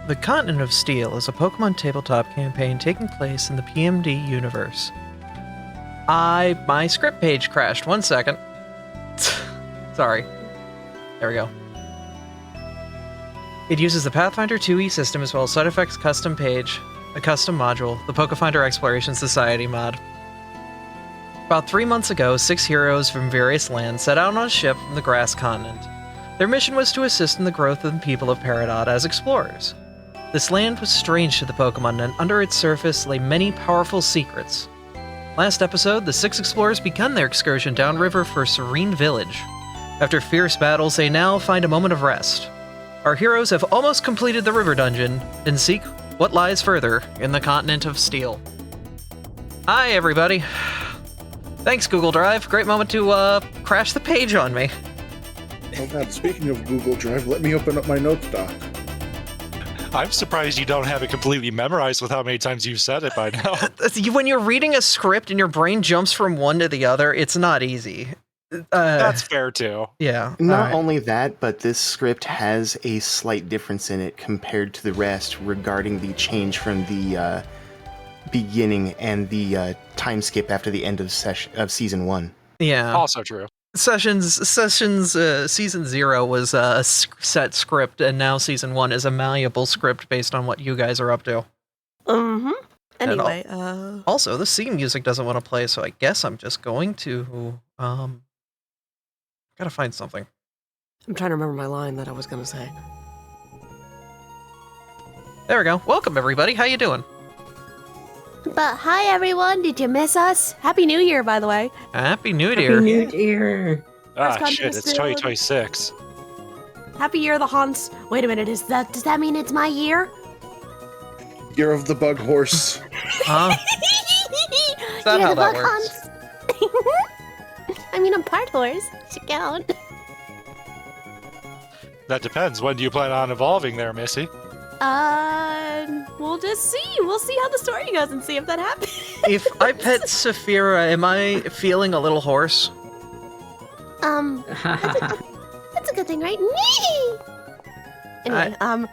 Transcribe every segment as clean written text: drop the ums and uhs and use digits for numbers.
The Continent of Steel is a Pokemon tabletop campaign taking place in the PMD universe. My script page crashed. 1 second. Sorry. There we go. It uses the Pathfinder 2e system as well as Side Effects custom page, a custom module, the Pokefinder Exploration Society mod. About 3 months ago, 6 heroes from various lands set out on a ship from the Grass Continent. Their mission was to assist in the growth of the people of Peridot as explorers. This land was strange to the Pokemon, and under its surface lay many powerful secrets. Last episode, the 6 explorers began their excursion downriver for Serene Village. After fierce battles, they now find a moment of rest. Our heroes have almost completed the river dungeon and seek what lies further in the Continent of Steel. Hi, everybody. Thanks, Google Drive. Great moment to crash the page on me. Oh God, speaking of Google Drive, let me open up my notes doc. I'm surprised you don't have it completely memorized with how many times you've said it by now. When you're reading a script and your brain jumps from one to the other, it's not easy. That's fair, too. Yeah. Not only that, but this script has a slight difference in it compared to the rest regarding the change from the beginning and the time skip after the end of Season 1. Yeah. Also true. Sessions Season 0 was a set script, and now Season 1 is a malleable script based on what you guys are up to. Mm-hmm. Anyway, Also, the scene music doesn't want to play, so I guess I'm just going to, gotta find something. I'm trying to remember my line that I was gonna say. There we go. Welcome, everybody. How you doing? But hi, everyone. Did you miss us? Happy New Year, by the way. Happy New Happy Year. New Year. Ah, First shit, it's contest 2026. Happy Year of the Haunts. Wait a minute. Does that mean it's my year? Year of the Bug Horse. Is that how that works? I mean, I'm part horse. Should count. That depends. When do you plan on evolving there, Missy? We'll just see. We'll see how the story goes and see if that happens. If I pet Saphira, am I feeling a little hoarse? That's a good thing, right? Me. Anyway, Gotta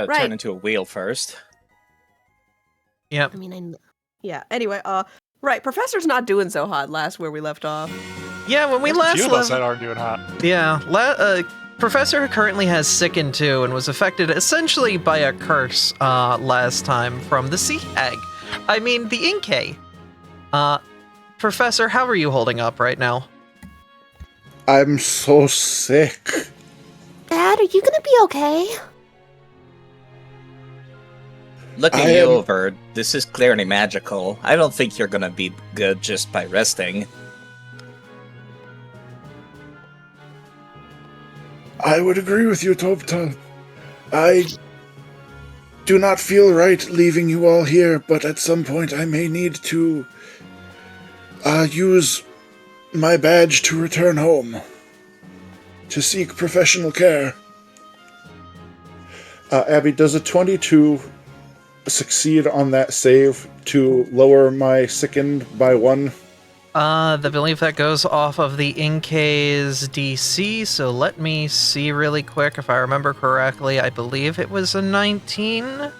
Right. turn into a wheel first. Yep. I mean, yeah. Anyway, right. Professor's not doing so hot. Last where we left off. Yeah, when we There's a last few of us left... that aren't doing hot. Yeah, Professor currently has sickened too and was affected essentially by a curse last time from the sea hag. I mean, the Inkay. Professor, how are you holding up right now? I'm so sick. Dad, are you gonna be okay? Looking I you am- over, this is clearly magical. I don't think you're gonna be good just by resting. I would agree with you, Topta. I do not feel right leaving you all here, but at some point I may need to use my badge to return home to seek professional care. Abby, does a 22 succeed on that save to lower my sickened by 1? The belief that goes off of the Inkay's DC, so let me see really quick if I remember correctly. I believe it was a 19,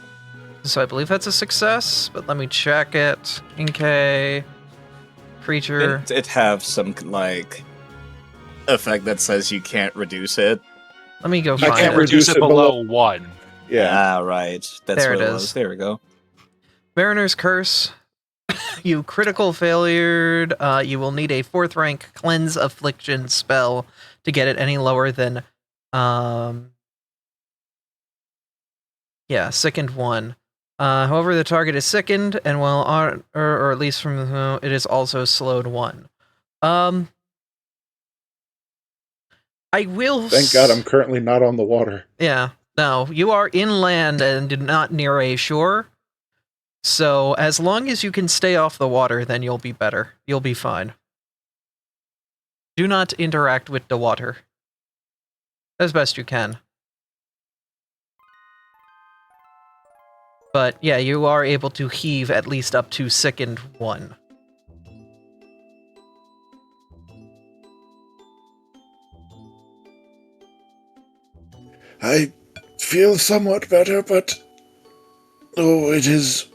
so I believe that's a success, but let me check it. Inkay, creature. It have some, like, effect that says you can't reduce it. Let me go I find can't it. Reduce it below 1. Yeah. Ah, right. That's There what it it is. was. There we go. Mariner's Curse. You critical failured. You will need a 4th rank Cleanse Affliction spell to get it any lower than, sickened 1. However, the target is sickened, and or at least from it is also slowed 1. I will. Thank God I'm currently not on the water. Yeah. No, you are inland and not near a shore. So as long as you can stay off the water, then you'll be better. You'll be fine. Do not interact with the water. As best you can. But yeah, you are able to heave at least up to sickened 1. I feel somewhat better, but it is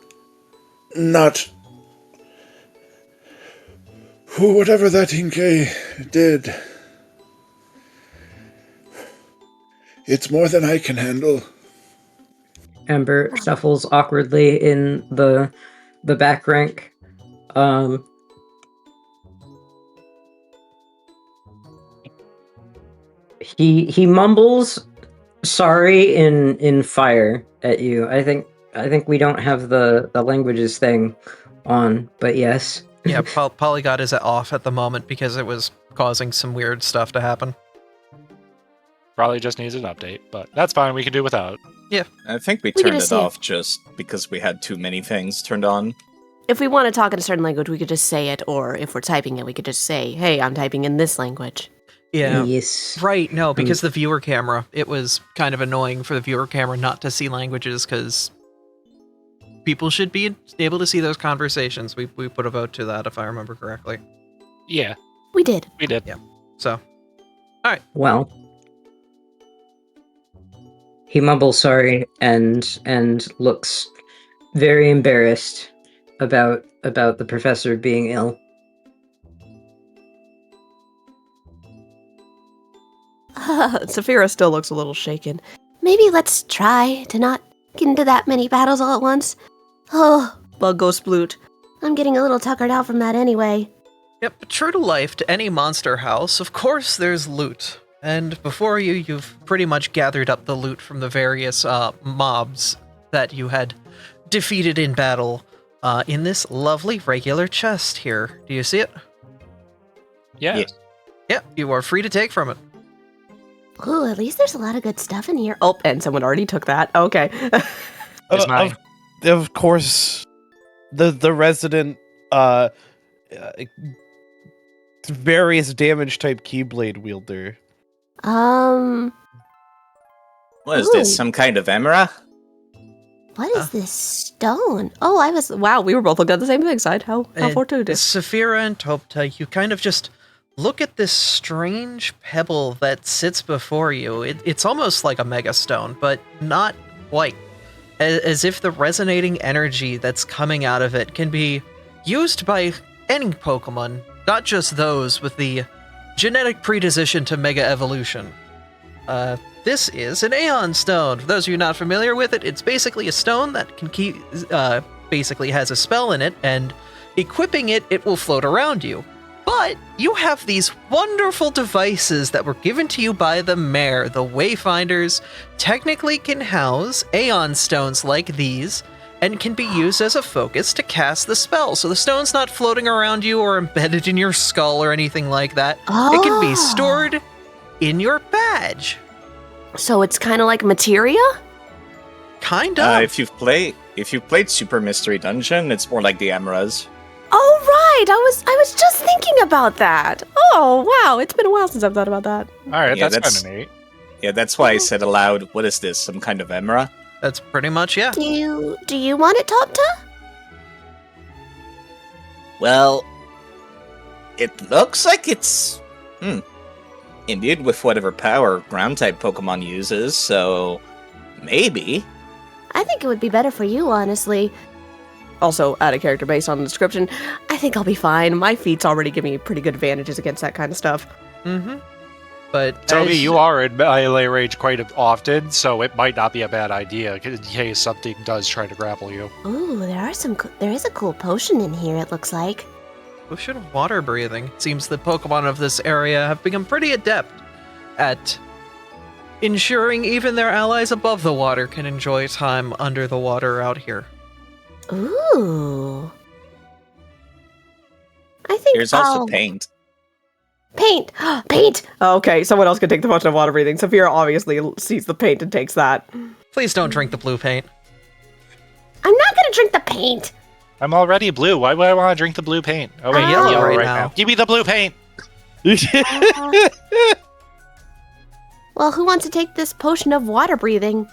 not. Whatever that Inkay did, it's more than I can handle. Amber shuffles awkwardly in the back rank. He mumbles sorry in fire at you. I think we don't have the languages thing on, but yes. Yeah, Polygon is off at the moment because it was causing some weird stuff to happen. Probably just needs an update, but that's fine. We can do without. I think we We could turned just it say- off just because we had too many things turned on. If we want to talk in a certain language, we could just say it, or if we're typing it, we could just say, "Hey, I'm typing in this language." Yeah. Yes. Right, no, because the viewer camera, it was kind of annoying for the viewer camera not to see languages because people should be able to see those conversations. We put a vote to that, if I remember correctly. Yeah, We did. we did. So, Well, he mumbles sorry and looks very embarrassed about the professor being ill. Saphira still looks a little shaken. Maybe let's try to not get into that many battles all at once. Oh, bug go sploot. I'm getting a little tuckered out from that anyway. yep, true to life to any monster house, of course there's loot. And before you've pretty much gathered up the loot from the various mobs that you had defeated in battle in this lovely regular chest here. Do you see it? Yeah. Yeah, you are free to take from it. Ooh, at least there's a lot of good stuff in here. Oh, and someone already took that. Okay. It's mine. Of course, the resident various damage type keyblade wielder. What is Ooh. this? Some kind of emerald? What is this stone? Oh, wow, we were both looking at the same thing, side. How fortuitous. Saphira and Topta, you kind of just look at this strange pebble that sits before you. It's almost like a mega stone, but not quite. As if the resonating energy that's coming out of it can be used by any Pokemon, not just those with the genetic predisposition to Mega Evolution. This is an Aeon Stone. For those of you not familiar with it, it's basically a stone that can basically has a spell in it, and equipping it, it will float around you. But you have these wonderful devices that were given to you by the mayor. The Wayfinders technically can house Aeon Stones like these, and can be used as a focus to cast the spell. So the stone's not floating around you or embedded in your skull or anything like that. It can be stored in your badge. So it's kind of like materia? Kind of. If you've played Super Mystery Dungeon, it's more like the emeralds. Oh, right. I was just thinking about that. Oh, wow. It's been a while since I've thought about that. All right, Yeah, that's kind of neat. Yeah, that's why I said aloud, what is this? Some kind of emerald? That's pretty much, yeah. Do you want it, Topta? Well, it looks like it's imbued with whatever power ground-type Pokemon uses, so maybe. I think it would be better for you, honestly. Also, out of character based on the description, I think I'll be fine. My feats already give me pretty good advantages against that kind of stuff. Mm-hmm. But Toby, you are in melee range quite often, so it might not be a bad idea in case something does try to grapple you. Ooh, there is a cool potion in here, it looks like. Potion of water breathing. It seems the Pokemon of this area have become pretty adept at ensuring even their allies above the water can enjoy time under the water out here. Ooh. I think There's also paint. Paint! Paint! Okay, someone else can take the potion of water breathing. Saphira obviously sees the paint and takes that. Please don't drink the blue paint. I'm not gonna drink the paint! I'm already blue. Why would I want to drink the blue paint? Oh, wait, I'm yellow yellow right right now. now. Give me the blue paint! Well, who wants to take this potion of water breathing?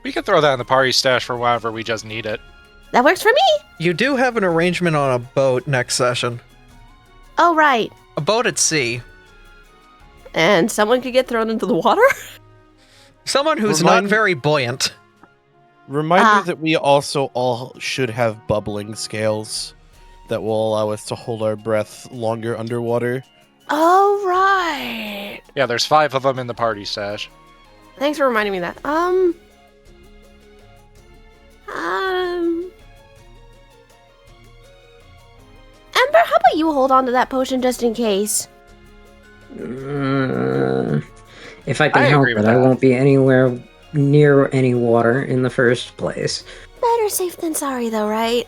We could throw that in the party stash for whenever we just need it. That works for me! You do have an arrangement on a boat next session. Oh, right. A boat at sea. And someone could get thrown into the water? Someone who's not very buoyant. Reminder that we also all should have bubbling scales that will allow us to hold our breath longer underwater. Oh, right. Yeah, there's 5 of them in the party stash. Thanks for reminding me of that. Ember, how about you hold on to that potion just in case? If I can I help agree it, with I that. won't be anywhere near any water in the first place. Better safe than sorry, though, right?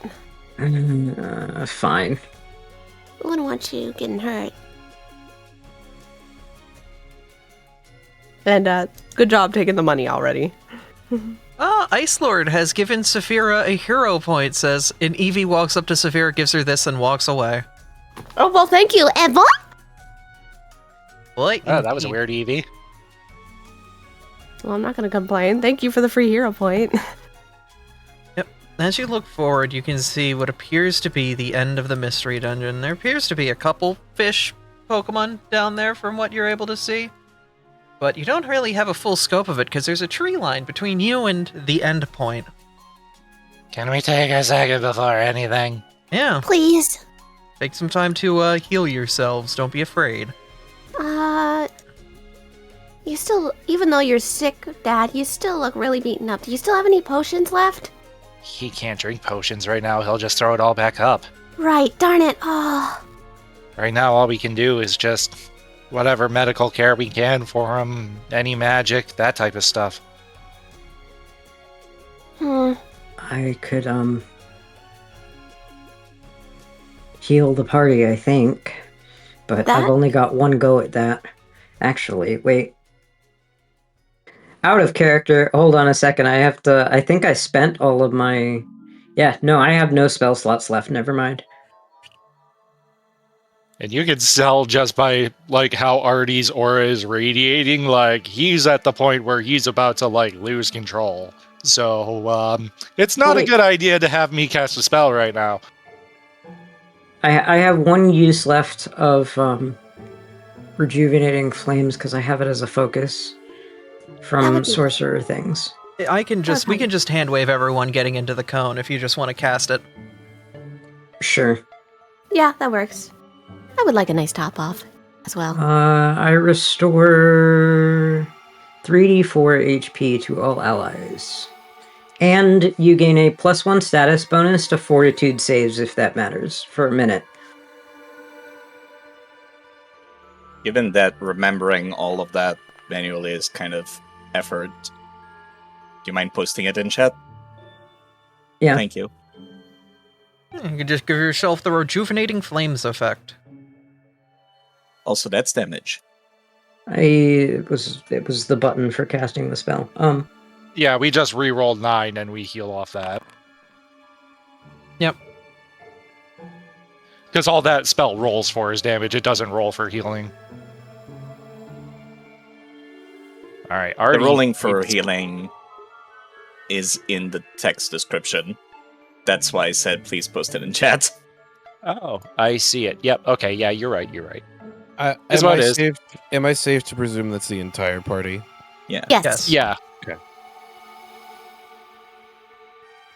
Fine. I wouldn't want you getting hurt. And, good job taking the money already. Ice Lord has given Saphira a hero point, says, and Eevee walks up to Saphira, gives her this, and walks away. Oh, well, thank you, Eva! What? Oh, that was a weird Eevee. Well, I'm not gonna complain. Thank you for the free hero point. Yep. As you look forward, you can see what appears to be the end of the mystery dungeon. There appears to be a couple fish Pokemon down there from what you're able to see. But you don't really have a full scope of it because there's a tree line between you and the end point. Can we take a second before anything? Yeah. Please. Take some time to heal yourselves. Don't be afraid. You still, even though you're sick, Dad, you still look really beaten up. Do you still have any potions left? He can't drink potions right now. He'll just throw it all back up. Right, darn it. Oh. Right now, all we can do is just whatever medical care we can for him, any magic, that type of stuff. Hmm. I could, heal the party, I think. But That- I've only got one go at that. Actually, wait. Out of character. Hold on a second. I think I spent all of my... Yeah, no, I have no spell slots left. Never mind. And you can tell just by like how Artie's aura is radiating, like he's at the point where he's about to like lose control. So it's not a Wait. good idea to have me cast a spell right now. I have one use left of rejuvenating flames because I have it as a focus That from would be- sorcerer things. We can just Okay. hand wave everyone getting into the cone if you just want to cast it. Sure. Yeah, that works. I would like a nice top off as well. I restore 3d4 HP to all allies. And you gain a +1 status bonus to fortitude saves if that matters for a minute. Given that remembering all of that manually is kind of effort, do you mind posting it in chat? Yeah. Thank you. You can just give yourself the rejuvenating flames effect. Also, that's damage. It was the button for casting the spell. Yeah, we just re-rolled 9 and we heal off that. Yep. Because all that spell rolls for is damage, it doesn't roll for healing. Alright, The Artie rolling for needs- healing is in the text description. That's why I said please post it in chat. Oh, I see it. Yep, okay, yeah, you're right. Is Am what I it is. safe? Am I safe to presume that's the entire party? Yeah. Yes. Yeah. Okay.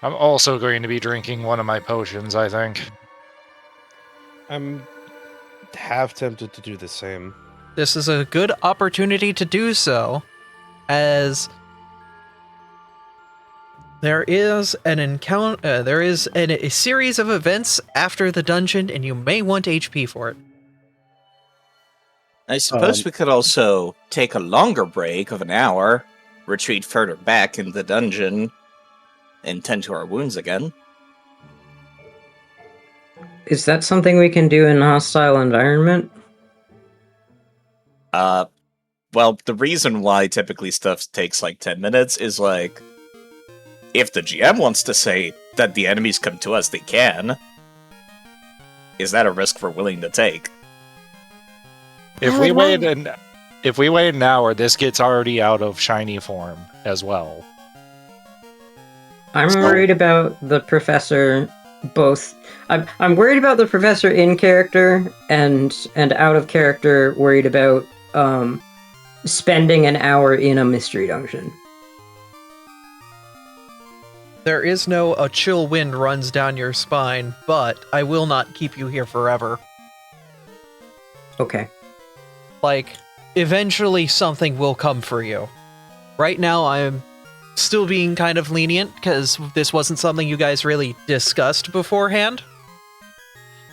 I'm also going to be drinking one of my potions, I think. I'm half tempted to do the same. This is a good opportunity to do so, as there is an encounter. There is a series of events after the dungeon, and you may want HP for it. I suppose we could also take a longer break of an hour, retreat further back in the dungeon, and tend to our wounds again. Is that something we can do in a hostile environment? Well, the reason why typically stuff takes like 10 minutes is like, if the GM wants to say that the enemies come to us, they can. Is that a risk we're willing to take? If I we would wait an hour, this gets already out of shiny form as well. I'm worried about the professor both. I'm worried about the professor in character and out of character, worried about spending an hour in a mystery dungeon. There is no a chill wind runs down your spine, but I will not keep you here forever. Okay. Like, eventually something will come for you. Right now, I'm still being kind of lenient, because this wasn't something you guys really discussed beforehand.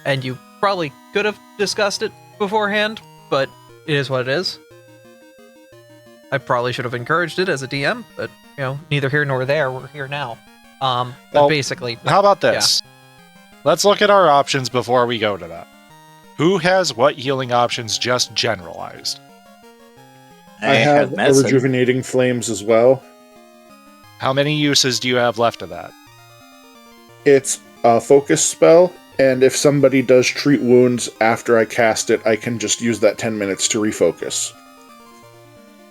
And you probably could have discussed it beforehand, but it is what it is. I probably should have encouraged it as a DM, but, you know, neither here nor there, we're here now. But Well, basically... How about this? Let's look at our options before we go to that. Who has what healing options just generalized? I have a medicine. rejuvenating flames as well. How many uses do you have left of that? It's a focus spell, and if somebody does treat wounds after I cast it, I can just use that 10 minutes to refocus.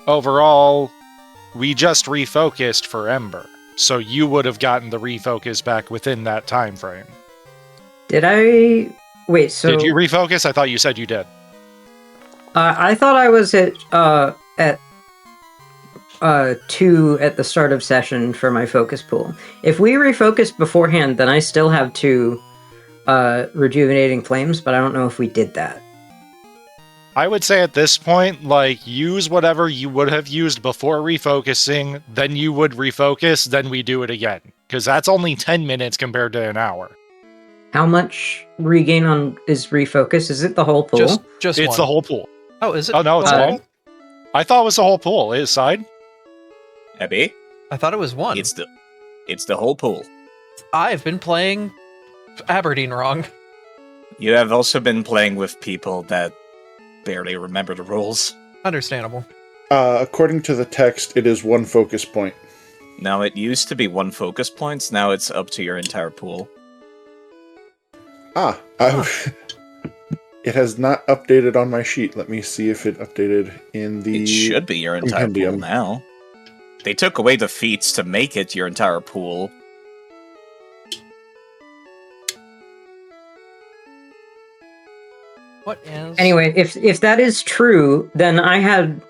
Overall, we just refocused for Ember, so you would have gotten the refocus back within that time frame. Did I... Wait, so... Did you refocus? I thought you said you did. I thought I was at 2 at the start of session for my focus pool. If we refocused beforehand, then I still have 2 rejuvenating flames, but I don't know if we did that. I would say at this point, like, use whatever you would have used before refocusing, then you would refocus, then we do it again. Because that's only 10 minutes compared to an hour. How much regain on is refocus? Is it the whole pool? Just It's one. the whole pool. Oh, is it? Oh, no, it's the whole one. pool? I thought it was the whole pool. Is side? Abby, I thought it was one. it's the whole pool. I've been playing Aberdeen wrong. You have also been playing with people that barely remember the rules. Understandable. According to the text, it is 1 focus point. Now, it used to be 1 focus points, now it's up to your entire pool. It has not updated on my sheet. Let me see if it updated in the... It should be your entire pool now. They took away the feats to make it your entire pool. What is... Anyway, if that is true, then I had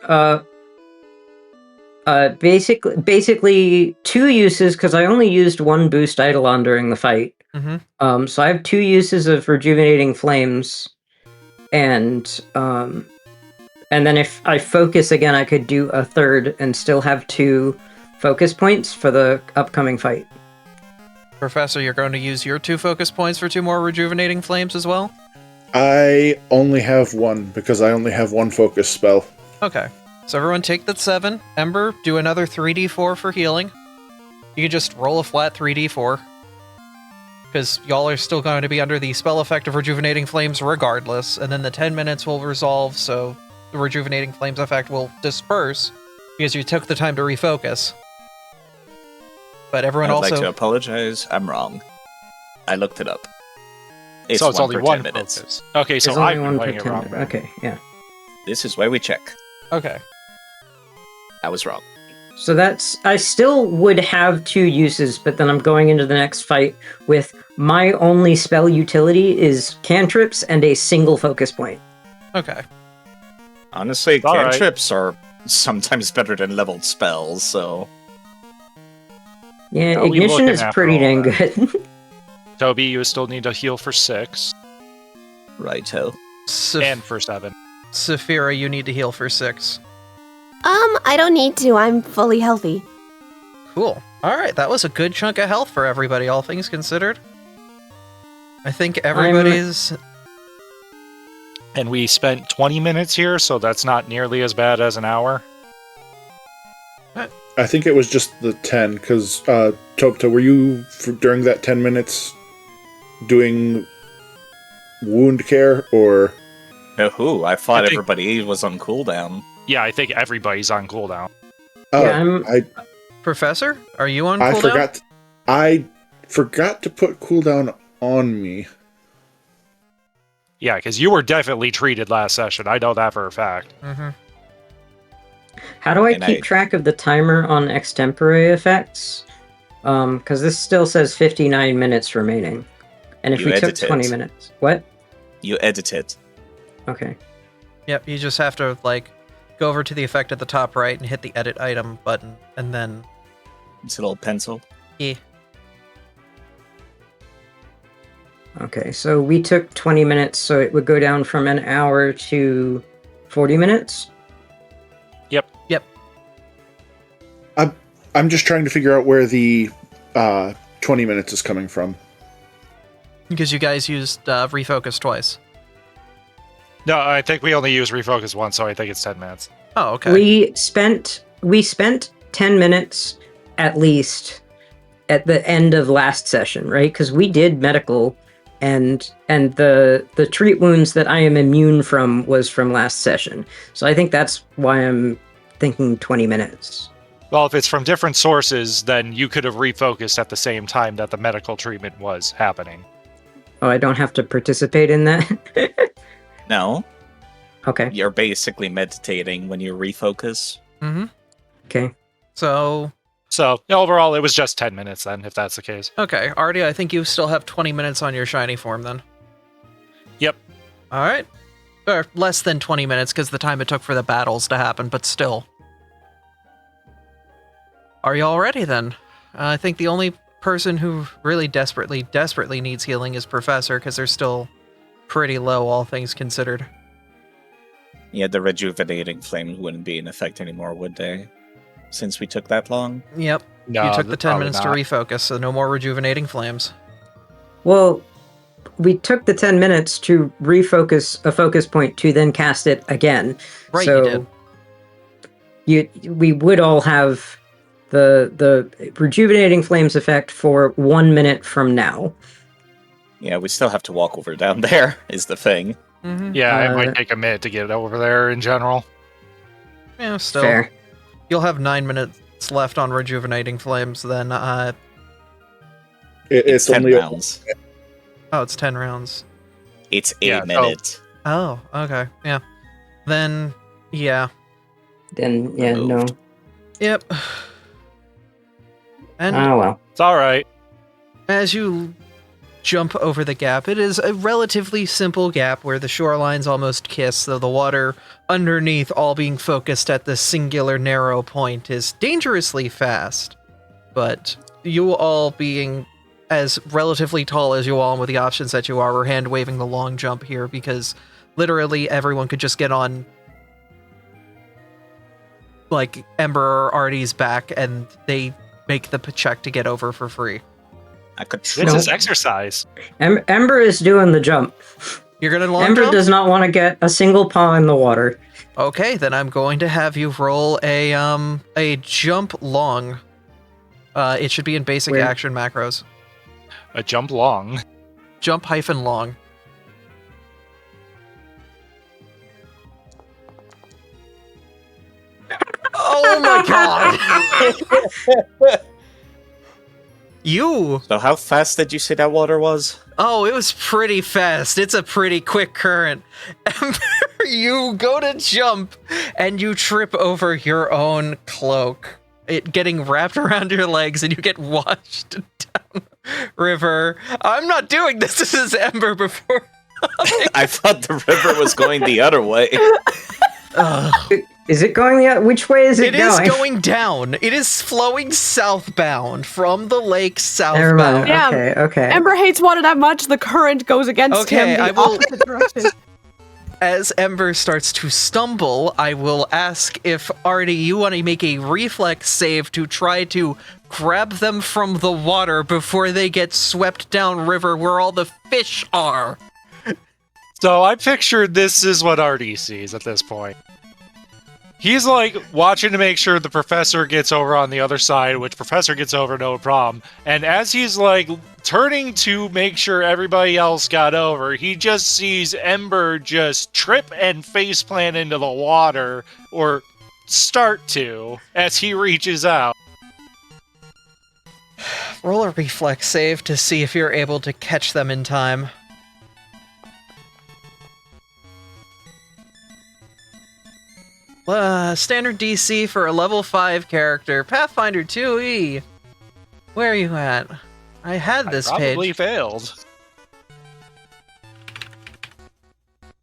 basically 2 uses, because I only used 1 boost Eidolon during the fight. Mm-hmm. So I have 2 uses of rejuvenating flames, and then if I focus again, I could do a 3rd and still have 2 focus points for the upcoming fight. Professor, you're going to use your 2 focus points for 2 more rejuvenating flames as well? I only have 1, because I only have 1 focus spell. Okay. So everyone take that 7. Ember, do another 3d4 for healing. You can just roll a flat 3d4. Because y'all are still going to be under the spell effect of Rejuvenating Flames regardless, and then the 10 minutes will resolve, so the Rejuvenating Flames effect will disperse, because you took the time to refocus. But everyone I'd also... like to apologize, I'm wrong. I looked it up. So it's only 1 minutes. focus. Okay, so There's I've only been 1 playing per it 10 wrong. minutes. Okay, yeah. This is why we check. Okay. I was wrong. So I still would have 2 uses, but then I'm going into the next fight with my only spell utility is cantrips and a single focus point. Okay. Honestly, All right. cantrips are sometimes better than leveled spells, so... Yeah, How are we ignition looking is after pretty all dang that? good. Toby, you still need to heal for 6 Righto. and for 7. Saphira, you need to heal for 6. I don't need to. I'm fully healthy. Cool. Alright, that was a good chunk of health for everybody, all things considered. I think everybody's... And we spent 20 minutes here, so that's not nearly as bad as an hour. I think it was just the 10, because, Topta, were you, during that 10 minutes, doing wound care, or... No, I thought I think- everybody was on cooldown. Yeah, I think everybody's on cooldown. Oh, Yeah, Professor, are you on I cooldown? forgot to put cooldown on me. Yeah, because you were definitely treated last session. I know that for a fact. Mm-hmm. How do I And keep track of the timer on extempore effects? Because this still says 59 minutes remaining. And if You we took edit it. 20 minutes... What? You edit it. Okay. Yep, you just have to, go over to the effect at the top right and hit the edit item button, and then... It's a little pencil. Yeah. Okay, so we took 20 minutes, so it would go down from an hour to 40 minutes? Yep. I'm just trying to figure out where the 20 minutes is coming from. Because you guys used refocus twice. No, I think we only use refocus once, so I think it's 10 minutes. Oh, okay. We spent 10 minutes at least at the end of last session, right? Because we did medical, and the treat wounds that I am immune from was from last session. So I think that's why I'm thinking 20 minutes. Well, if it's from different sources, then you could have refocused at the same time that the medical treatment was happening. Oh, I don't have to participate in that? No, Okay. you're basically meditating when you refocus. Mm-hmm. Okay. So, So, overall, it was just 10 minutes then, if that's the case. okay. Artie, I think you still have 20 minutes on your shiny form then. Yep. Alright. Or less than 20 minutes because the time it took for the battles to happen, but still. Are you all ready then? I think the only person who really desperately needs healing is Professor, because they're still pretty low, all things considered. Yeah, the rejuvenating flame wouldn't be in effect anymore, would they? Since we took that long? Yep. No, You took the 10 probably minutes not. to refocus, so no more rejuvenating flames. Well, we took the 10 minutes to refocus a focus point to then cast it again. Right, so you did. we would all have the rejuvenating flames effect for 1 minute from now. Yeah, we still have to walk over down there, is the thing. Mm-hmm. Yeah, it might take a minute to get over there in general. Yeah, still. Fair. You'll have 9 minutes left on rejuvenating flames. Then, It's 10 only rounds. oh, it's 10 rounds. It's Yeah, 8 minutes. Oh, okay, yeah. Then, yeah. Then, yeah, no. Removed. Yep. And Oh, well. It's alright. as you jump over the gap, it is a relatively simple gap where the shorelines almost kiss, though the water underneath, all being focused at this singular narrow point, is dangerously fast. But you all being as relatively tall as you all, and with the options that you are, we're hand-waving the long jump here, because literally everyone could just get on, like, Ember or Artie's back, and they make the check to get over for free. I could This No. is exercise. Ember is doing the jump. You're gonna long Ember jump? does not want to get a single paw in the water. Okay, then I'm going to have you roll a jump long. It should be in basic Where? action macros. A jump long. Jump hyphen long. Oh my god! You! So how fast did you say that water was? Oh, it was pretty fast. It's a pretty quick current. Ember, you go to jump and you trip over your own cloak. It getting wrapped around your legs and you get washed down river. I'm not doing this. This is Ember before. I thought the river was going the other way. Ugh. Is it going the other? Which way is it It is going? going down. It is flowing southbound from the lake Never mind. southbound. Yeah. Okay. Ember hates water that much, the current goes against Okay, him the I will- opposite direction. As Ember starts to stumble, I will ask if, Artie, you want to make a reflex save to try to grab them from the water before they get swept down river where all the fish are. So I pictured this is what Artie sees at this point. He's like watching to make sure the professor gets over on the other side, which professor gets over no problem. And as he's like turning to make sure everybody else got over, he just sees Ember just trip and faceplant into the water, or start to, as he reaches out. Roll a reflex save to see if you're able to catch them in time. Standard DC for a level 5 character. Pathfinder 2E. Where are you at? I had this I probably page. failed.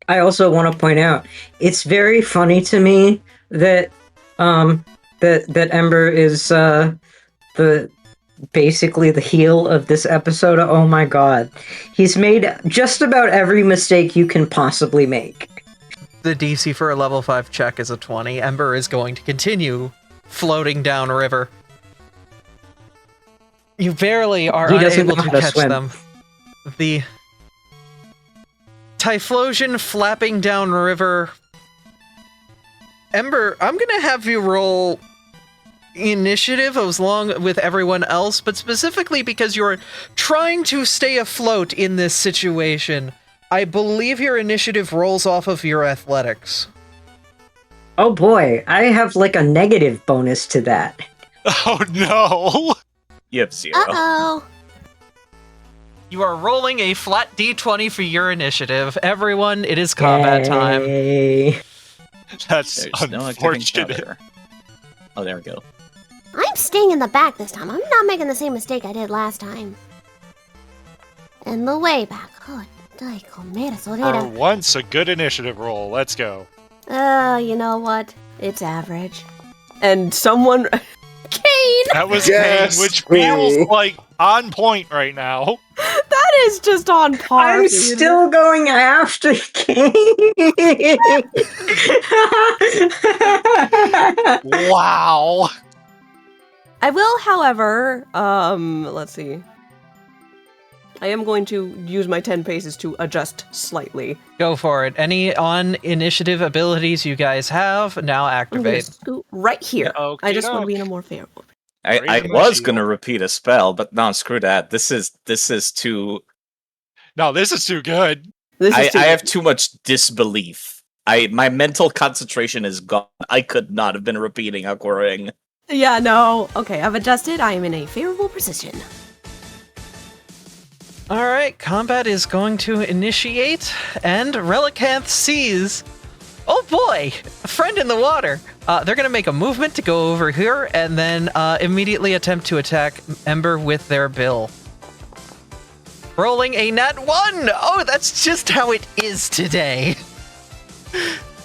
I also want to point out, it's very funny to me that that Ember is basically the heel of this episode. Oh my god. He's made just about every mistake you can possibly make. The DC for a level 5 check is a 20. Ember is going to continue floating down river. You barely are He doesn't unable know to how to catch swim. them. The Typhlosion flapping down river. Ember, I'm gonna have you roll initiative as long with everyone else, but specifically because you're trying to stay afloat in this situation. I believe your initiative rolls off of your athletics. Oh boy, I have like a negative bonus to that. Oh no! You have 0. Uh-oh. You are rolling a flat d20 for your initiative. Everyone, it is combat time. Yay. That's There's no giving unfortunate. cover. Oh, there we go. I'm staying in the back this time. I'm not making the same mistake I did last time. And the way back. Oh, For once, a good initiative roll. Let's go. you know what? It's average. And someone... Kane! That was Yes, Kane, which boo. feels like on point right now. That is just on par. I'm dude. still going after Kane. Wow. I will, however, let's see. I am going to use my 10 paces to adjust slightly. Go for it. Any on-initiative abilities you guys have, now I'm going to activate. scoot right here. Okey I just want to doke. be in a more favorable. I Raising my was shield. gonna repeat a spell, but no, screw that. This is too. No, this is too good. This is too I good. have too much disbelief. My mental concentration is gone. I could not have been repeating Aqua Ring. Yeah, no. Okay, I've adjusted. I am in a favorable position. All right, combat is going to initiate, and Relicanth sees. Oh boy, a friend in the water. They're gonna make a movement to go over here, and then immediately attempt to attack Ember with their bill. Rolling a nat 1. Oh, that's just how it is today.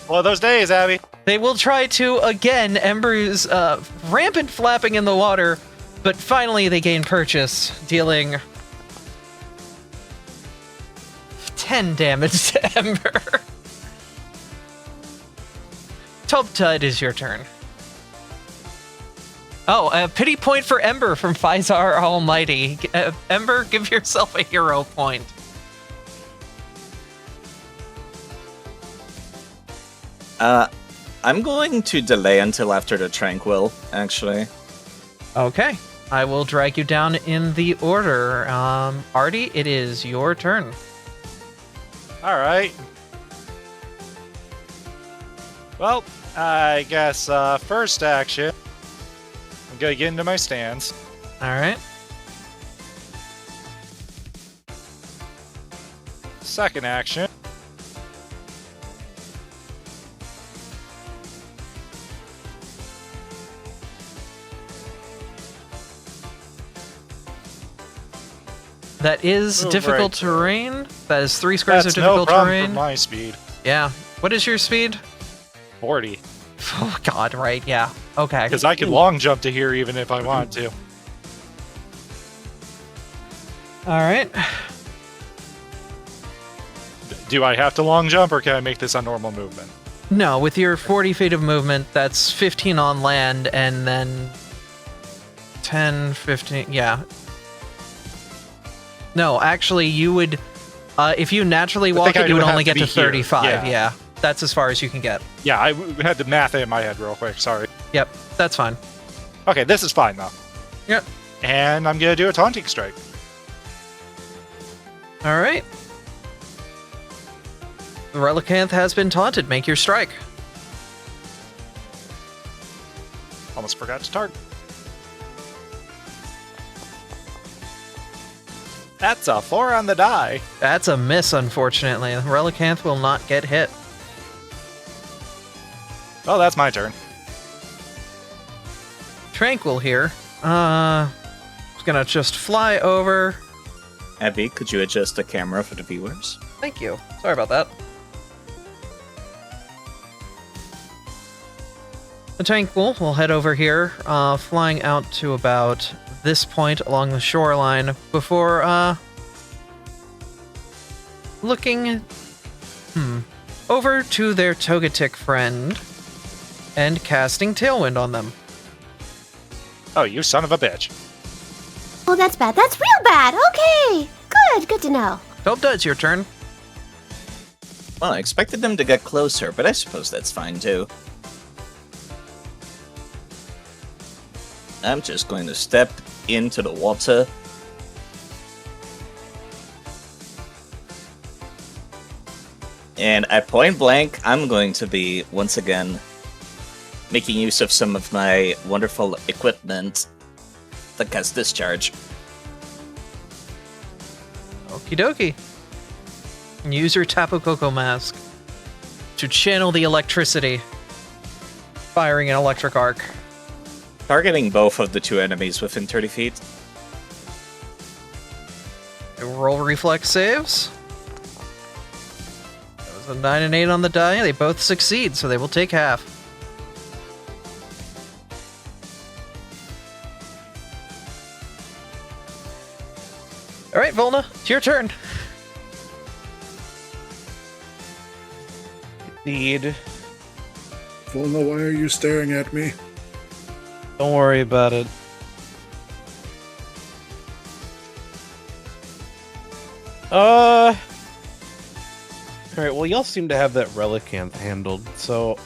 One of those days, Abby. They will try to, again, Ember's rampant flapping in the water, but finally they gain purchase, dealing 10 damage to Ember. Toptud, it is your turn. Oh, a pity point for Ember from Faisar Almighty. Ember, give yourself a hero point. I'm going to delay until after the Tranquil, actually. Okay. I will drag you down in the order. Artie, it is your turn. All right. Well, I guess first action, I'm gonna get into my stance. All right. Second action, That is Move difficult right terrain. That is 3 squares that's of no difficult problem terrain. for my speed. Yeah. What is your speed? 40, Oh god, right, yeah. Okay. because I can long jump to here even if I want to. Alright. Do I have to long jump, or can I make this a normal movement? No, with your 40 feet of movement, that's 15 on land, and then 10, 15, yeah. No, actually, you would, if you naturally walk think it, I you would would only have get to to be here. 35, Yeah. yeah. That's as far as you can get. Yeah, I had to math it in my head real quick. Sorry. Yep, that's fine. Okay, this is fine though. Yep. And I'm gonna do a taunting strike. Alright. The Relicanth has been taunted. Make your strike. Almost forgot to target. That's a 4 on the die. That's a miss, unfortunately. The Relicanth will not get hit. Oh, that's my turn. Tranquil here. Gonna just fly over. Abby, could you adjust the camera for the viewers? Thank you. Sorry about that. The Tranquil will head over here, flying out to about this point along the shoreline before, looking, over to their Togetic friend and casting Tailwind on them. Oh, you son of a bitch. Oh, that's bad. That's real bad. Okay. Good to know. Toptud, it's your turn. Well, I expected them to get closer, but I suppose that's fine too. I'm just going to step into the water. And at point blank, I'm going to be, once again, making use of some of my wonderful equipment that cast Discharge. Okie dokie. Use your Tapu Koko mask to channel the electricity, firing an electric arc. Targeting both of the two enemies within 30 feet. Roll reflex saves. That was a 9 and 8 on the die. They both succeed, so they will take half. Alright, Volna, it's your turn. Indeed. Volna, why are you staring at me? Don't worry about it. Alright, well, y'all seem to have that Relicanth handled, so,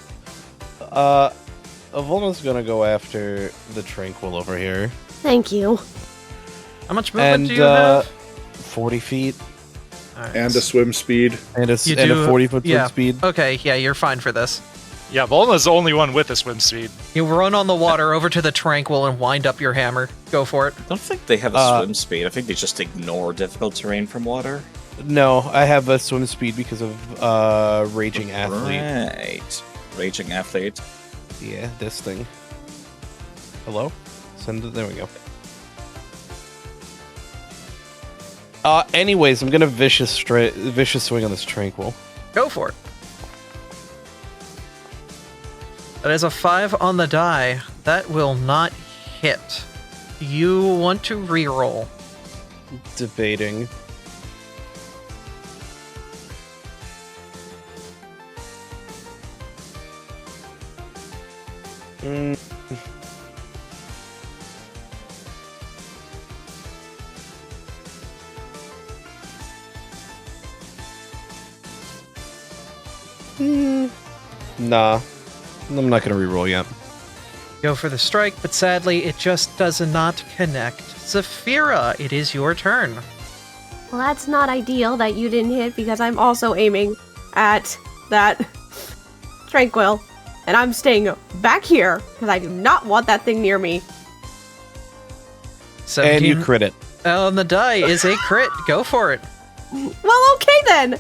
Volna's gonna go after the Tranquil over here. Thank you. How much movement And do you have? 40 feet. All right. And a swim speed. And a You 40-foot swim yeah. speed. Okay, yeah, you're fine for this. Yeah, Volna's the only one with a swim speed. You run on the water over to the Tranquil and wind up your hammer. Go for it. I don't think they have a swim speed. I think they just ignore difficult terrain from water. No, I have a swim speed because of Raging Athlete. Right. Raging Athlete. Yeah, this thing. Hello? Send it. There we go. Anyways, I'm gonna vicious swing on this Tranquil. Go for it. That is a 5 on the die. That will not hit. You want to reroll. Debating. Nah. I'm not gonna reroll yet. Go for the strike, but sadly, it just does not connect. Zafira, it is your turn. Well, that's not ideal that you didn't hit because I'm also aiming at that Tranquil. And I'm staying back here because I do not want that thing near me. 17 And you crit it. on the die is a crit. Go for it. Well, okay then.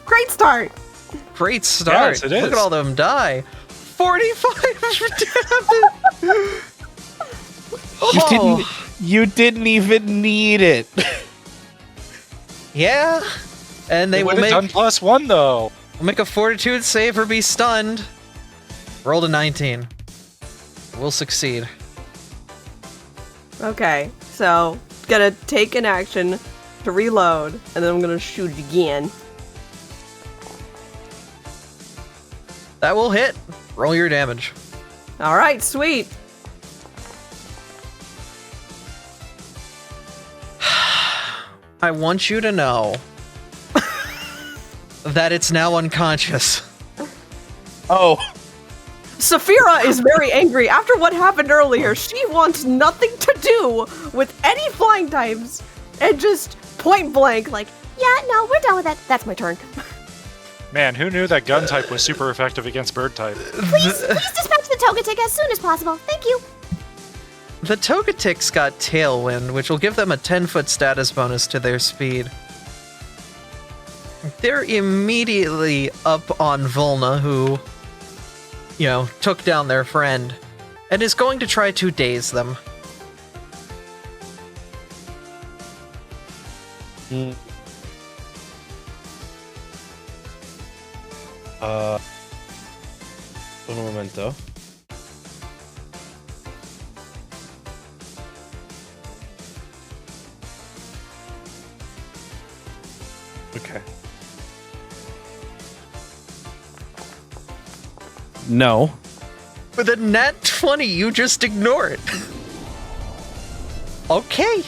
Great start. Great start. Yes, it Look is. at all them die. 45 damage. You didn't even need it. Yeah. And they will would have make done +1 though. a fortitude save or be stunned. Roll a 19. We'll succeed. Okay, so gonna take an action to reload, and then I'm gonna shoot it again. That will hit. Roll your damage. All right, sweet. I want you to know that it's now unconscious. Oh. Saphira is very angry. After what happened earlier, she wants nothing to do with any flying types, and just point blank, like, yeah, no, we're done with that. That's my turn. Man, who knew that gun type was super effective against bird type? Please dispatch the Togetic as soon as possible. Thank you. The Togetic's got Tailwind, which will give them a 10-foot status bonus to their speed. They're immediately up on Volna, who, took down their friend, and is going to try to daze them. Un momento. Okay. No. With a nat 20, you just ignore it. Okay.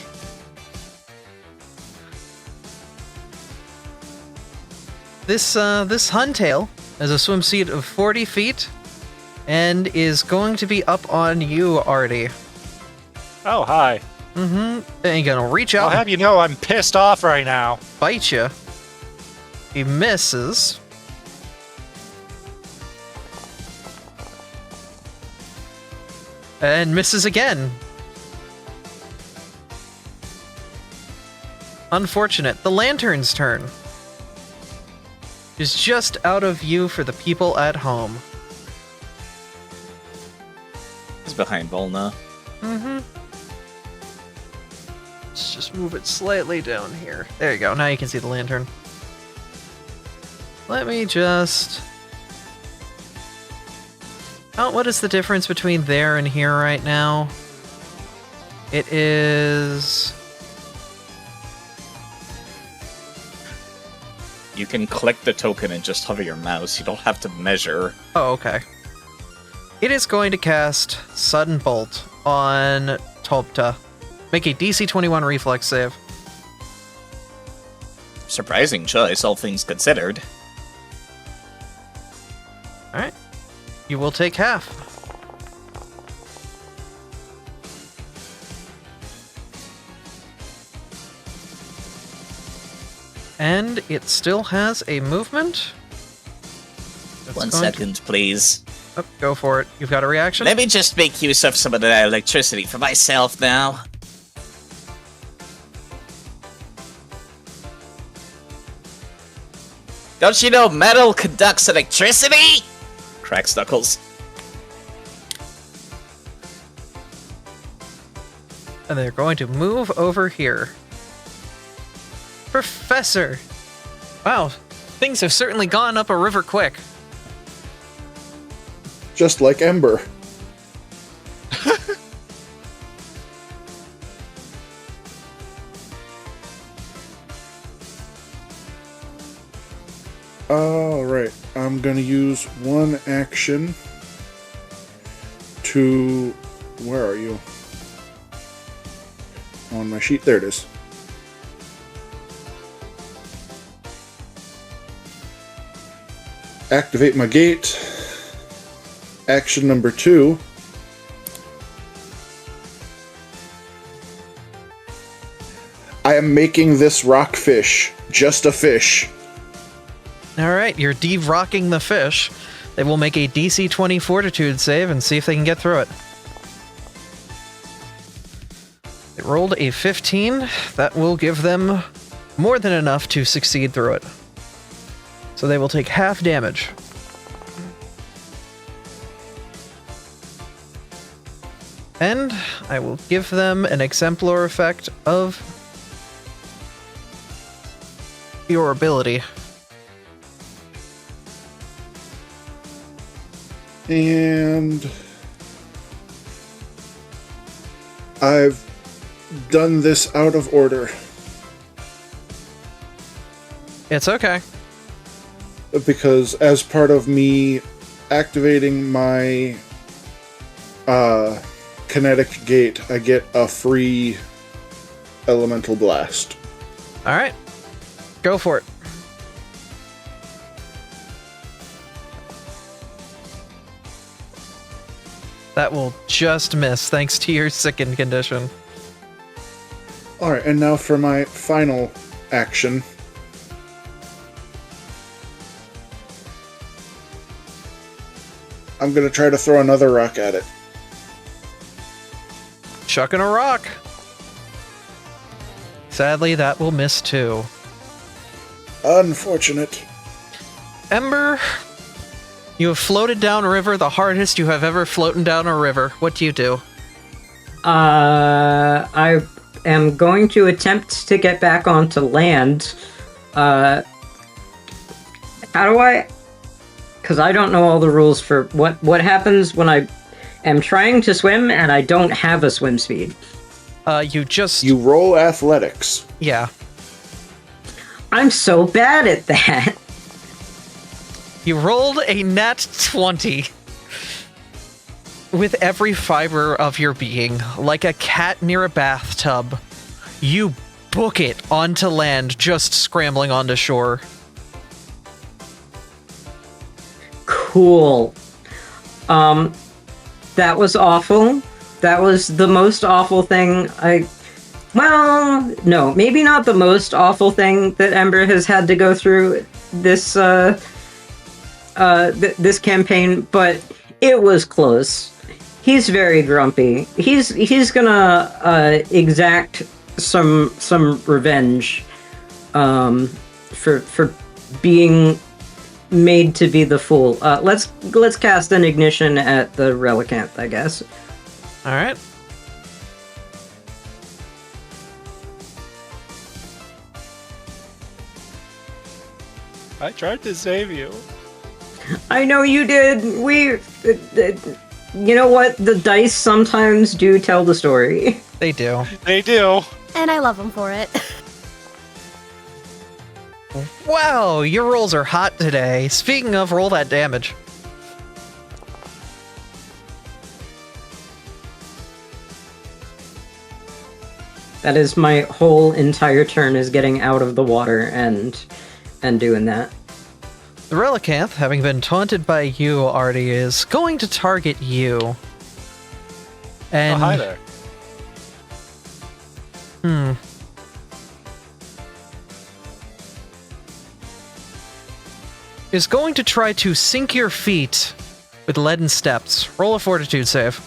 This Huntail has a swim speed of 40 feet and is going to be up on you, Artie. Oh, hi. And he's gonna reach out I'll and have you know I'm pissed off right now. bite you. He misses. And misses again. Unfortunate. The Lantern's turn. Is just out of view for the people at home. He's behind Volna. Let's just move it slightly down here. There you go. Now you can see the lantern. Let me just... Oh, what is the difference between there and here right now? It is... You can click the token and just hover your mouse. You don't have to measure. Oh, okay. It is going to cast Sudden Bolt on Topta. Make a DC 21 reflex save. Surprising choice, all things considered. Alright. You will take half. And it still has a movement. That's One going second, please. Oh, go for it. You've got a reaction? Let me just make use of some of the electricity for myself now. Don't you know metal conducts electricity? Cracks knuckles. And they're going to move over here. Professor! Wow, things have certainly gone up a river quick. Just like Ember. Alright, I'm gonna use one action to... Where are you? On my sheet, there it is. Activate my gate. Action number 2. I am making this rockfish just a fish. Alright, you're de-rocking the fish. They will make a DC 20 fortitude save and see if they can get through it. They rolled a 15. That will give them more than enough to succeed through it. So they will take half damage. And I will give them an exemplar effect of your ability. And I've done this out of order It's okay. because as part of me activating my kinetic gate, I get a free elemental blast. Alright. Go for it. That will just miss thanks to your sickened condition. Alright, and now for my final action. I'm gonna try to throw another rock at it. Chucking a rock. Sadly, that will miss too. Unfortunate. Ember, you have floated down a river the hardest you have ever floated down a river. What do you do? I am going to attempt to get back onto land. How do I? Because I don't know all the rules for what happens when I am trying to swim and I don't have a swim speed. You roll athletics. Yeah. I'm so bad at that. You rolled a nat 20. With every fiber of your being, like a cat near a bathtub, you book it onto land, just scrambling onto shore. Cool. That was awful. That was the most awful thing well, no, maybe not the most awful thing that Ember has had to go through this, this campaign, but it was close. He's very grumpy. He's gonna exact some revenge for being made to be the fool. Let's cast an ignition at the relicanth, I guess. All right. I tried to save you. I know you did. You know what? The dice sometimes do tell the story. They do. They do. And I love him for it. Wow, your rolls are hot today. Speaking of, roll that damage. That is my whole entire turn is getting out of the water and doing that. The relicanth, having been taunted by you, Artie, is going to target you. And Oh, hi there. is going to try to sink your feet with leaden steps. Roll a fortitude save.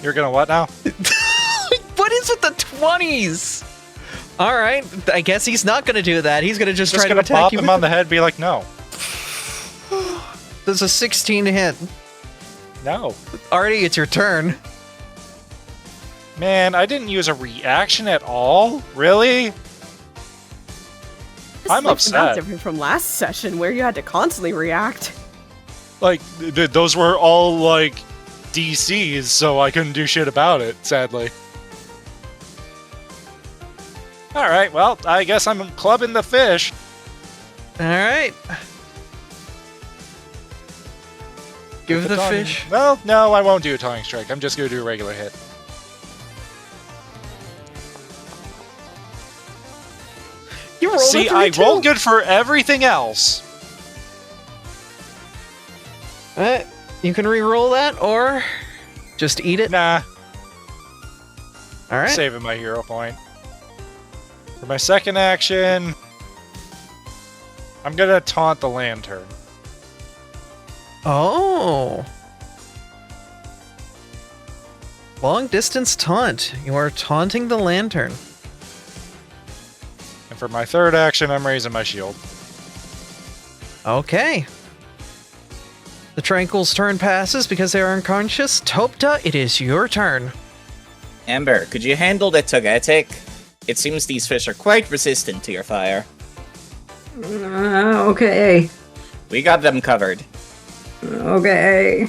You're gonna what now? What is with the 20s? All right, I guess he's not going to do that. He's going to just try to gonna attack pop you. him on the head, be like, no, There's a 16 hit. no. Artie, it's your turn. Man, I didn't use a reaction at all. Really? I'm That's upset. different from last session where you had to constantly react. Like those were all like DCs, so I couldn't do shit about it. Sadly. All right. Well, I guess I'm clubbing the fish. All right. Give the tongue- fish. Well, no, I won't do a tongue strike. I'm just gonna do a regular hit. You rolled See, a 3 I too. rolled good for everything else. You can re-roll that, or just eat it. Nah, All right. saving my hero point. For my second action, I'm gonna taunt the lantern. Oh. Long distance taunt. You are taunting the lantern. And for my third action, I'm raising my shield. Okay. The Tranquil's turn passes because they are unconscious. Topta, it is your turn. Amber, could you handle the Togetic? It seems these fish are quite resistant to your fire. Okay. We got them covered. Okay.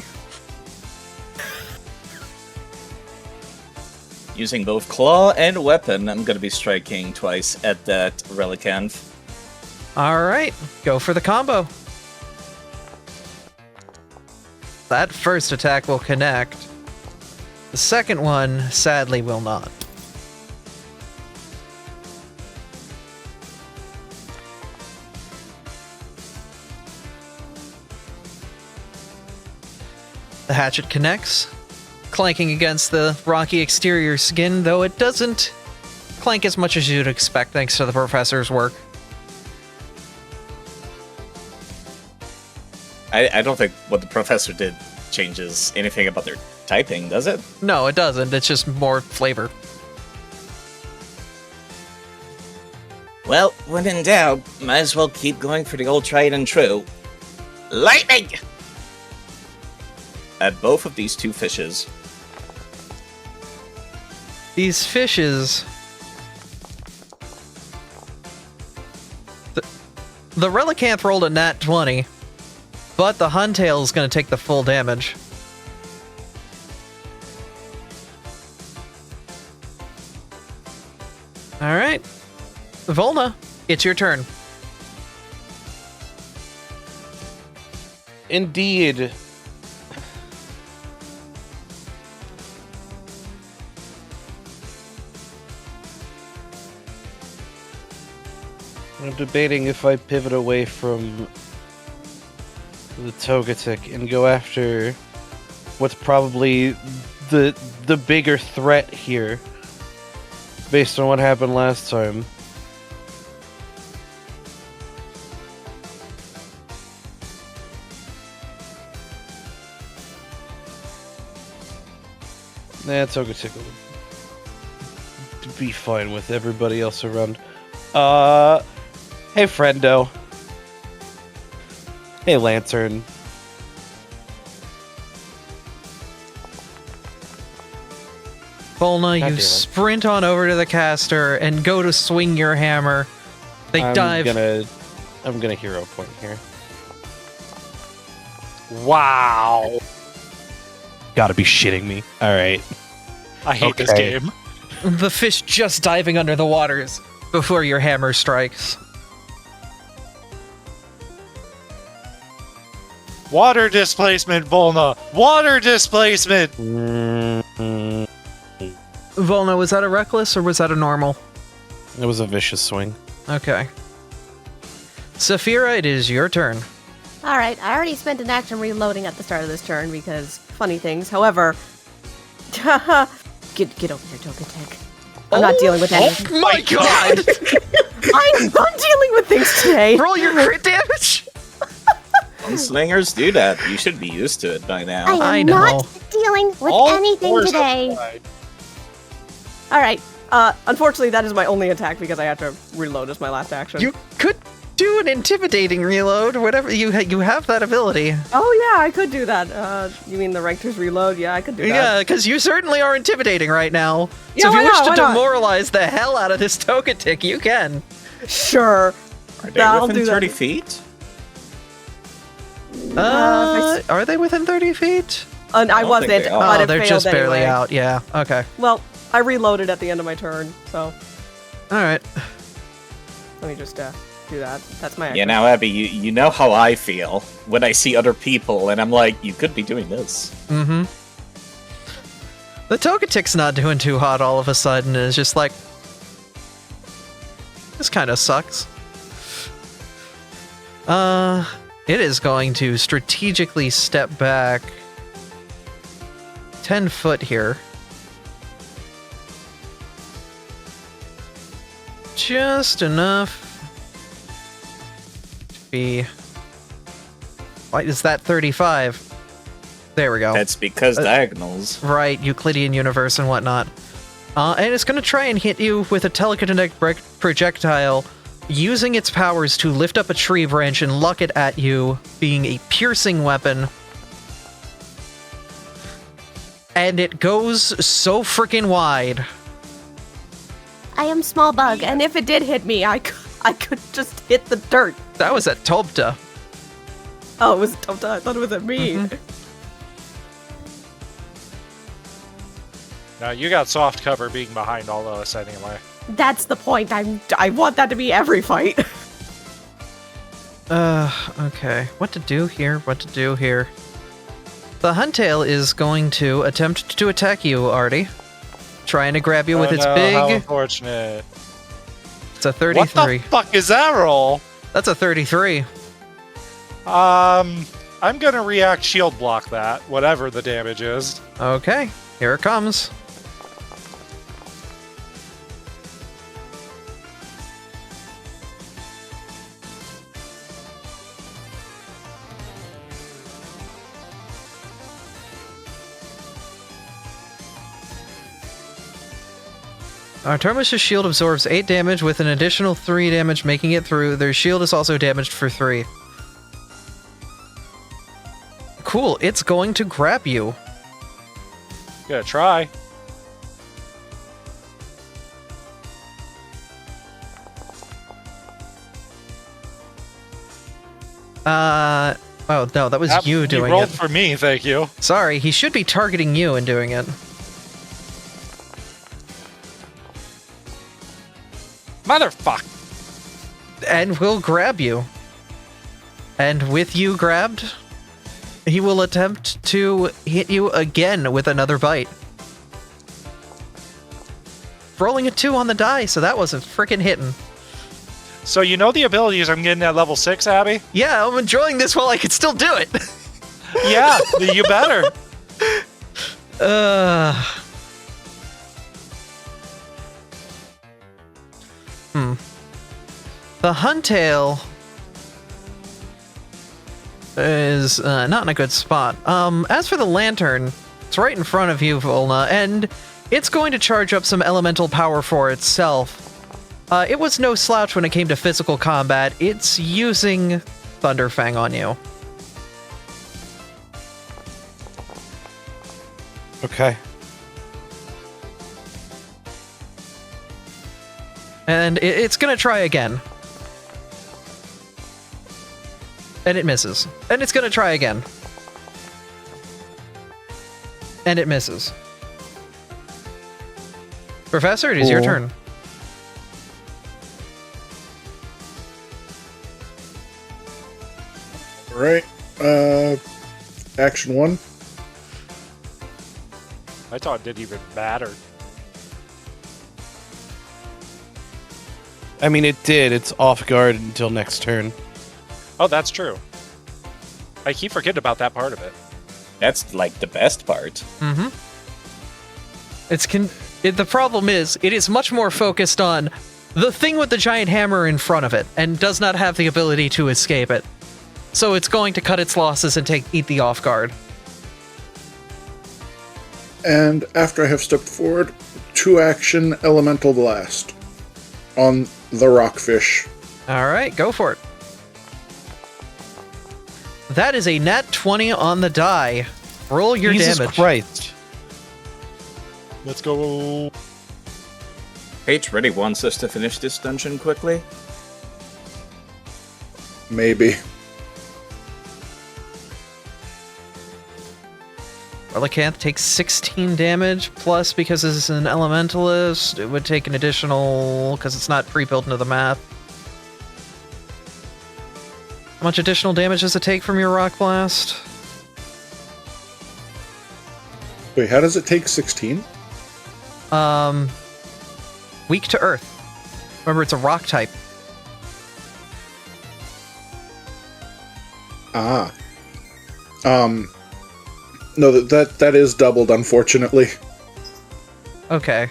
Using both claw and weapon, I'm gonna be striking twice at that Relicanth. All right, go for the combo. That first attack will connect. The second one, sadly, will not. The hatchet connects, clanking against the rocky exterior skin, though it doesn't clank as much as you'd expect thanks to the professor's work. I don't think what the professor did changes anything about their typing, does it? No, it doesn't. It's just more flavor. Well, when in doubt, might as well keep going for the old tried and true. Lightning! At both of these two fishes. These fishes... The Relicanth rolled a nat 20, but the Huntail is going to take the full damage. Alright. Volna, it's your turn. Indeed. I'm debating if I pivot away from the Togetic and go after what's probably the bigger threat here, based on what happened last time. Nah, Togetic will be fine with everybody else around. Hey, friendo. Hey, Lantern. Volna, God you damn it. sprint on over to the caster and go to swing your hammer. They dive. I'm gonna hero point here. Wow. Gotta be shitting me. Alright. I hate this Okay. game. The fish just diving under the waters before your hammer strikes. Water displacement, Volna! Water displacement! Volna, was that a reckless or was that a normal? It was a vicious swing. Okay. Saphira, it is your turn. Alright, I already spent an action reloading at the start of this turn because funny things. However, get over here, Togetic. I'm not dealing with anything. Oh my god! I'm dealing with things today. Roll your crit damage! Slingers do that. You should be used to it by now. I I am know. not dealing with All anything fours today. outside. All right. Unfortunately, that is my only attack because I have to reload as my last action. You could do an intimidating reload, whatever. You have that ability. Oh yeah, I could do that. You mean the Rankers reload? Yeah, I could do that. Yeah, because you certainly are intimidating right now. Yeah, So if why you wish not? to Why not? demoralize the hell out of this Togetic, you can. Sure. Are they I'll within do 30 that. feet? Are they within 30 feet? And I don't wasn't, think they are. but Oh, it they're failed just barely anyway. out. Yeah. Okay. Well, I reloaded at the end of my turn, so All right. let me just do that. That's my action. Yeah, now, Abby, you know how I feel when I see other people, and I'm like, you could be doing this. Mm-hmm. The Togetic's not doing too hot all of a sudden. It's just like, this kind of sucks. It is going to strategically step back 10 foot here. Just enough to be... Why is that 35? There we go. That's because diagonals. Right, Euclidean universe and whatnot. And it's going to try and hit you with a telekinetic projectile, using its powers to lift up a tree branch and luck it at you, being a piercing weapon. And it goes so freaking wide. I am small bug, And if it did hit me, I could just hit the dirt. That was at Tobta. Oh, it was Topta. I thought it was at me. Mhm. Now, you got soft cover being behind all of us anyway. That's the point. I want that to be every fight. Okay. What to do here? The Huntail is going to attempt to attack you, Artie. Trying to grab you with its How big... unfortunate. It's a What 33. the fuck is that roll? That's a 33. I'm gonna react shield block that, whatever the damage is. Okay, here it comes. Artemis' shield absorbs 8 damage with an additional 3 damage making it through. Their shield is also damaged for 3. Cool, it's going to grab you. Gonna try. Oh no, that was you doing rolled it. for me, thank you. Sorry, he should be targeting you and doing it. Motherfuck. And will grab you. And with you grabbed, he will attempt to hit you again with another bite. Rolling a 2 on the die, so that wasn't freaking hitting. So you know the abilities I'm getting at level 6, Abby? Yeah, I'm enjoying this while I can still do it. Yeah, you better. The Huntail is not in a good spot. As for the lantern, it's right in front of you, Volna, and it's going to charge up some elemental power for itself. It was no slouch when it came to physical combat. It's using Thunderfang on you. Okay. And it's gonna try again. And it misses. And it's gonna try again. And it misses. Professor, it is your Cool. turn. All right. Action 1. I thought it didn't even matter. I mean, it did. It's off guard until next turn. Oh, that's true. I keep forgetting about that part of it. That's like the best part. Mm-hmm. The problem is, it is much more focused on the thing with the giant hammer in front of it, and does not have the ability to escape it. So it's going to cut its losses and eat the off guard. And after I have stepped forward, 2-action Elemental Blast on the rockfish. Alright, go for it. That is a nat 20 on the die. Roll your Jesus damage. Christ. Let's go. H really wants us to finish this dungeon quickly. Maybe. Relicanth takes 16 damage, plus because this is an elementalist, it would take an additional, because it's not pre-built into the math. How much additional damage does it take from your Rock Blast? Wait, how does it take 16? Weak to Earth. Remember, it's a rock type. Ah. No, that is doubled, unfortunately. Okay.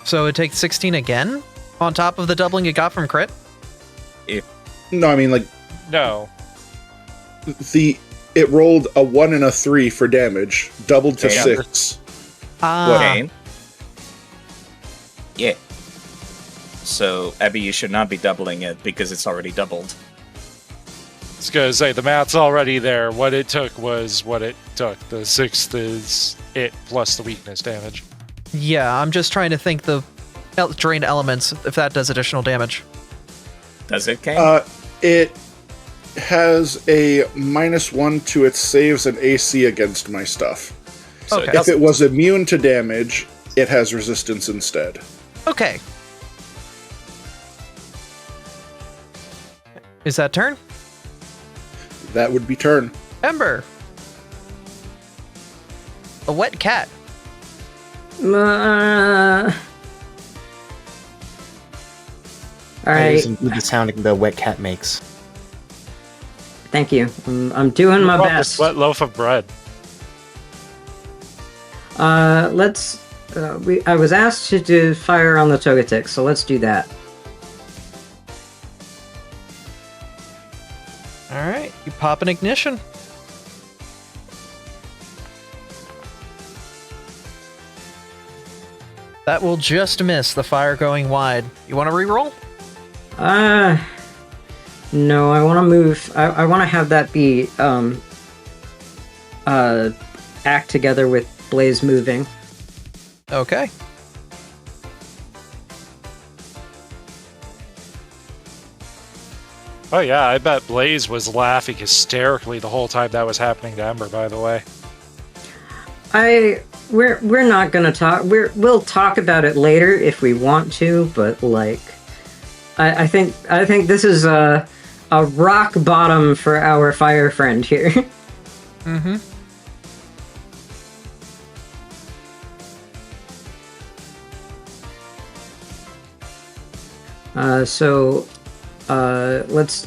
So it takes 16 again? On top of the doubling it got from crit? No, I mean, like, No. it rolled a 1 and a 3 for damage, doubled to Yeah. 6. Ah. Okay. Yeah. So, Abby, you should not be doubling it because it's already doubled. I was gonna say, the math's already there. What it took was what it took. The 6th is it plus the weakness damage. Yeah, I'm just trying to think the drained elements, if that does additional damage. Does it, Kane? It has a -1 to its saves and AC against my stuff. So okay. it If doesn't. it was immune to damage, it has resistance instead. Okay. Is that turn? That would be turn. Ember. A wet cat. All That right. is indeed the sound the wet cat makes. Thank you. I'm doing my What about best. the wet loaf of bread? Let's. I was asked to do fire on the Togetic, so let's do that. Alright, you pop an ignition. That will just miss the fire going wide. You want to reroll? No, I want to move. I want to have that be act together with Blaze moving. Okay. Oh yeah, I bet Blaze was laughing hysterically the whole time that was happening to Ember, by the way. We're not gonna talk. We'll talk about it later if we want to, but like, I think this is a rock bottom for our fire friend here. Mm-hmm.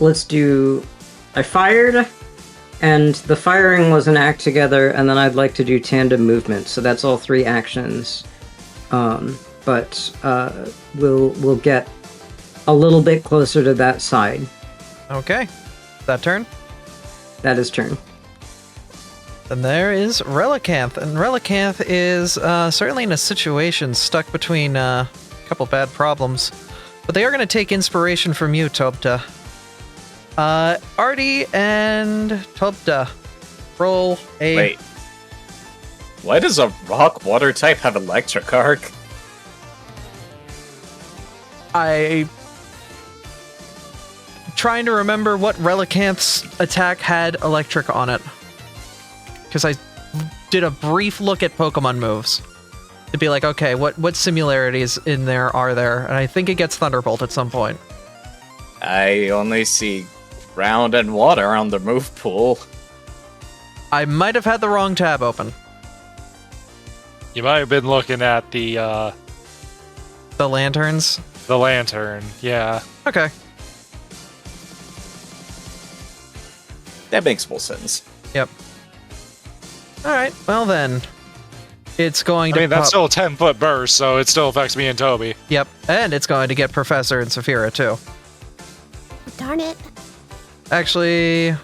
Let's do. I fired, and the firing was an act together, and then I'd like to do tandem movement. So that's all 3 actions. But we'll get a little bit closer to that side. Okay. That turn? That is turn. Then there is Relicanth, and Relicanth is certainly in a situation stuck between a couple bad problems. But they are going to take inspiration from you, Tobta. Artie and Tobta, roll a... Wait. Why does a rock water type have electric arc? I'm trying to remember what Relicanth's attack had electric on it. Because I did a brief look at Pokemon moves. To be like, okay, what similarities in there are there? And I think it gets Thunderbolt at some point. I only see ground and water on the move pool. I might have had the wrong tab open. You might have been looking at the lanterns? lantern, yeah. Okay. That makes more sense. Yep. Alright, well then. It's going I to mean, that's still a 10-foot burst, so it still affects me and Toby. Yep, and it's going to get Professor and Saphira too. Darn it. Actually,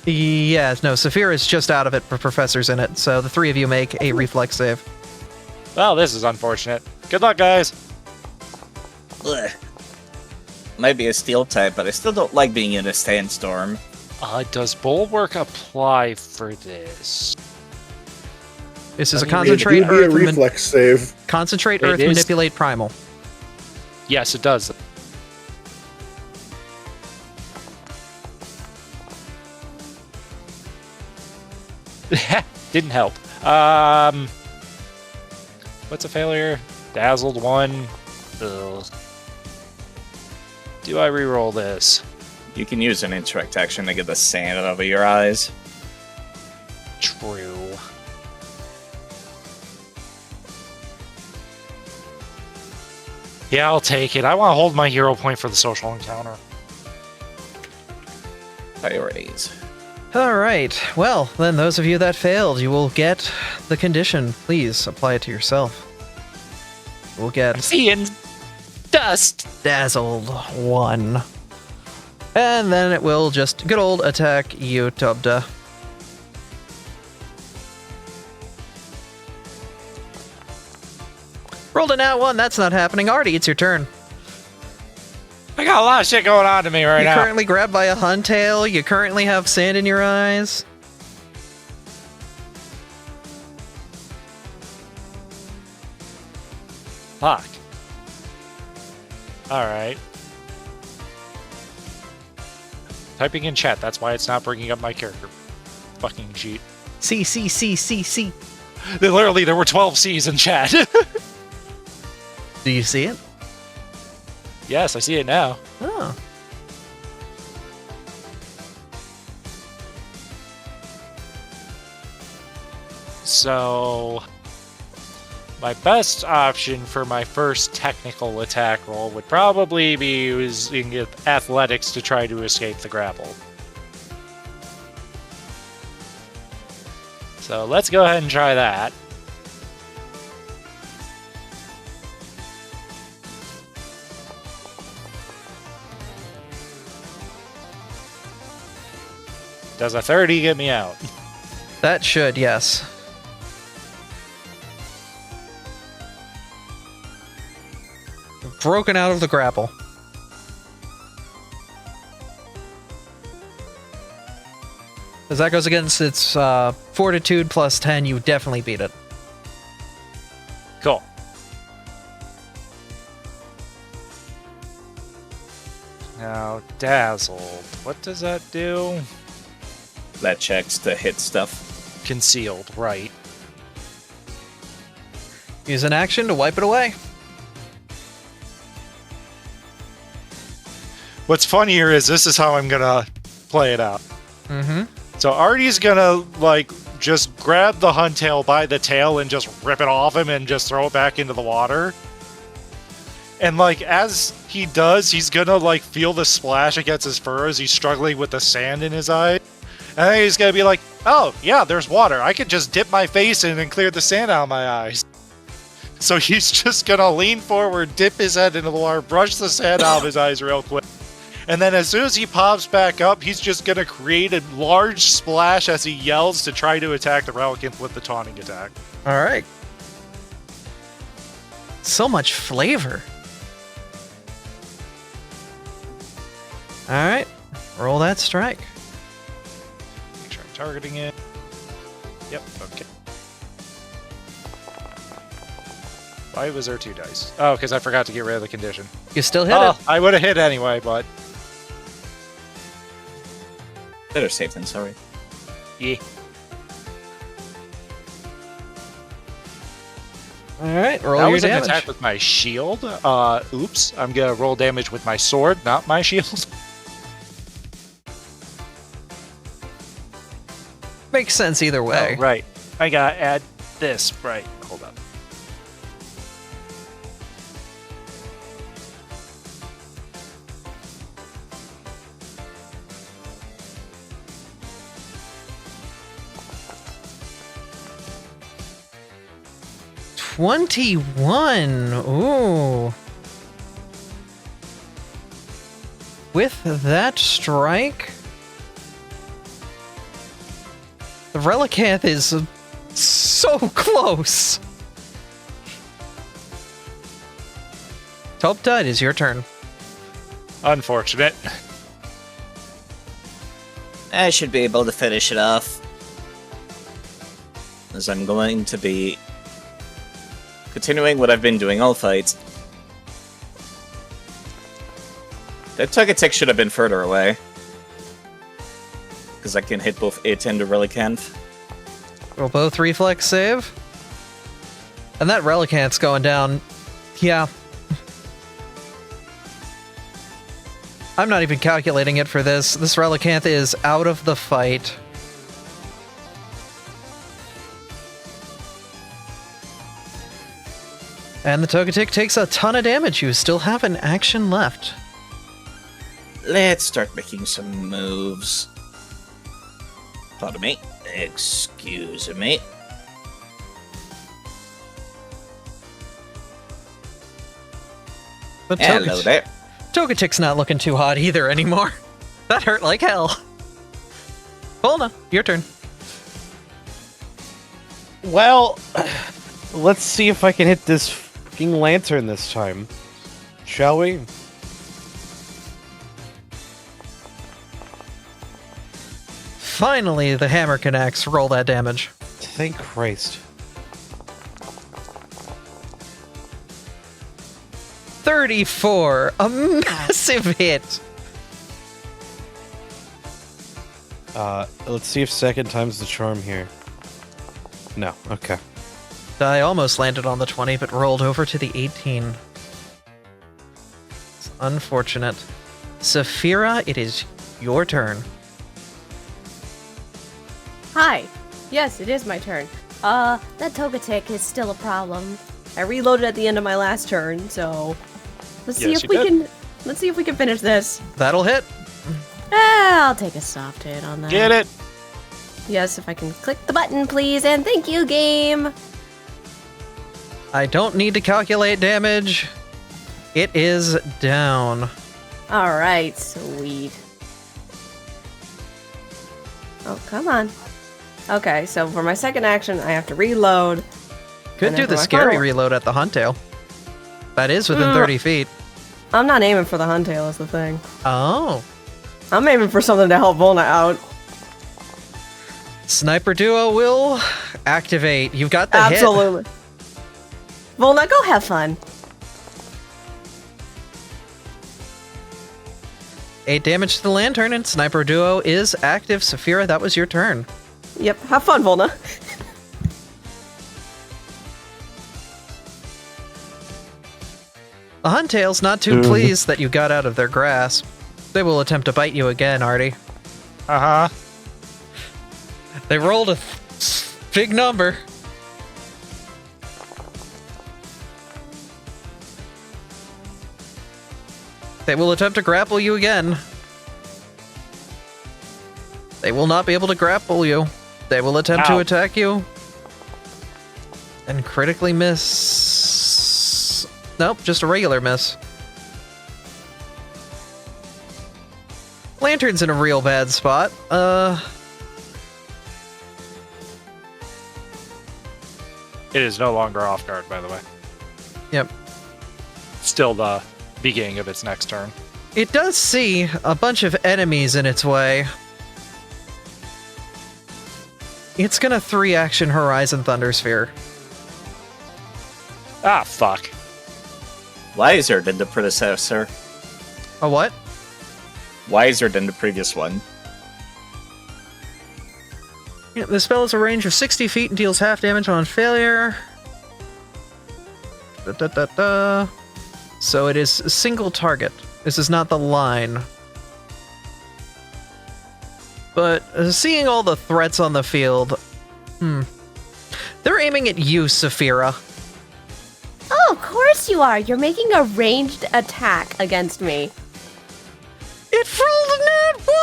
yeah, no, Saphira's just out of it, but Professor's in it, so the three of you make a reflex save. Well, this is unfortunate. Good luck, guys. Ugh. Might be a steel type, but I still don't like being in a sandstorm. Does Bulwark apply for this? This is a It'd concentrate be a earth, reflex save. concentrate It earth, is- manipulate primal. Yes, it does. Didn't help. What's a failure? Dazzled 1. Ugh. Do I reroll this? You can use an interact action to get the sand out of your eyes. True. Yeah, I'll take it. I want to hold my hero point for the social encounter. Priorities. Alright, well, then those of you that failed, you will get the condition. Please apply it to yourself. You will get Seeing dust. Dazzled 1. And then it will just good old attack you, Tubda. Rolled a nat 1, that's not happening. Artie, it's your turn. I got a lot of shit going on to me right You're now. currently grabbed by a huntail. You currently have sand in your eyes. Fuck. Alright. Typing in chat, that's why it's not bringing up my character. Fucking cheat. C. Literally, there were 12 C's in chat. Do you see it? Yes, I see it now. Oh. So, my best option for my first technical attack roll would probably be using athletics to try to escape the grapple. So let's go ahead and try that. Does a 30 get me out? That should, yes. Broken out of the grapple. As that goes against its fortitude plus 10, you definitely beat it. Cool. Now, dazzled. What does that do? That checks to hit stuff. Concealed, right. Use an action to wipe it away. What's funnier is this is how I'm gonna play it out. Mm-hmm. So Artie's gonna, like, just grab the huntail by the tail and just rip it off him and just throw it back into the water. And, like, as he does, he's gonna, like, feel the splash against his fur as he's struggling with the sand in his eye. And then he's gonna be like, oh, yeah, there's water. I could just dip my face in and clear the sand out of my eyes. So he's just gonna lean forward, dip his head into the water, brush the sand out of his eyes real quick. And then as soon as he pops back up, he's just gonna create a large splash as he yells to try to attack the Relicanth with the taunting attack. Alright. So much flavor. Alright. Roll that strike. Make sure I'm targeting it. Yep, okay. Why was there 2 dice? Oh, because I forgot to get rid of the condition. You still hit Oh, it. I would have hit anyway, but... Better safe than sorry. Yeah. Alright, roll That your was an damage. attack with my shield. Oops. I'm gonna roll damage with my sword, not my shield. Makes sense either way. Oh, right. I gotta add this. Right. Hold up. 21. Ooh. With that strike, the Relicanth is so close. Topta, it is your turn. Unfortunate. I should be able to finish it off. As I'm going to be continuing what I've been doing all fights. That Togetic should have been further away. Because I can hit both it and the Relicanth. We'll both reflex save. And that Relicanth's going down. Yeah. I'm not even calculating it for this. This Relicanth is out of the fight. And the Togetic takes a ton of damage. You still have an action left. Let's start making some moves. Pardon me. Excuse me. But Hello there. Togetic's not looking too hot either anymore. That hurt like hell. Volna, your turn. Well, let's see if I can hit this fucking lantern this time. Shall we? Finally, the hammer connects. Roll that damage. Thank Christ. 34. A massive hit. Let's see if second time's the charm here. No, okay. I almost landed on the 20, but rolled over to the 18. It's unfortunate. Saphira, it is your turn. Hi. Yes, it is my turn. That Togetic is still a problem. I reloaded at the end of my last turn, so let's see if we can finish this. That'll hit. I'll take a soft hit on that. Get it? Yes, if I can click the button, please, and thank you, game. I don't need to calculate damage. It is down. All right, sweet. Oh, come on. Okay, so for my second action, I have to reload. Could And do then the for my scary final- reload at the Huntail. That is within 30 feet. I'm not aiming for the Huntail, is the thing. Oh. I'm aiming for something to help Volna out. Sniper Duo will activate. You've got the hit. Absolutely. Volna, go have fun. 8 damage to the lantern, and Sniper Duo is active. Saphira, that was your turn. Yep, have fun, Volna. The Huntail's not too pleased that you got out of their grasp. They will attempt to bite you again, Artie. Uh-huh. They rolled a big number. They will attempt to grapple you again. They will not be able to grapple you. They will attempt to Ow. attack you. And critically miss. Nope, just a regular miss. Lantern's in a real bad spot. It is no longer off guard, by the way. Yep. Still the beginning of its next turn. It does see a bunch of enemies in its way. It's gonna 3-action Horizon Thundersphere. Ah, fuck. Wiser than the predecessor. A what? Wiser than the previous one. Yeah, the spell has a range of 60 feet and deals half damage on failure. So it is a single target. This is not the line. But seeing all the threats on the field, they're aiming at you, Saphira. Oh, of course you are. You're making a ranged attack against me. It rolled a nat 1!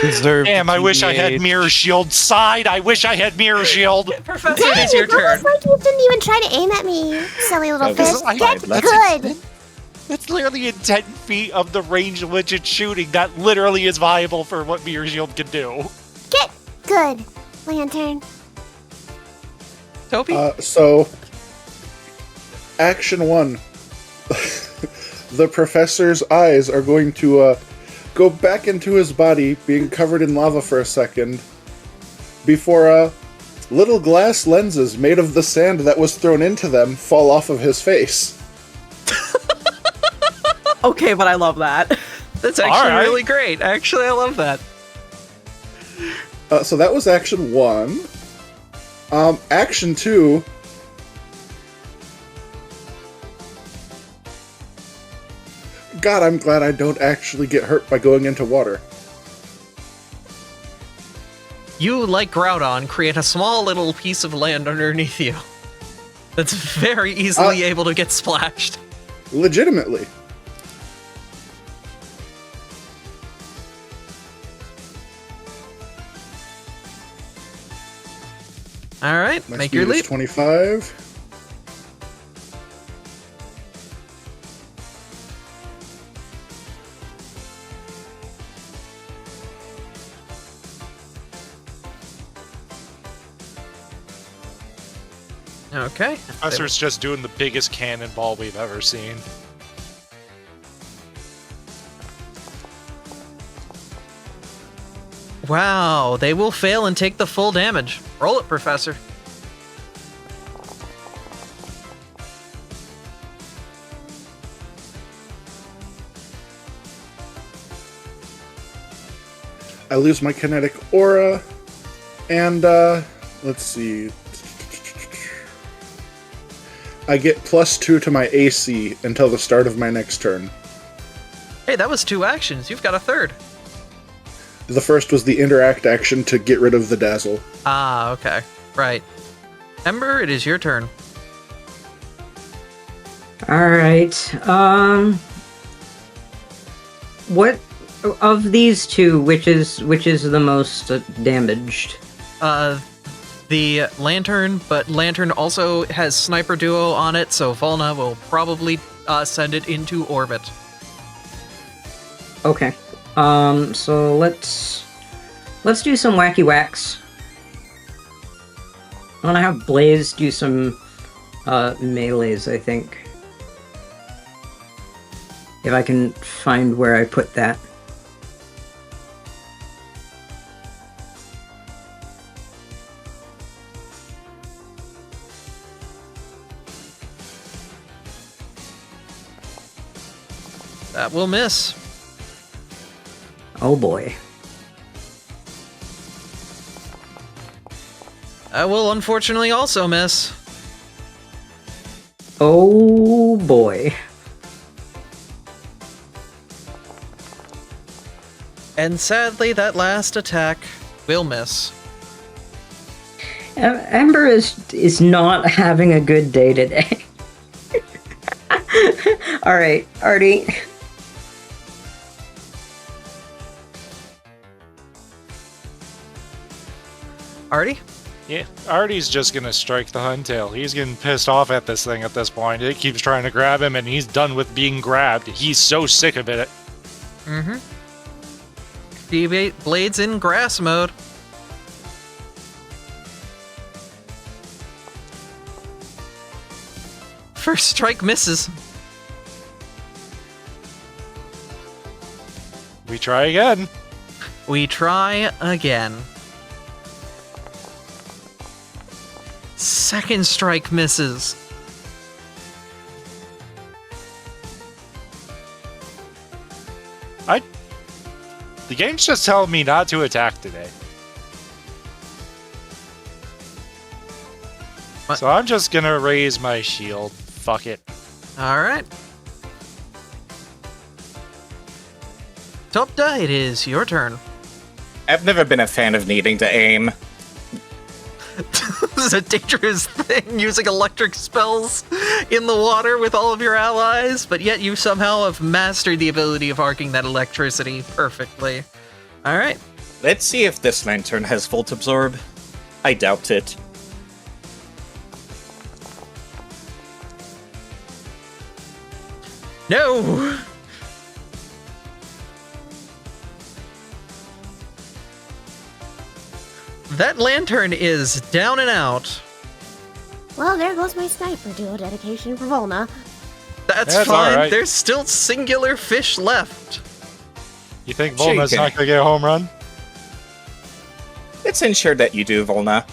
Deserved Damn, I wish I had TBH. Mirror Shield side. I wish I had Mirror Shield. Professor, it is your It's almost turn. like you didn't even try to aim at me, you silly little That fish. was Get fine. good. It's literally in 10 feet of the range in which it's shooting. That literally is viable for what Mirror Shield can do. Get good, Lantern. Toby? So, action 1. The professor's eyes are going to go back into his body, being covered in lava for a second, before little glass lenses made of the sand that was thrown into them fall off of his face. Okay, but I love that. That's actually Alright. really great. Actually, I love that. So that was action 1. Action 2. God, I'm glad I don't actually get hurt by going into water. You, like Groudon, create a small little piece of land underneath you that's very easily able to get splashed. Legitimately. All right, My make speed your is leap. 25. Okay. Professor's just doing the biggest cannonball we've ever seen. Wow, they will fail and take the full damage. Roll it, Professor. I lose my kinetic aura, and let's see. I get +2 to my AC until the start of my next turn. Hey, that was 2 actions. You've got a third. The first was the interact action to get rid of the dazzle. Ah, okay. Right. Ember, it is your turn. All right. What of these two? Which is the most damaged? The Lantern, but Lantern also has Sniper Duo on it, so Volna will probably send it into orbit. Okay. So let's do some wacky whacks. I want to have Blaze do some melees, I think. If I can find where I put that. That will miss. Oh boy. That will unfortunately also miss. Oh boy. And sadly, that last attack will miss. Ember is not having a good day today. All right, Artie. Artie? Yeah, Artie's just gonna strike the Huntail. He's getting pissed off at this thing at this point. It keeps trying to grab him, and he's done with being grabbed. He's so sick of it. Mm-hmm. Blade's in grass mode. First strike misses. We try again. We try again. Second strike misses. The game's just telling me not to attack today. What? So I'm just gonna raise my shield. Fuck it. Alright. Topda, it is your turn. I've never been a fan of needing to aim. This is a dangerous thing, using electric spells in the water with all of your allies, but yet you somehow have mastered the ability of arcing that electricity perfectly. Alright. Let's see if this lantern has Volt Absorb. I doubt it. No! That lantern is down and out. Well, there goes my sniper duo dedication for Volna. That's That's fine. alright. There's still singular fish left. You think Volna's Chicken. not going to get a home run? Let's ensure that you do, Volna.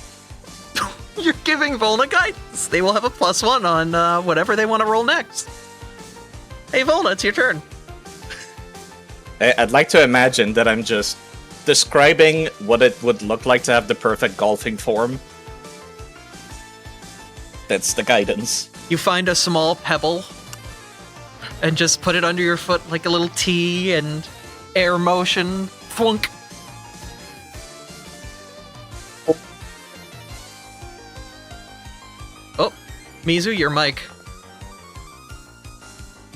You're giving Volna guidance. They will have a +1 on whatever they want to roll next. Hey, Volna, it's your turn. I'd like to imagine that I'm just describing what it would look like to have the perfect golfing form. That's the guidance. You find a small pebble and just put it under your foot like a little T and air motion. Flunk. Oh, Mizu, your mic.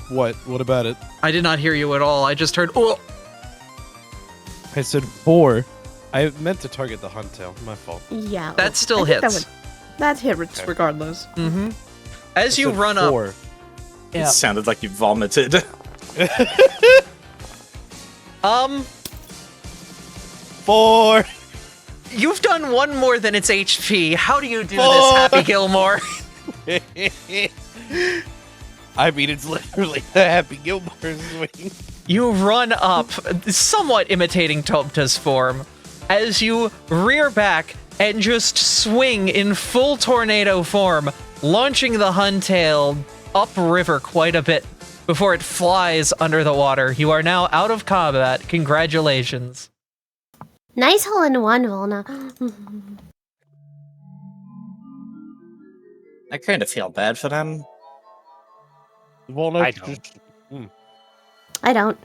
What? What about it? I did not hear you at all. I just heard, oh! I said 4. I meant to target the hunt tail. My fault. Yeah. That still I think hits. That hits regardless. Mm-hmm. As I you said run 4. up... It sounded like you vomited. 4. You've done one more than its HP. How do you do this, 4. Happy Gilmore? I mean, it's literally the Happy Gilmore swing. You run up, somewhat imitating Topta's form, as you rear back and just swing in full tornado form, launching the Huntail upriver quite a bit before it flies under the water. You are now out of combat. Congratulations. Nice hole in one, Volna. I kind of feel bad for them. Walnut I don't. just... I don't.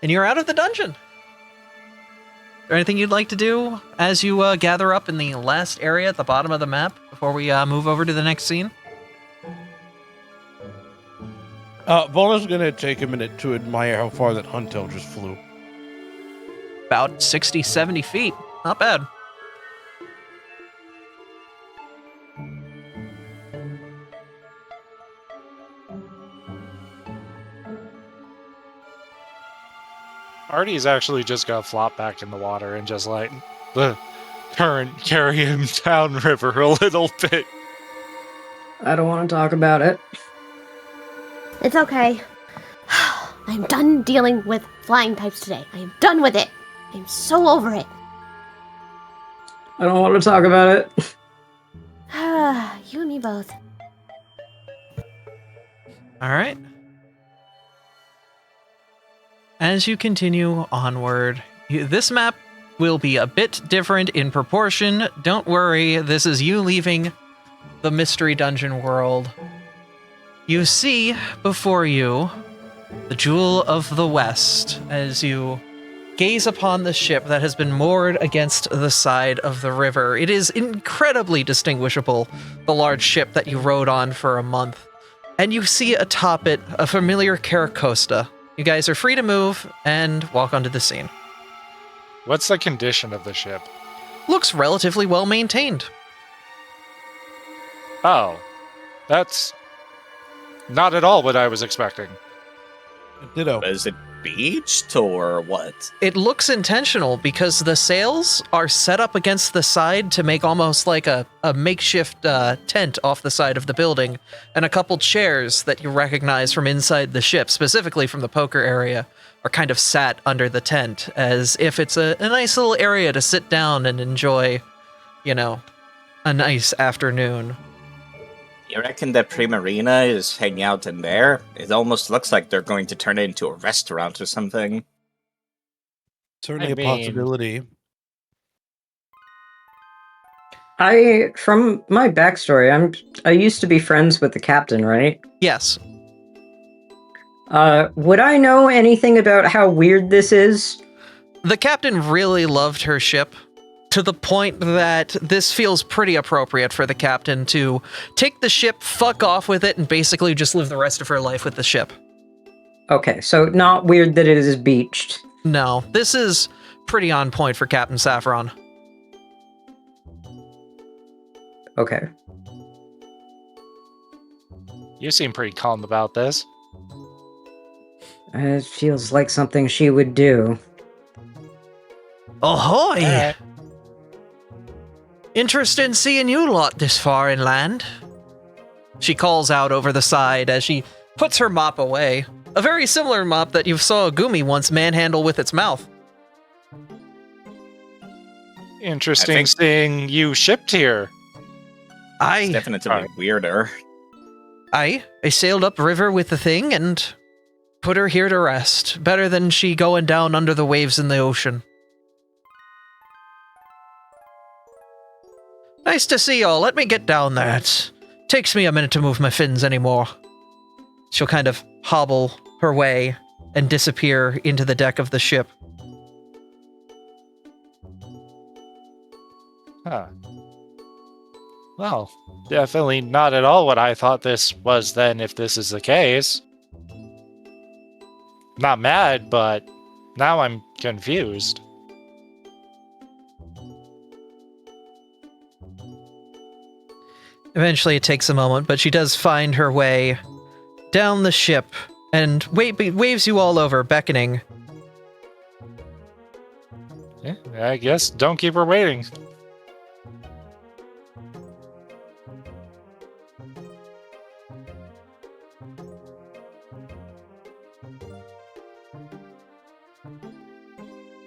And you're out of the dungeon. Is there anything you'd like to do as you gather up in the last area at the bottom of the map before we move over to the next scene? Volna's gonna take a minute to admire how far that Huntail just flew. About 60, 70 feet. Not bad. Artie's actually just gonna flop back in the water and just let the current carry him downriver a little bit. I don't want to talk about it. It's okay. I'm done dealing with flying types today. I am done with it. I'm so over it. I don't want to talk about it. You and me both. All right. As you continue onward, this map will be a bit different in proportion. Don't worry, this is you leaving the Mystery Dungeon world. You see before you the Jewel of the West as you gaze upon the ship that has been moored against the side of the river. It is incredibly distinguishable, the large ship that you rode on for a month. And you see atop it a familiar Caracosta. You guys are free to move and walk onto the scene. What's the condition of the ship? Looks relatively well maintained. Oh, that's not at all what I was expecting. Ditto. Is it beached or what? It looks intentional because the sails are set up against the side to make almost like a makeshift tent off the side of the building, and a couple chairs that you recognize from inside the ship, specifically from the poker area, are kind of sat under the tent as if it's a nice little area to sit down and enjoy, you know, a nice afternoon. You reckon that Primarina is hanging out in there? It almost looks like they're going to turn it into a restaurant or something. Certainly I a mean- possibility. From my backstory, I used to be friends with the captain, right? Yes. Would I know anything about how weird this is? The captain really loved her ship, to the point that this feels pretty appropriate for the captain to take the ship, fuck off with it, and basically just live the rest of her life with the ship. Okay, so not weird that it is beached. No, this is pretty on point for Captain Saffron. Okay. You seem pretty calm about this. It feels like something she would do. Ahoy! Alright. Interested in seeing you lot this far inland. She calls out over the side as she puts her mop away. A very similar mop that you saw Gumi once manhandle with its mouth. Interesting seeing you shipped here. It's definitely weirder. I sailed upriver with the thing and put her here to rest. Better than she going down under the waves in the ocean. Nice to see y'all. Let me get down there. It takes me a minute to move my fins anymore. She'll kind of hobble her way and disappear into the deck of the ship. Huh. Well, definitely not at all what I thought this was then, if this is the case. Not mad, but now I'm confused. Eventually it takes a moment, but she does find her way down the ship and waves you all over, beckoning. Yeah, I guess don't keep her waiting.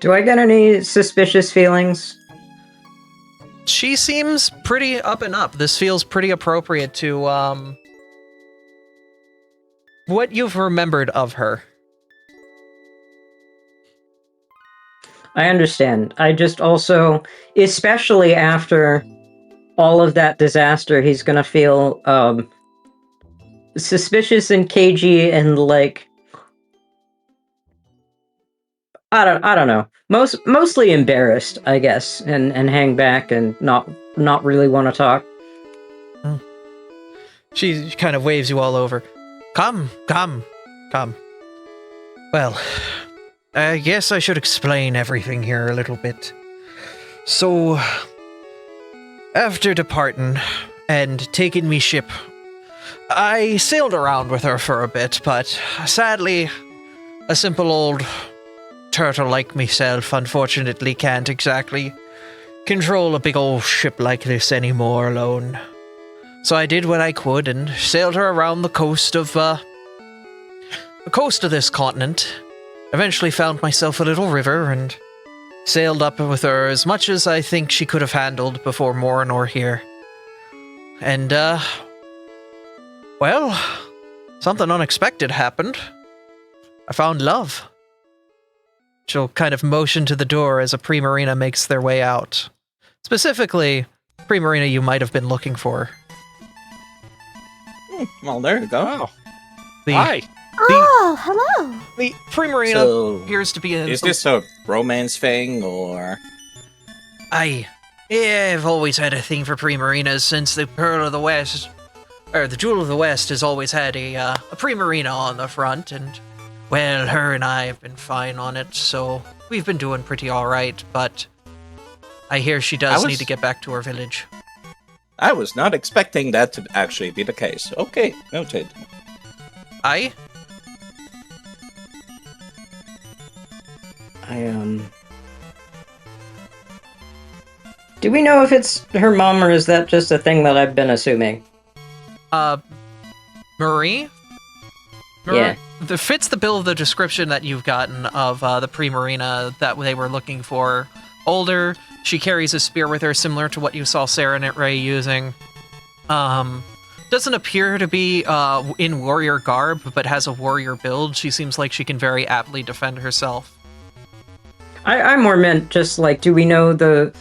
Do I get any suspicious feelings? She seems pretty up and up. This feels pretty appropriate to, what you've remembered of her. I understand. I just also, especially after all of that disaster, he's gonna feel, suspicious and cagey and, like, I don't know. Mostly embarrassed, I guess, and hang back and not really want to talk. She kind of waves you all over. Come. Well, I guess I should explain everything here a little bit. So, after departing and taking me ship, I sailed around with her for a bit, but sadly, a simple old turtle like myself unfortunately can't exactly control a big old ship like this anymore alone. So I did what I could and sailed her around the coast of this continent. Eventually found myself a little river and sailed up with her as much as I think she could have handled before Morinor here. And well, something unexpected happened. I found love. She'll kind of motion to the door as a Primarina makes their way out. Specifically, Primarina you might have been looking for. Well, there you go. Oh. The, Hi. Oh, hello. The Primarina So, appears to be in... is this a romance thing, or...? Yeah, I've always had a thing for Primarinas since the Pearl of the West, or the Jewel of the West has always had a Primarina on the front, and, well, her and I have been fine on it, so we've been doing pretty alright, but I hear she does need to get back to her village. I was not expecting that to actually be the case. Okay, noted. Aye? Do we know if it's her mom, or is that just a thing that I've been assuming? Marie? Yeah. That fits the bill of the description that you've gotten of the Primarina that they were looking for. Older, she carries a spear with her, similar to what you saw Serenit Ray using. Doesn't appear to be in warrior garb, but has a warrior build. She seems like she can very aptly defend herself. I more meant just like, do we know the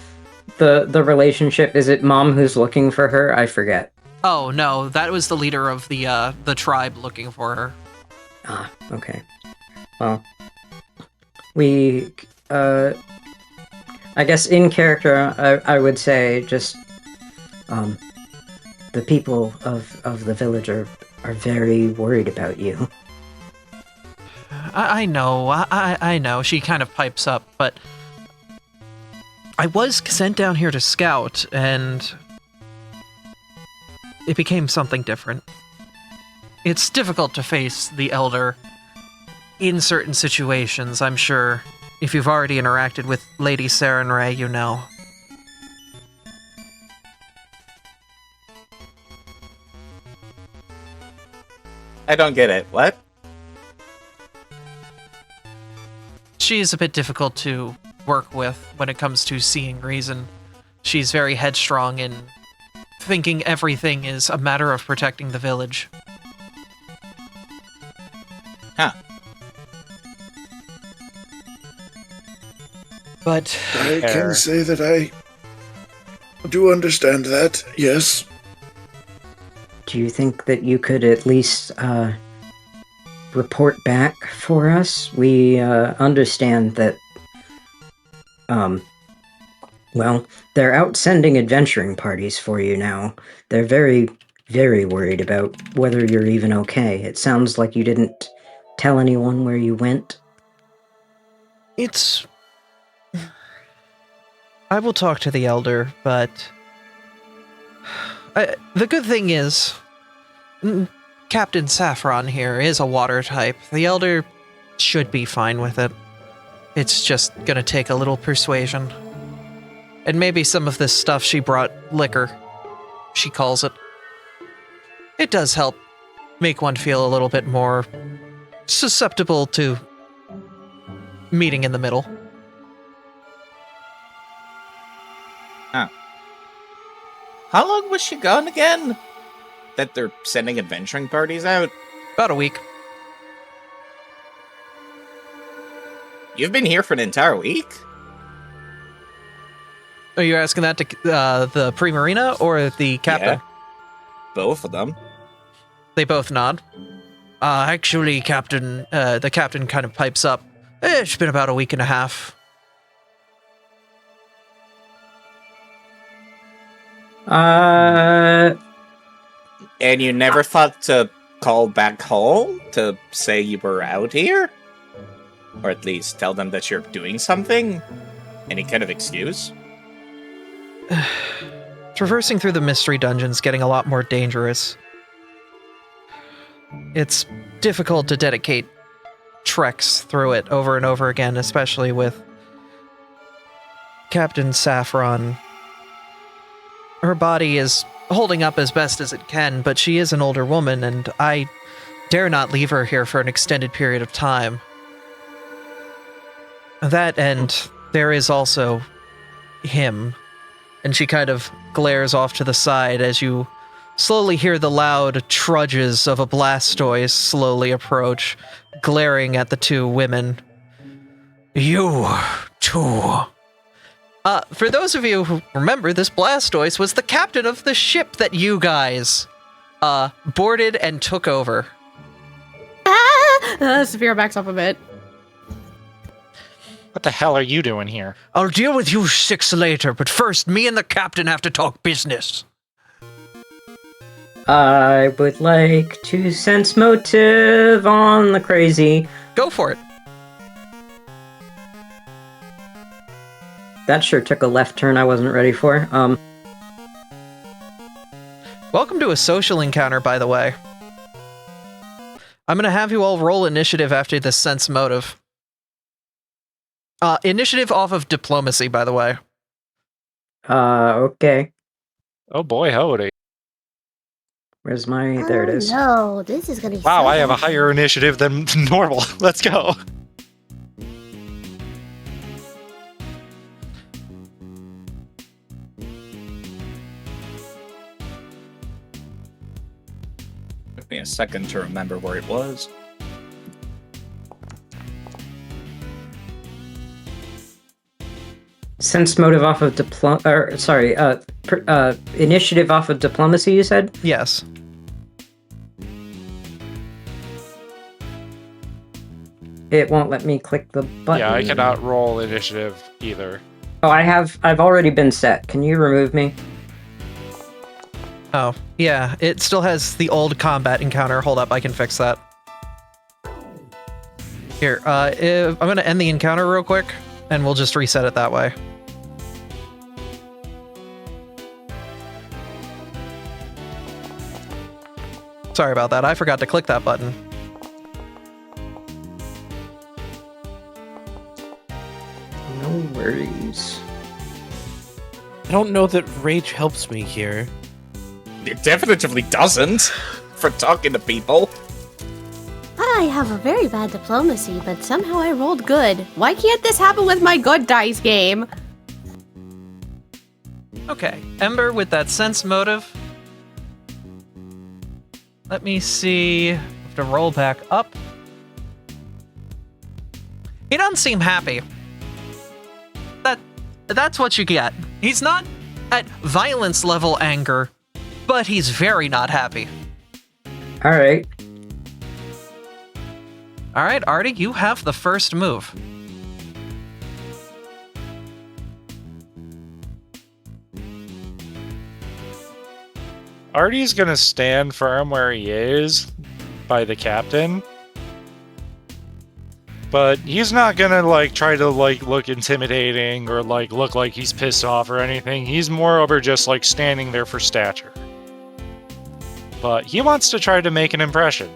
relationship? Is it mom who's looking for her? I forget. Oh no, that was the leader of the tribe looking for her. Ah, okay. Well, we I guess in character, I would say just the people of the village are very worried about you. I know, I know. She kind of pipes up, but I was sent down here to scout, and it became something different. It's difficult to face the Elder in certain situations, I'm sure. If you've already interacted with Lady Sarenrae, you know. I don't get it. What? She's a bit difficult to work with when it comes to seeing reason. She's very headstrong in thinking everything is a matter of protecting the village. Huh. But I can say that I do understand that, yes. Do you think that you could at least report back for us? We understand that, well, they're out sending adventuring parties for you now. They're very, very worried about whether you're even okay. It sounds like you didn't tell anyone where you went. I will talk to the Elder, but the good thing is, Captain Saffron here is a water type. The Elder should be fine with it. It's just gonna take a little persuasion. And maybe some of this stuff she brought, liquor, she calls it. It does help make one feel a little bit more susceptible to meeting in the middle. Huh. How long was she gone again? That they're sending adventuring parties out? About a week. You've been here for an entire week? Are you asking that to the Primarina or the captain? Yeah. Both of them. They both nod. Actually, Captain, the captain kind of pipes up. It's been about a week and a half. And you never thought to call back home to say you were out here? Or at least tell them that you're doing something? Any kind of excuse? Traversing through the mystery dungeon's getting a lot more dangerous. It's difficult to dedicate treks through it over and over again, especially with Captain Saffron. Her body is holding up as best as it can, but she is an older woman, and I dare not leave her here for an extended period of time. That, and there is also him. And she kind of glares off to the side as you slowly hear the loud trudges of a Blastoise slowly approach, glaring at the two women. You two. For those of you who remember, this Blastoise was the captain of the ship that you guys boarded and took over. Saphira backs up a bit. What the hell are you doing here? I'll deal with you six later, but first, me and the captain have to talk business. I would like to sense motive on the crazy. Go for it. That sure took a left turn I wasn't ready for. Welcome to a social encounter, by the way. I'm gonna have you all roll initiative after this sense motive. Initiative off of diplomacy, by the way. Okay. Oh boy, howdy. Where's my... There it is. No, this is gonna be Wow, so I have a bad. higher initiative than normal. Let's go. Took me a second to remember where it was. Sense motive off of initiative off of diplomacy, you said? Yes. It won't let me click the button. Yeah, I cannot roll initiative either. Oh, I've already been set. Can you remove me? Oh, yeah, it still has the old combat encounter. Hold up, I can fix that. Here, I'm gonna end the encounter real quick, and we'll just reset it that way. Sorry about that. I forgot to click that button. No worries. I don't know that rage helps me here. It definitively doesn't. For talking to people. I have a very bad diplomacy, but somehow I rolled good. Why can't this happen with my good dice game? Okay, Ember with that sense motive. Let me see. I have to roll back up. He doesn't seem happy. That's what you get. He's not at violence level anger, but he's very not happy. All right. All right, Artie, you have the first move. Artie's gonna stand firm where he is by the captain. But he's not gonna try to look intimidating or look like he's pissed off or anything. He's moreover just standing there for stature. But he wants to try to make an impression.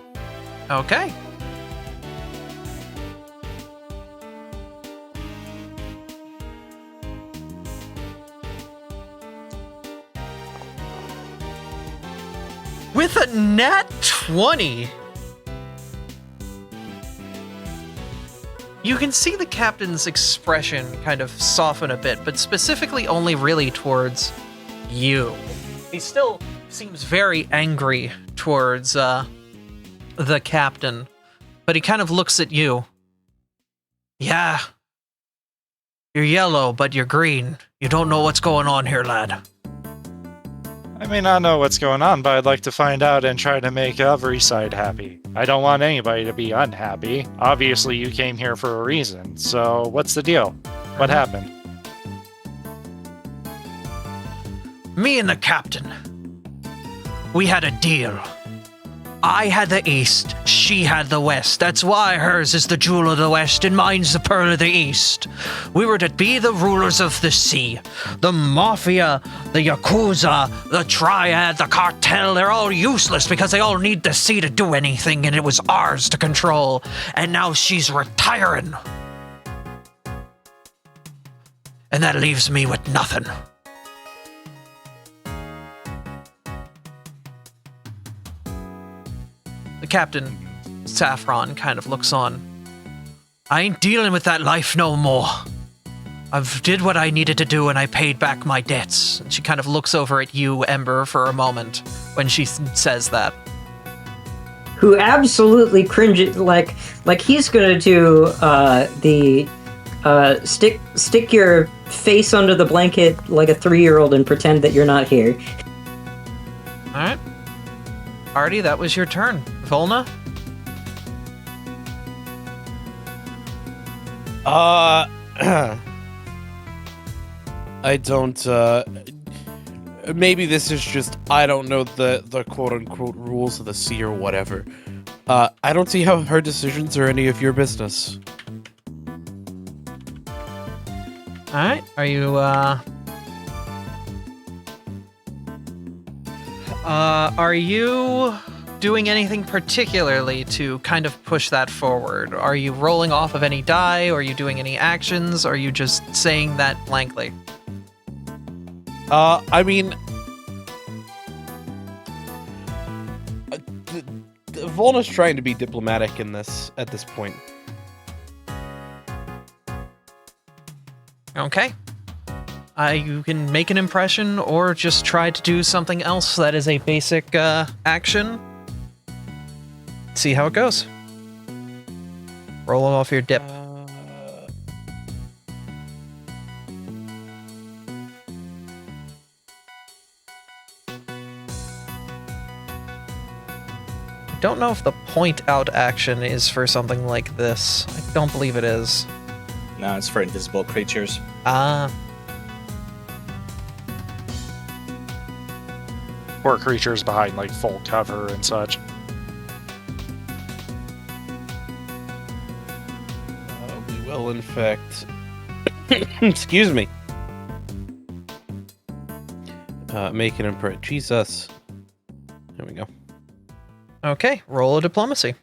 Okay. With a nat 20, you can see the captain's expression kind of soften a bit, but specifically only really towards you. He still seems very angry towards the captain, but he kind of looks at you. Yeah. You're yellow, but you're green. You don't know what's going on here, lad. I may not know what's going on, but I'd like to find out and try to make every side happy. I don't want anybody to be unhappy. Obviously, you came here for a reason, so what's the deal? What happened? Me and the captain, we had a deal. I had the east, she had the west. That's why hers is the jewel of the west and mine's the pearl of the east. We were to be the rulers of the sea. The mafia, the yakuza, the triad, the cartel, they're all useless because they all need the sea to do anything, and it was ours to control. And now she's retiring. And that leaves me with nothing. The captain, Saffron, kind of looks on. I ain't dealing with that life no more. I've did what I needed to do and I paid back my debts. And she kind of looks over at you, Ember, for a moment when she says that. Who absolutely cringes, like he's gonna do the stick your face under the blanket like a 3-year-old and pretend that you're not here. All right. Artie, that was your turn. Volna? I don't, maybe this is just, I don't know the quote-unquote rules of the sea or whatever. I don't see how her decisions are any of your business. Alright, are you, are you doing anything particularly to kind of push that forward? Are you rolling off of any die? Or are you doing any actions? Or are you just saying that blankly? I mean... Volna's trying to be diplomatic in this, at this point. Okay. You can make an impression or just try to do something else that is a basic action. See how it goes. Roll off your dip. I don't know if the point out action is for something like this. I don't believe it is. No, it's for invisible creatures. Or creatures behind full cover and such. We will, in fact... Excuse me. Make an impression. Jesus. There we go. Okay, roll a diplomacy.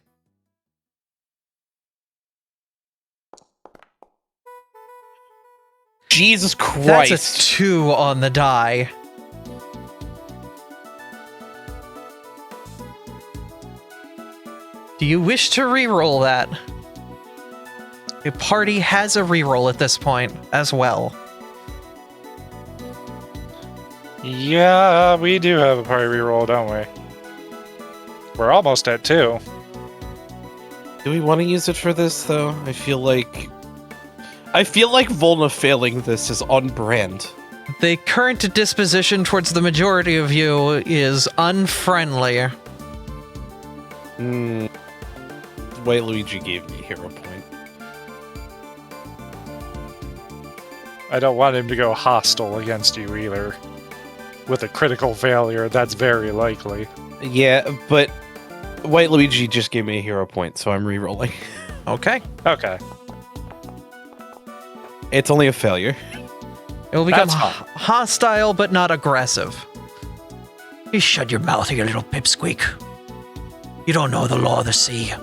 Jesus Christ. That's a 2 on the die. Do you wish to re-roll that? The party has a re-roll at this point as well. Yeah, we do have a party reroll, don't we? We're almost at 2. Do we want to use it for this, though? I feel like Volna failing this is on brand. The current disposition towards the majority of you is unfriendly. White Luigi gave me a hero point. I don't want him to go hostile against you either. With a critical failure, that's very likely. Yeah, but White Luigi just gave me a hero point, so I'm re-rolling. Okay. Okay. It's only a failure. It will become That's fine. hostile, but not aggressive. You shut your mouth, you little pipsqueak. You don't know the law of the sea.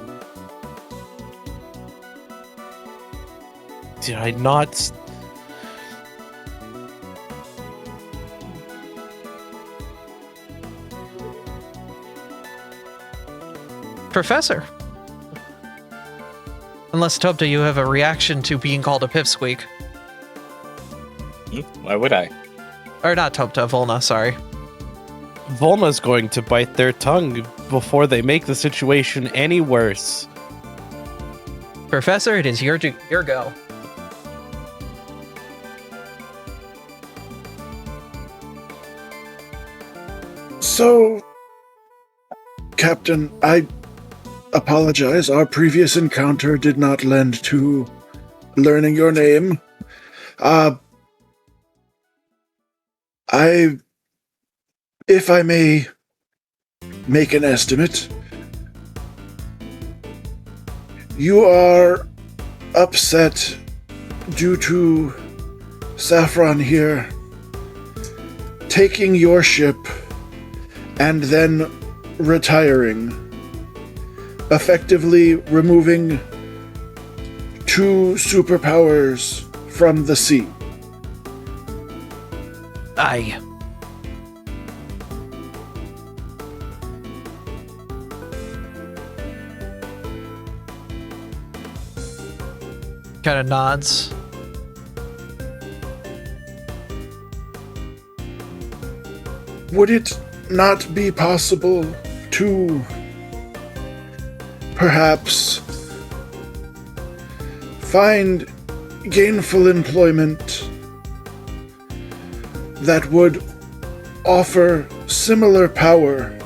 Did I not... Professor. Unless, Topta, you have a reaction to being called a pipsqueak. Why would I? Or not Topta, Volna, sorry. Volna's going to bite their tongue before they make the situation any worse. Professor, it is your go. So, Captain, I apologize. Our previous encounter did not lend to learning your name. If I may make an estimate, you are upset due to Saffron here taking your ship and then retiring, effectively removing 2 superpowers from the sea. Aye. Kind of nods. Would it not be possible to perhaps find gainful employment that would offer similar power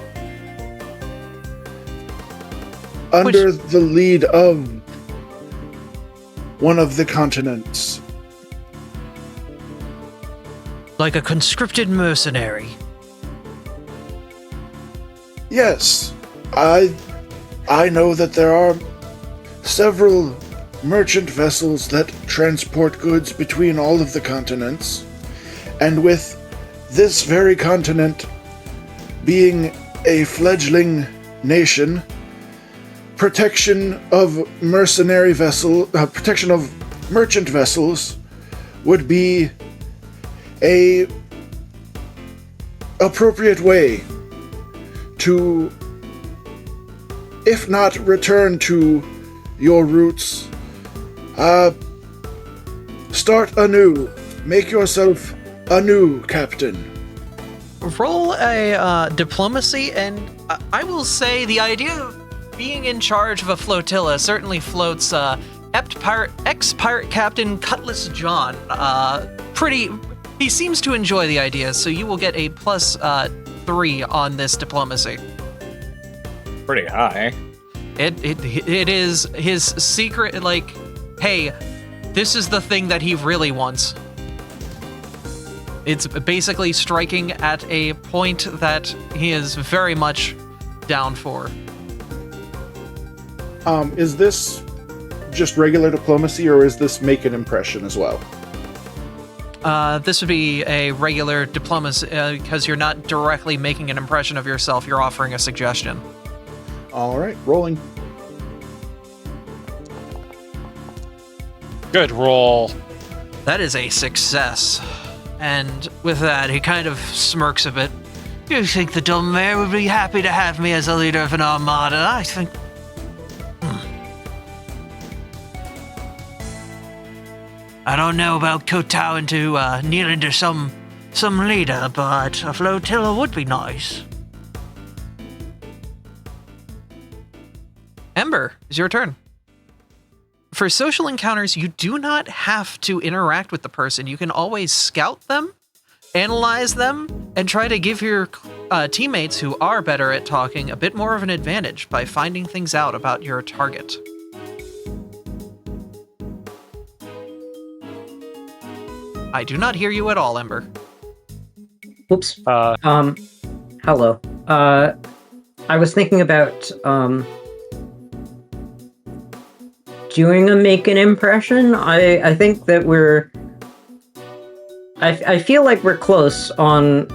under the lead of one of the continents? Like a conscripted mercenary. Yes, I know that there are several merchant vessels that transport goods between all of the continents, and with this very continent being a fledgling nation, protection of merchant vessels would be a appropriate way to, if not return to your roots, start anew. Make yourself a new captain. Roll a diplomacy, and I will say the idea of being in charge of a flotilla certainly floats ex-pirate captain Cutlass John. He seems to enjoy the idea, so you will get a +3 on this diplomacy. Pretty high. It is his secret, like, hey, this is the thing that he really wants. It's basically striking at a point that he is very much down for. Is this just regular diplomacy, or is this make an impression as well? This would be a regular diplomacy, because you're not directly making an impression of yourself, you're offering a suggestion. All right, rolling. Good roll. That is a success. And with that, he kind of smirks a bit. You think the dumb mayor would be happy to have me as a leader of an armada? I think... I don't know about kowtowing to kneeling to some leader, but a flotilla would be nice. Ember, it's your turn. For social encounters, you do not have to interact with the person. You can always scout them, analyze them, and try to give your teammates who are better at talking a bit more of an advantage by finding things out about your target. I do not hear you at all, Ember. Oops. Hello. I was thinking about, doing a make an impression. I think that I feel like we're close on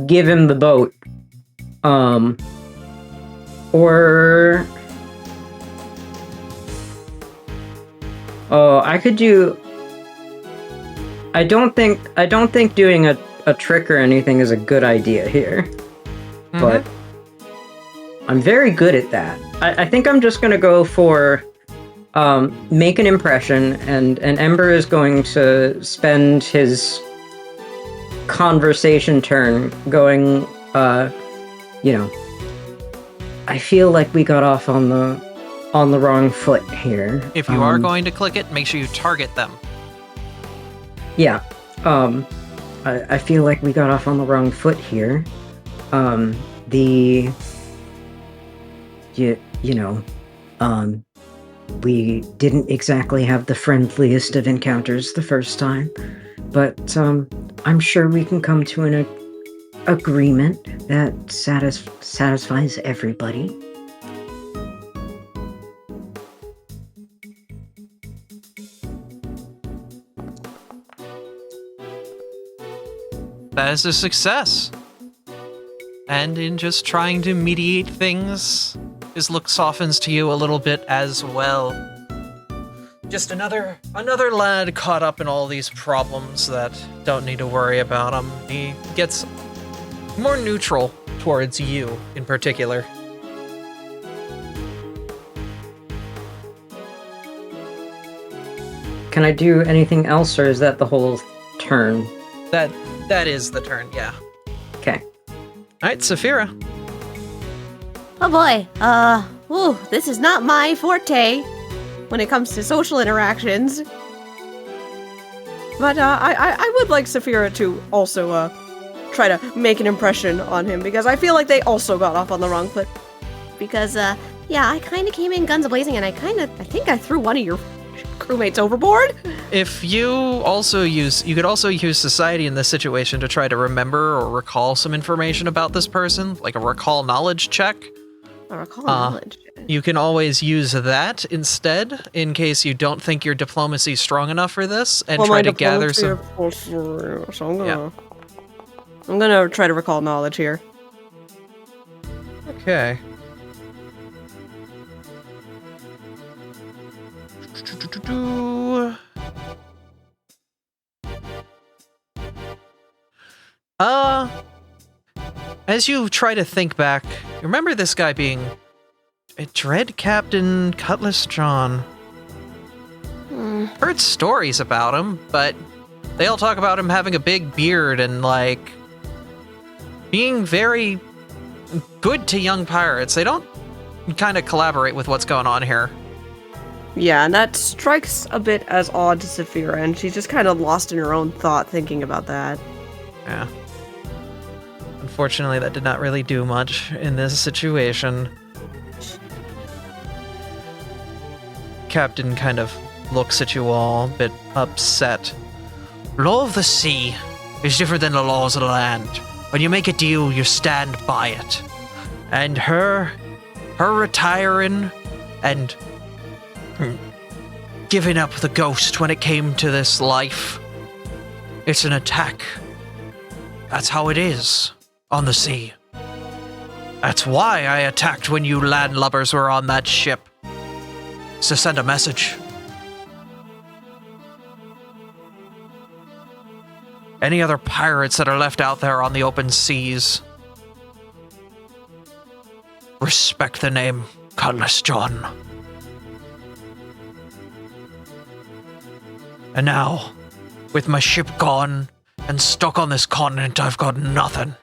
give him the boat. Or... Oh, I could do... I don't think doing a trick or anything is a good idea here. Mm-hmm. But I'm very good at that. I think I'm just gonna go for make an impression, and Ember is going to spend his conversation turn going, I feel like we got off on the wrong foot here. If you are going to click it, make sure you target them. Yeah. I feel like we got off on the wrong foot here. We didn't exactly have the friendliest of encounters the first time, but I'm sure we can come to an agreement that satisfies everybody. That is a success. And in just trying to mediate things, his look softens to you a little bit as well. Just another lad caught up in all these problems that don't need to worry about him. He gets more neutral towards you in particular. Can I do anything else, or is that the whole turn? That is the turn, yeah. Okay. Alright, Saphira. Oh boy, this is not my forte when it comes to social interactions. But I would like Saphira to also try to make an impression on him, because I feel like they also got off on the wrong foot. Because, yeah, I kind of came in guns blazing, and I think I threw one of your crewmates overboard. If you could also use society in this situation to try to remember or recall some information about this person, like a recall knowledge check. A recall knowledge. You can always use that instead, in case you don't think your diplomacy is strong enough for this, and try to gather some. So I'm gonna try to recall knowledge here. Okay. As you try to think back, you remember this guy being a Dread Captain Cutlass John. Heard stories about him, but they all talk about him having a big beard and, like, being very good to young pirates. They don't kind of collaborate with what's going on here. Yeah, and that strikes a bit as odd to Saphira, and she's just kind of lost in her own thought thinking about that. Yeah. Unfortunately, that did not really do much in this situation. Captain kind of looks at you all, a bit upset. Law of the sea is different than the laws of the land. When you make a deal, you stand by it. And her retiring and giving up the ghost when it came to this life, it's an attack. That's how it is on the sea. That's why I attacked when you landlubbers were on that ship. To send a message. Any other pirates that are left out there on the open seas, respect the name Cutlass John. And now, with my ship gone and stuck on this continent, I've got nothing.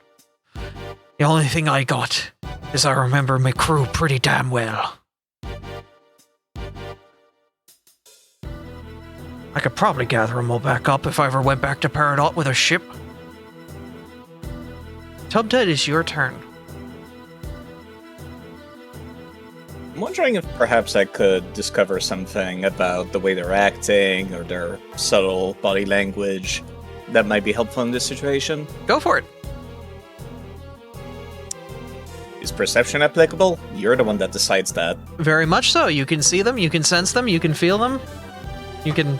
The only thing I got is I remember my crew pretty damn well. I could probably gather them all back up if I ever went back to Peridot with a ship. Tubted, it's your turn. I'm wondering if perhaps I could discover something about the way they're acting or their subtle body language that might be helpful in this situation. Go for it. Is perception applicable? You're the one that decides that. Very much so. You can see them, you can sense them, you can feel them. You can...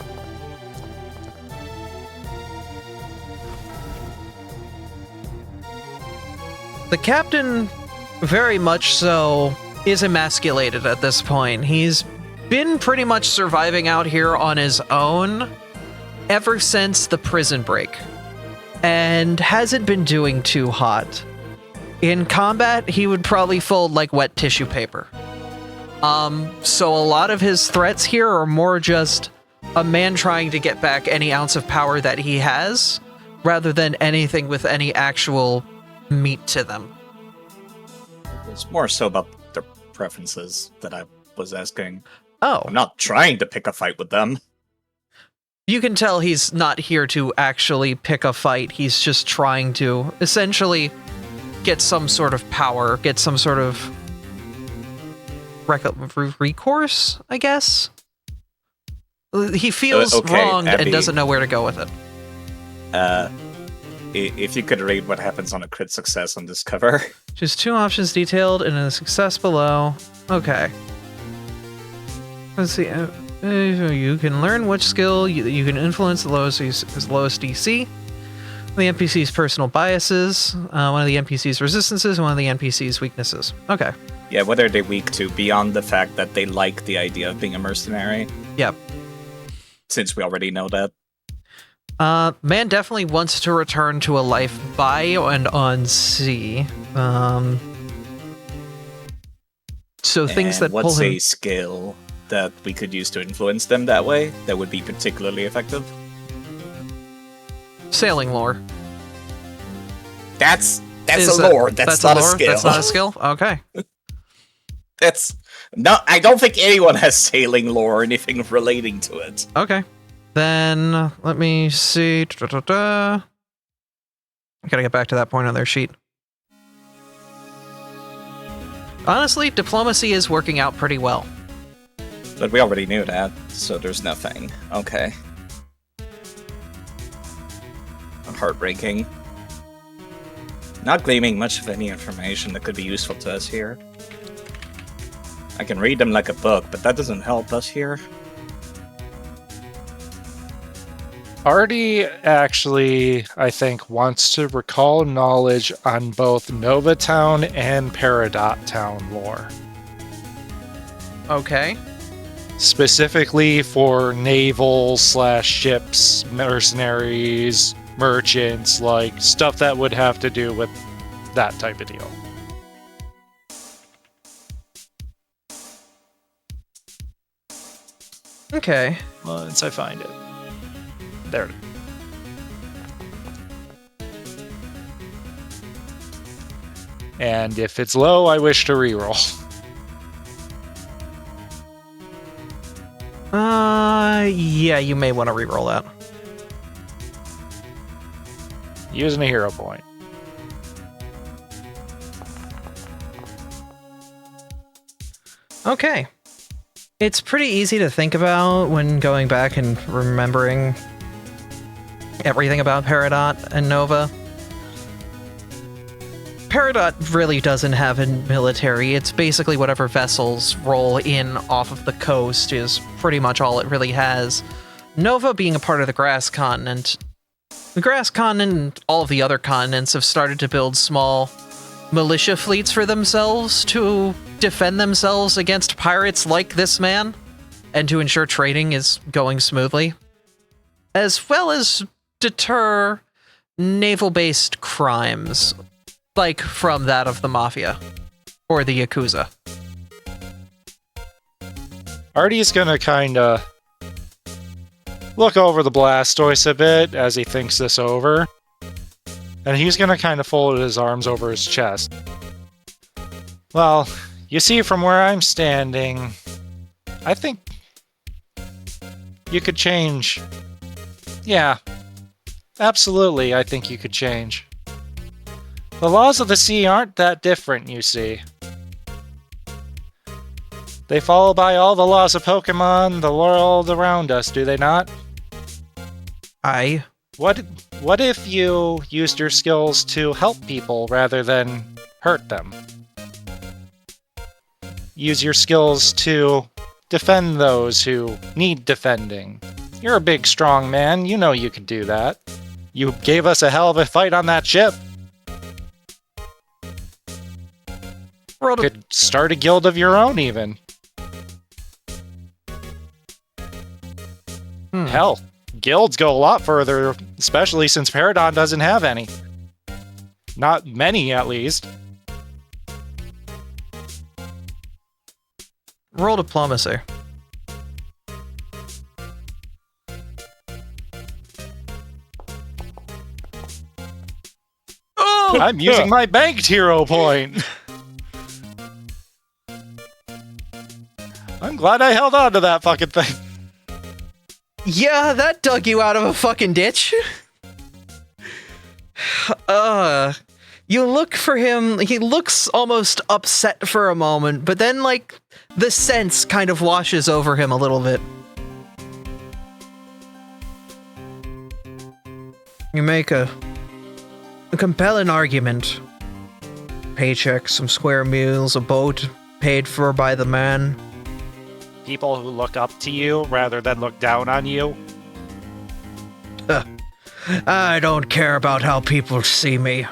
The captain, very much so, is emasculated at this point. He's been pretty much surviving out here on his own ever since the prison break, and hasn't been doing too hot. In combat, he would probably fold like wet tissue paper. So a lot of his threats here are more just a man trying to get back any ounce of power that he has, rather than anything with any actual meat to them. It's more so about their preferences that I was asking. Oh. I'm not trying to pick a fight with them. You can tell he's not here to actually pick a fight. He's just trying to essentially get some sort of power, get some sort of recourse, I guess? He feels wronged Abby, and doesn't know where to go with it. If you could read what happens on a crit success on this cover. Just 2 options detailed in a success below. Okay. Let's see. You can learn which skill you can influence the lowest DC. The NPC's personal biases, one of the NPC's resistances, and one of the NPC's weaknesses. Okay. Yeah, what are they weak to beyond the fact that they like the idea of being a mercenary? Yep. Since we already know that. Man definitely wants to return to a life by and on sea. So things that pull what's him... a skill that we could use to influence them that way that would be particularly effective? Sailing lore. That's a lore. That's not a skill. That's not a skill? Okay. That's no. I don't think anyone has sailing lore or anything relating to it. Okay. Then let me see. I gotta get back to that point on their sheet. Honestly, diplomacy is working out pretty well. But we already knew that, so there's nothing. Okay. Heartbreaking. Not gleaming much of any information that could be useful to us here. I can read them like a book, but that doesn't help us here. Artie actually, I think, wants to recall knowledge on both Nova Town and Peridot Town lore. Okay. Specifically for naval/ships, mercenaries, merchants, like stuff that would have to do with that type of deal. Okay. Once I find it. There it is. And if it's low, I wish to reroll. Yeah, you may want to reroll that. Using a hero point. Okay. It's pretty easy to think about when going back and remembering everything about Peridot and Nova. Peridot really doesn't have a military. It's basically whatever vessels roll in off of the coast is pretty much all it really has. Nova being a part of the Grass Continent. The Grass Continent and all of the other continents have started to build small militia fleets for themselves to defend themselves against pirates like this man, and to ensure trading is going smoothly, as well as deter naval-based crimes, like from that of the Mafia or the Yakuza. Artie's gonna kinda look over the Blastoise a bit as he thinks this over. And he's gonna kind of fold his arms over his chest. Well, you see, from where I'm standing, I think you could change. Yeah, absolutely, I think you could change. The laws of the sea aren't that different, you see. They follow by all the laws of Pokemon, the world around us, do they not? Aye. What if you used your skills to help people rather than hurt them? Use your skills to defend those who need defending. You're a big, strong man. You know you could do that. You gave us a hell of a fight on that ship. Could start a guild of your own, even. Hell, guilds go a lot further, especially since Paradon doesn't have any. Not many, at least. Roll diplomacy. Oh! I'm using my banked hero point! I'm glad I held on to that fucking thing. Yeah, that dug you out of a fucking ditch. You look for him, he looks almost upset for a moment, but then, like, the sense kind of washes over him a little bit. You make a compelling argument. Paycheck, some square meals, a boat paid for by the man. People who look up to you rather than look down on you. I don't care about how people see me.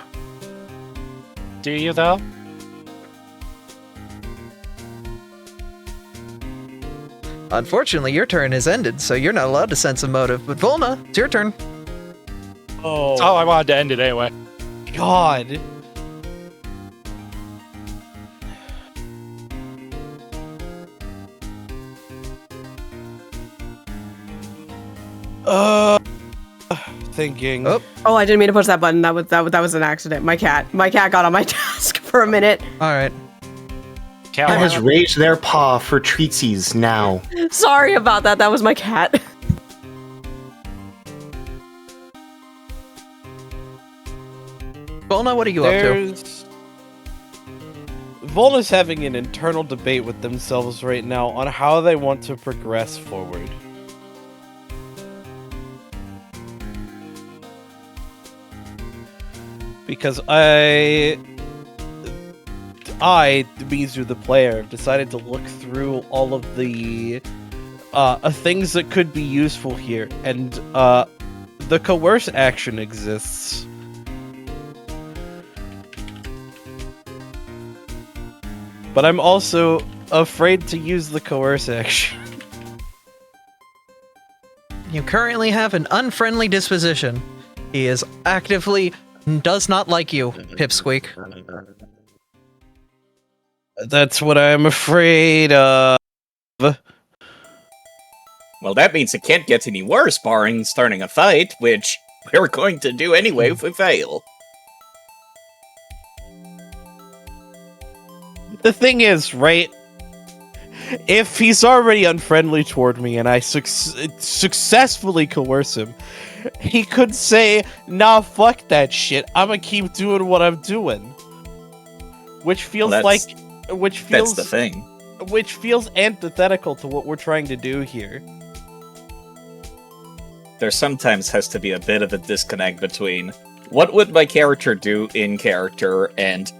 Do you, though? Unfortunately, your turn has ended, so you're not allowed to sense a motive. But Volna, it's your turn. Oh, Oh, I wanted to end it anyway. God. Thinking. Oh. Oh, I didn't mean to push that button. That was an accident. My cat got on my desk for a minute. All right. Cat has raised their paw for treatsies now. Sorry about that. That was my cat. Volna, what are you up to? Volna's having an internal debate with themselves right now on how they want to progress forward. Because I, Mizu the player, decided to look through all of the things that could be useful here, and the coerce action exists. But I'm also afraid to use the coerce action. You currently have an unfriendly disposition. He is actively does not like you, Pipsqueak. That's what I'm afraid of. Well, that means it can't get any worse, barring starting a fight, which we're going to do anyway if we fail. The thing is, right? If he's already unfriendly toward me and I successfully coerce him, he could say, nah, fuck that shit. I'ma keep doing what I'm doing. Which feels that's the thing. Which feels antithetical to what we're trying to do here. There sometimes has to be a bit of a disconnect between what would my character do in character and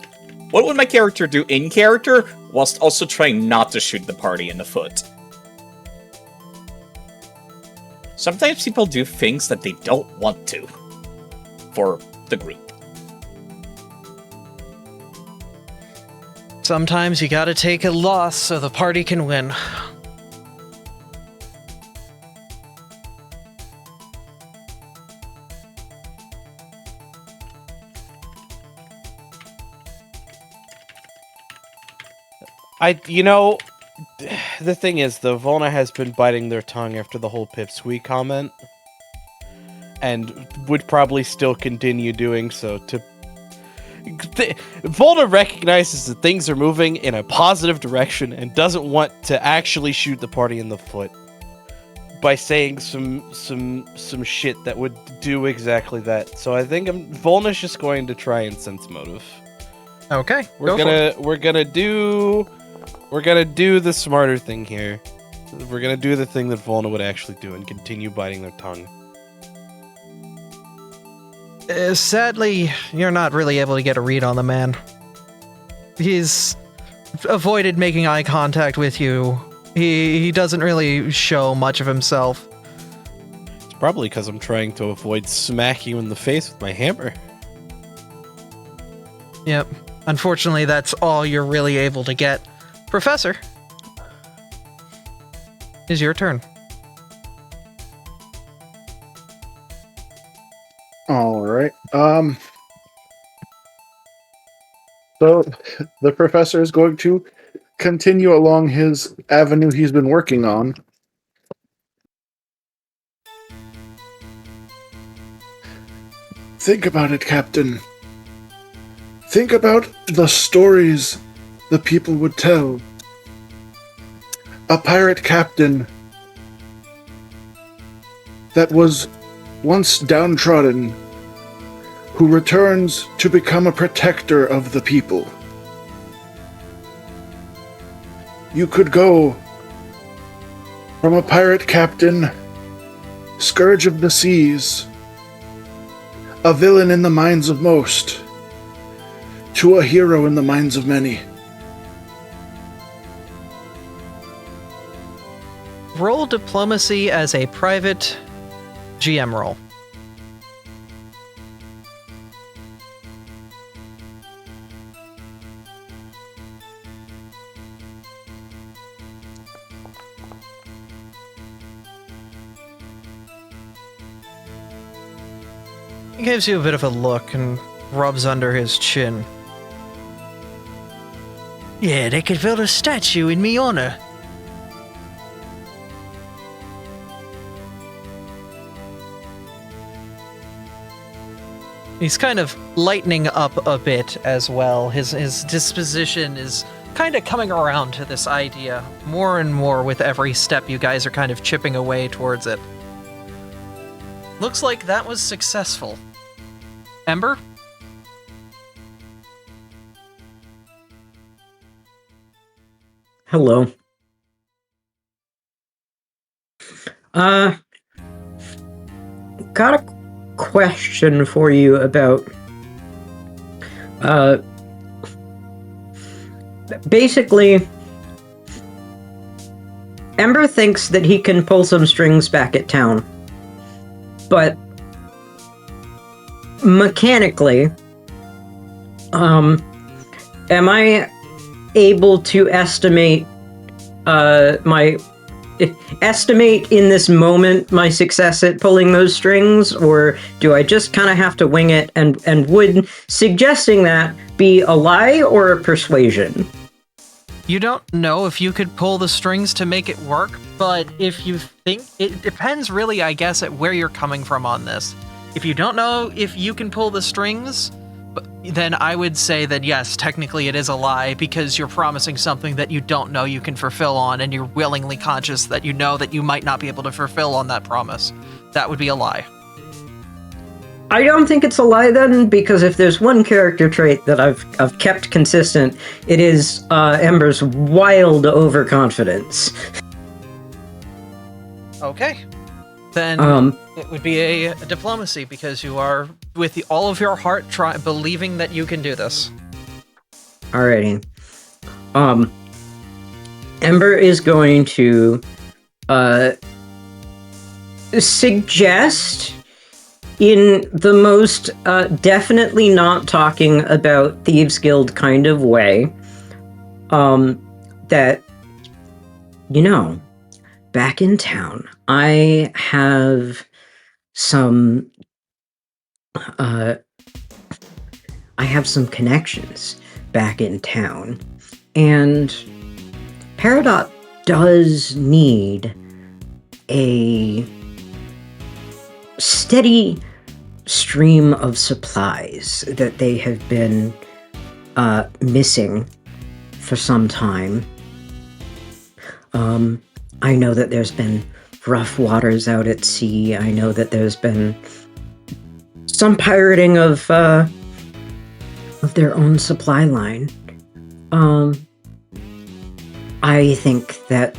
what would my character do in character whilst also trying not to shoot the party in the foot. Sometimes people do things that they don't want to for the group. Sometimes you gotta take a loss so the party can win. The thing is, though, Volna has been biting their tongue after the whole Pipsqueak comment, and would probably still continue doing so Volna recognizes that things are moving in a positive direction and doesn't want to actually shoot the party in the foot by saying some shit that would do exactly that. So I think Volna's just going to try and sense motive. Okay, we're gonna do the smarter thing here. We're gonna do the thing that Volna would actually do and continue biting their tongue. Sadly, you're not really able to get a read on the man. He's avoided making eye contact with you. He doesn't really show much of himself. It's probably because I'm trying to avoid smacking you in the face with my hammer. Yep. Unfortunately, that's all you're really able to get. Professor, it's your turn. All right. So the professor is going to continue along his avenue he's been working on. Think about it, Captain. Think about the stories the people would tell. A pirate captain that was once downtrodden, who returns to become a protector of the people. You could go from a pirate captain, scourge of the seas, a villain in the minds of most, to a hero in the minds of many. Roll diplomacy as a private GM roll. He gives you a bit of a look and rubs under his chin. Yeah, they could build a statue in me honor. He's kind of lightening up a bit as well. His disposition is kind of coming around to this idea more and more with every step you guys are kind of chipping away towards it. Looks like that was successful. Ember? Hello. Got a question for you about basically Ember thinks that he can pull some strings back at town, but mechanically am I able to estimate estimate in this moment my success at pulling those strings, or do I just kind of have to wing it? And would suggesting that be a lie or a persuasion? You don't know if you could pull the strings to make it work, but if you think, it depends really, I guess, at where you're coming from on this. If you don't know if you can pull the strings, then I would say that yes, technically it is a lie, because you're promising something that you don't know you can fulfill on, and you're willingly conscious that you know that you might not be able to fulfill on that promise. That would be a lie. I don't think it's a lie then, because if there's one character trait that I've kept consistent, it is Ember's wild overconfidence. Okay. Then it would be a diplomacy, because you are, with all of your heart, believing that you can do this. Alrighty. Ember is going to suggest, in the most definitely not talking about Thieves Guild kind of way, that, back in town, I have some connections back in town, and Peridot does need a steady stream of supplies that they have been missing for some time. I know that there's been rough waters out at sea. I know that there's been some pirating of their own supply line. I think that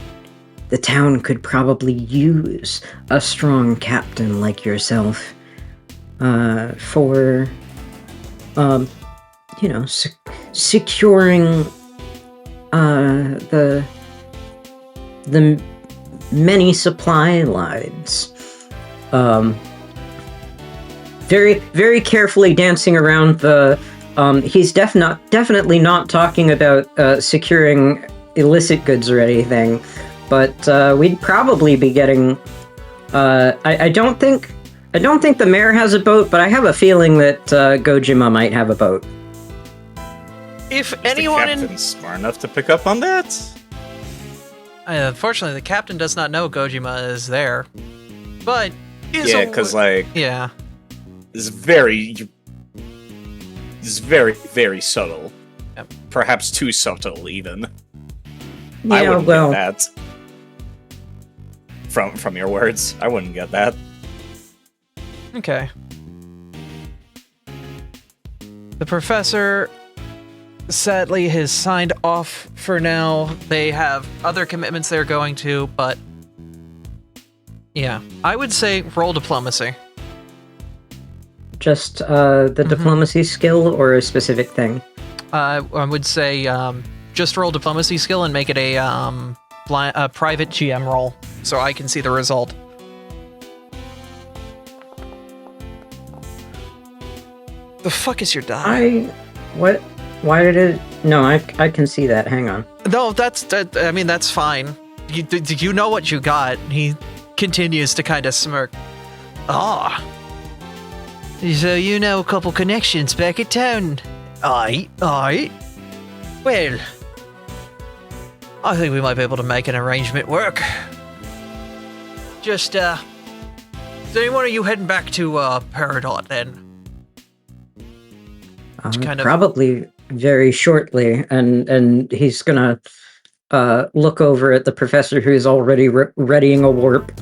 the town could probably use a strong captain like yourself for, securing the many supply lines. Very, very carefully dancing around the. He's definitely not talking about securing illicit goods or anything, but we'd probably be getting. I don't think the mayor has a boat, but I have a feeling that Gojima might have a boat. If Is anyone the captain smart enough to pick up on that? Unfortunately, the captain does not know Gojima is there, but Yeah, because yeah, it's very, very subtle. Yep. Perhaps too subtle, even. Yeah, I wouldn't well, get that. From your words, I wouldn't get that. okay. The professor sadly has signed off for now. They have other commitments they're going to, but yeah, I would say roll diplomacy. just the diplomacy skill or a specific thing? I would say just roll diplomacy skill and make it a private GM roll, so I can see the result. The fuck is your die? What? Why did it? No, I can see that. Hang on. No, I mean, that's fine. You know what you got. He continues to kind of smirk. Ah. So you know a couple connections back at town. Aye. Well, I think we might be able to make an arrangement work. Just, is any one of you heading back to, Peridot then? Probably very shortly, and he's gonna look over at the professor who's already readying a warp.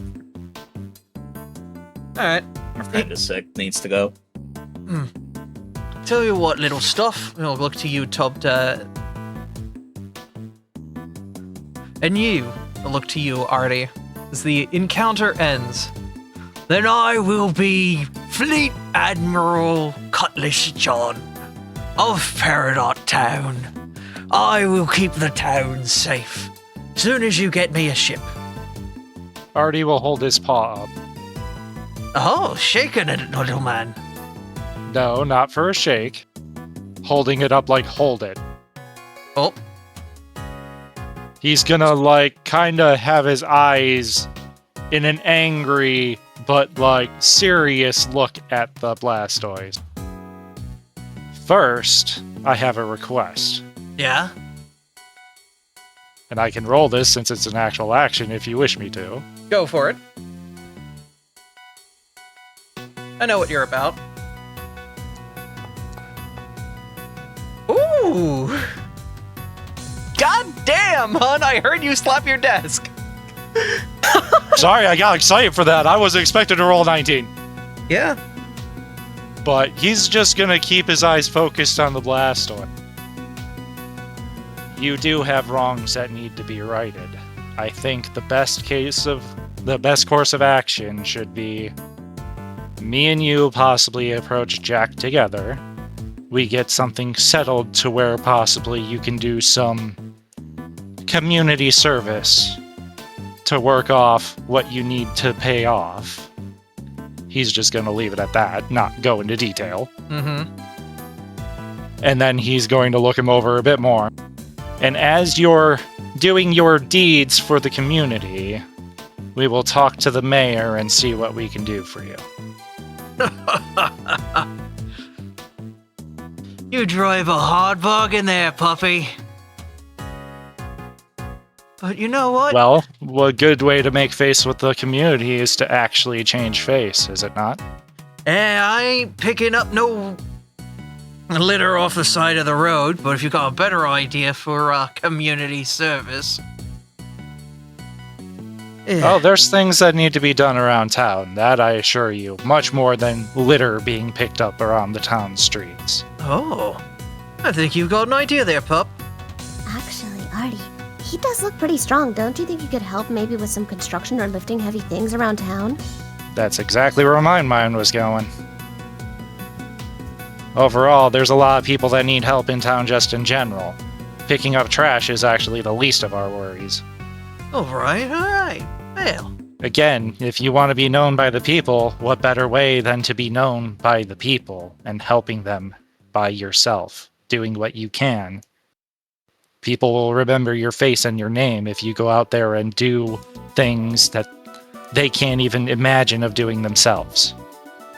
Alright. Our friend is sick, needs to go. Tell you what, little stuff. I'll look to you, Tob. And you, I'll look to you, Artie, as the encounter ends. Then I will be Fleet Admiral Cutlass John of Peridot Town. I will keep the town safe. Soon as you get me a ship. Artie will hold his paw up. Oh, shaking it, little man. No, not for a shake. Holding it up like hold it. Oh. He's gonna, like, kinda have his eyes in an angry but, like, serious look at the Blastoise. First, I have a request. Yeah? And I can roll this since it's an actual action if you wish me to. Go for it. I know what you're about. Ooh! God damn, hon! I heard you slap your desk! Sorry, I got excited for that. I wasn't expecting to roll 19. Yeah. But he's just gonna keep his eyes focused on the Blastoise. You do have wrongs that need to be righted. I think the best course of action should be me and you possibly approach Jack together. We get something settled to where possibly you can do some community service to work off what you need to pay off. He's just going to leave it at that, not go into detail. Mm-hmm. And then he's going to look him over a bit more. And as you're doing your deeds for the community, we will talk to the mayor and see what we can do for you. You drive a hard bargain there, puppy. But you know what? Well, a good way to make face with the community is to actually change face, is it not? I ain't picking up no litter off the side of the road, but if you got a better idea for community service. Oh, there's things that need to be done around town, that I assure you. Much more than litter being picked up around the town streets. Oh, I think you've got an idea there, pup. Actually, Artie, he does look pretty strong. Don't you think you could help maybe with some construction or lifting heavy things around town? That's exactly where my mind was going. Overall, there's a lot of people that need help in town just in general. Picking up trash is actually the least of our worries. All right. Well. Again, if you want to be known by the people, what better way than to be known by the people and helping them by yourself, doing what you can. People will remember your face and your name if you go out there and do things that they can't even imagine of doing themselves.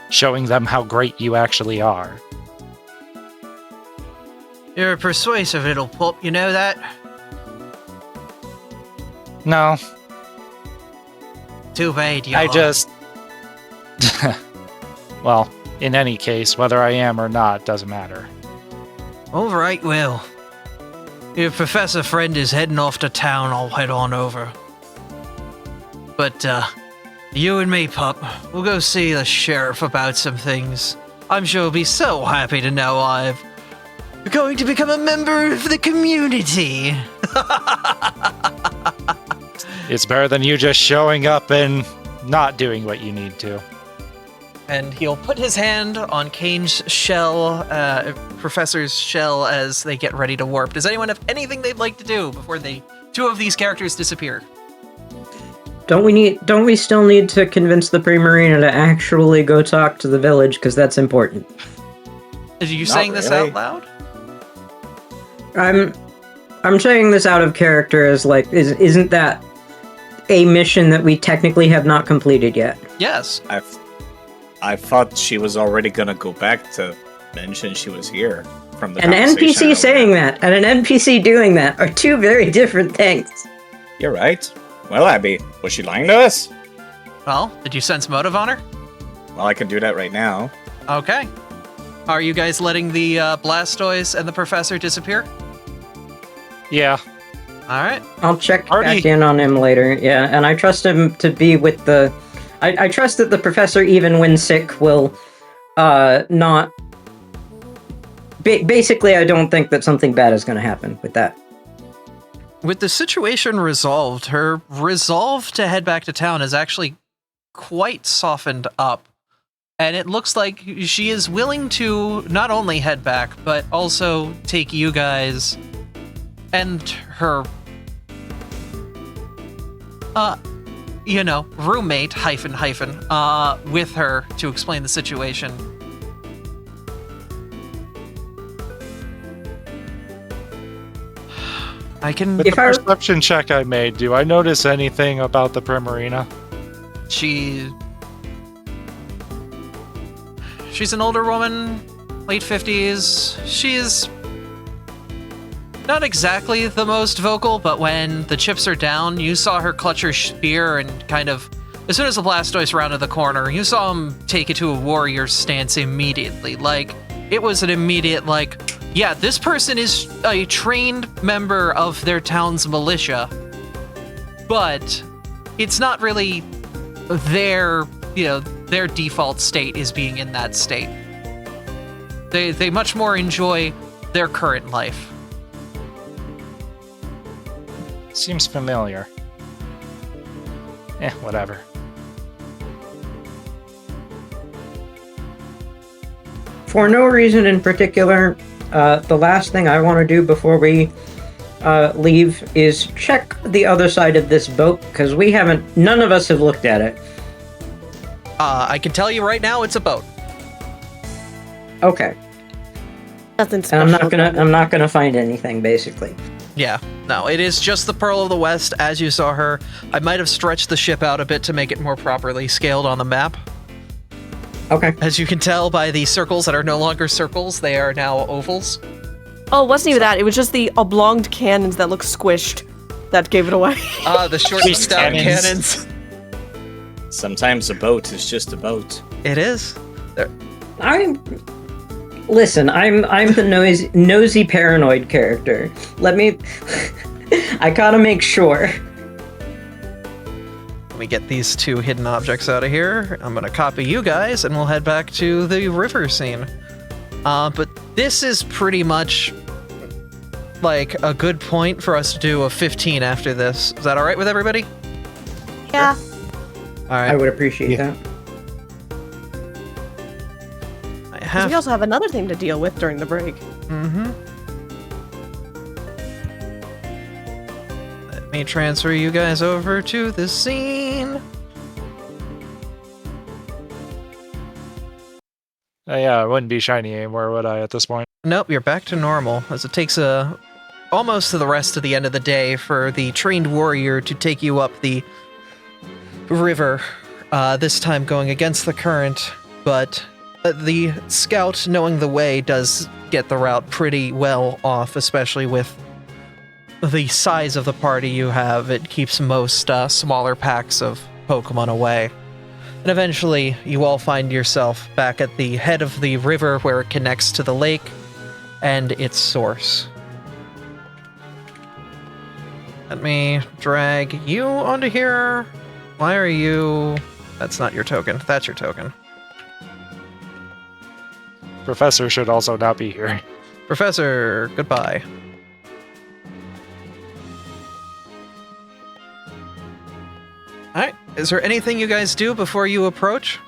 Showing them how great you actually are. You're a persuasive little pup, you know that? No, Too bad, you I just... Well, in any case, whether I am or not doesn't matter. All right, well. Your professor friend is heading off to town. I'll head on over. But, you and me, pup, we'll go see the sheriff about some things. I'm sure he'll be so happy to know I'm going to become a member of the community. It's better than you just showing up and not doing what you need to. And he'll put his hand on Kane's shell, Professor's shell, as they get ready to warp. Does anyone have anything they'd like to do before two of these characters disappear? Don't we still need to convince the Primarina to actually go talk to the village, because that's important. Are you Not saying this really. out loud? I'm saying this out of character as like, isn't that a mission that we technically have not completed yet? Yes. I thought she was already gonna go back to mention she was here from the An conversation NPC earlier. saying that and an NPC doing that are two very different things. You're right. Well, Abby, was she lying to us? Well, did you sense motive on her? Well, I can do that right now. Okay. Are you guys letting the Blastoise and the Professor disappear? Yeah. All right. I'll check Artie- back in on him later, yeah, and I trust him to be with the... I trust that the Professor, even when sick, will not... Basically, I don't think that something bad is going to happen with that. With the situation resolved, her resolve to head back to town is actually quite softened up. And it looks like she is willing to not only head back, but also take you guys and her, roommate, with her to explain the situation. I can... With the perception check I made, do I notice anything about the Primarina? She's an older woman, late 50s. She's not exactly the most vocal, but when the chips are down, you saw her clutch her spear and kind of, as soon as the Blastoise rounded the corner, you saw him take it to a warrior stance immediately. Like, it was an immediate, like, yeah, this person is a trained member of their town's militia, but it's not really their default state is being in that state. They much more enjoy their current life. Seems familiar. Whatever. For no reason in particular, the last thing I want to do before we leave is check the other side of this boat, because none of us have looked at it. I can tell you right now, it's a boat. Okay. Nothing And special. I'm not gonna find anything, basically. Yeah, no, it is just the Pearl of the West as you saw her. I might have stretched the ship out a bit to make it more properly scaled on the map. Okay. As you can tell by the circles that are no longer circles, they are now ovals. Oh, it wasn't even that. It was just the oblonged cannons that look squished that gave it away. The short and stout cannons. Sometimes a boat is just a boat. It is. I'm the nosy paranoid character. Let me I gotta make sure. Let me get these 2 hidden objects out of here. I'm gonna copy you guys and we'll head back to the river scene. But this is pretty much like a good point for us to do a 15 after this. Is that alright with everybody? Yeah. Alright. I would appreciate that. We also have another thing to deal with during the break. Mm-hmm. Let me transfer you guys over to the scene. Yeah, it wouldn't be shiny anymore, would I, at this point? Nope, you're back to normal, as it takes almost to the rest of the end of the day for the trained warrior to take you up the river, this time going against the current, but the scout, knowing the way, does get the route pretty well off, especially with the size of the party you have. It keeps most smaller packs of Pokemon away. And eventually, you all find yourself back at the head of the river where it connects to the lake and its source. Let me drag you onto here. Why are you... That's not your token. That's your token. Professor should also not be here. Professor, goodbye. Alright, is there anything you guys do before you approach?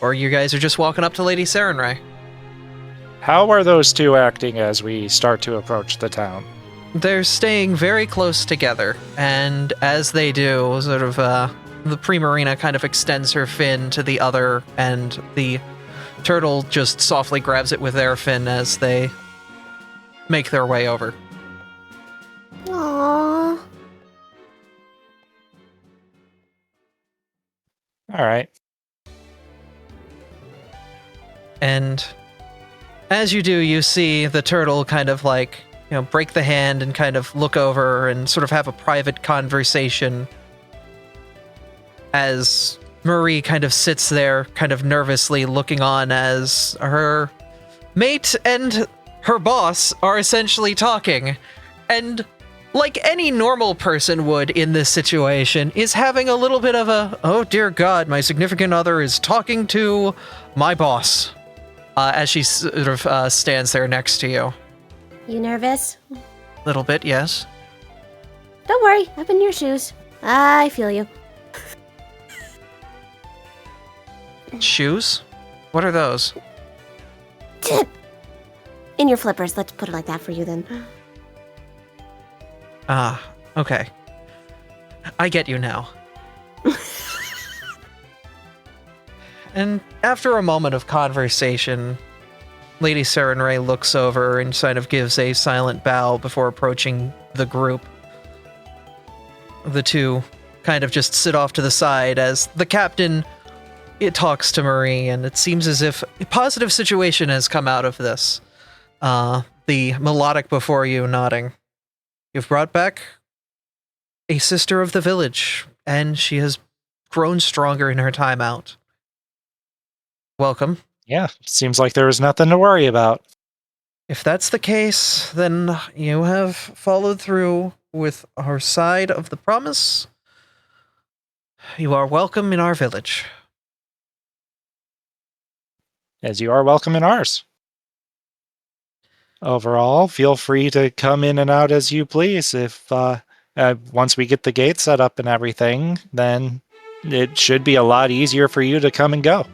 Or you guys are just walking up to Lady Sarenrae? How are those 2 acting as we start to approach the town? They're staying very close together, and as they do, sort of, the Primarina kind of extends her fin to the other, and the turtle just softly grabs it with their fin as they make their way over. Aww. Alright. And as you do, you see the turtle kind of like, break the hand and kind of look over and sort of have a private conversation as Marie kind of sits there, kind of nervously looking on as her mate and her boss are essentially talking. And like any normal person would in this situation, is having a little bit of a, oh dear God, my significant other is talking to my boss, as she sort of stands there next to you. You nervous? Little bit, yes. Don't worry, I'm in your shoes. I feel you. Shoes? What are those? In your flippers, let's put it like that for you then. Ah, okay. I get you now. And after a moment of conversation, Lady Sarenrae looks over and kind of gives a silent bow before approaching the group. The 2 kind of just sit off to the side as the captain talks to Marie, and it seems as if a positive situation has come out of this. The melodic before you nodding. You've brought back a sister of the village, and she has grown stronger in her time out. Welcome. Yeah, seems like there was nothing to worry about. If that's the case, then you have followed through with our side of the promise. You are welcome in our village. As you are welcome in ours. Overall, feel free to come in and out as you please. If once we get the gate set up and everything, then it should be a lot easier for you to come and go.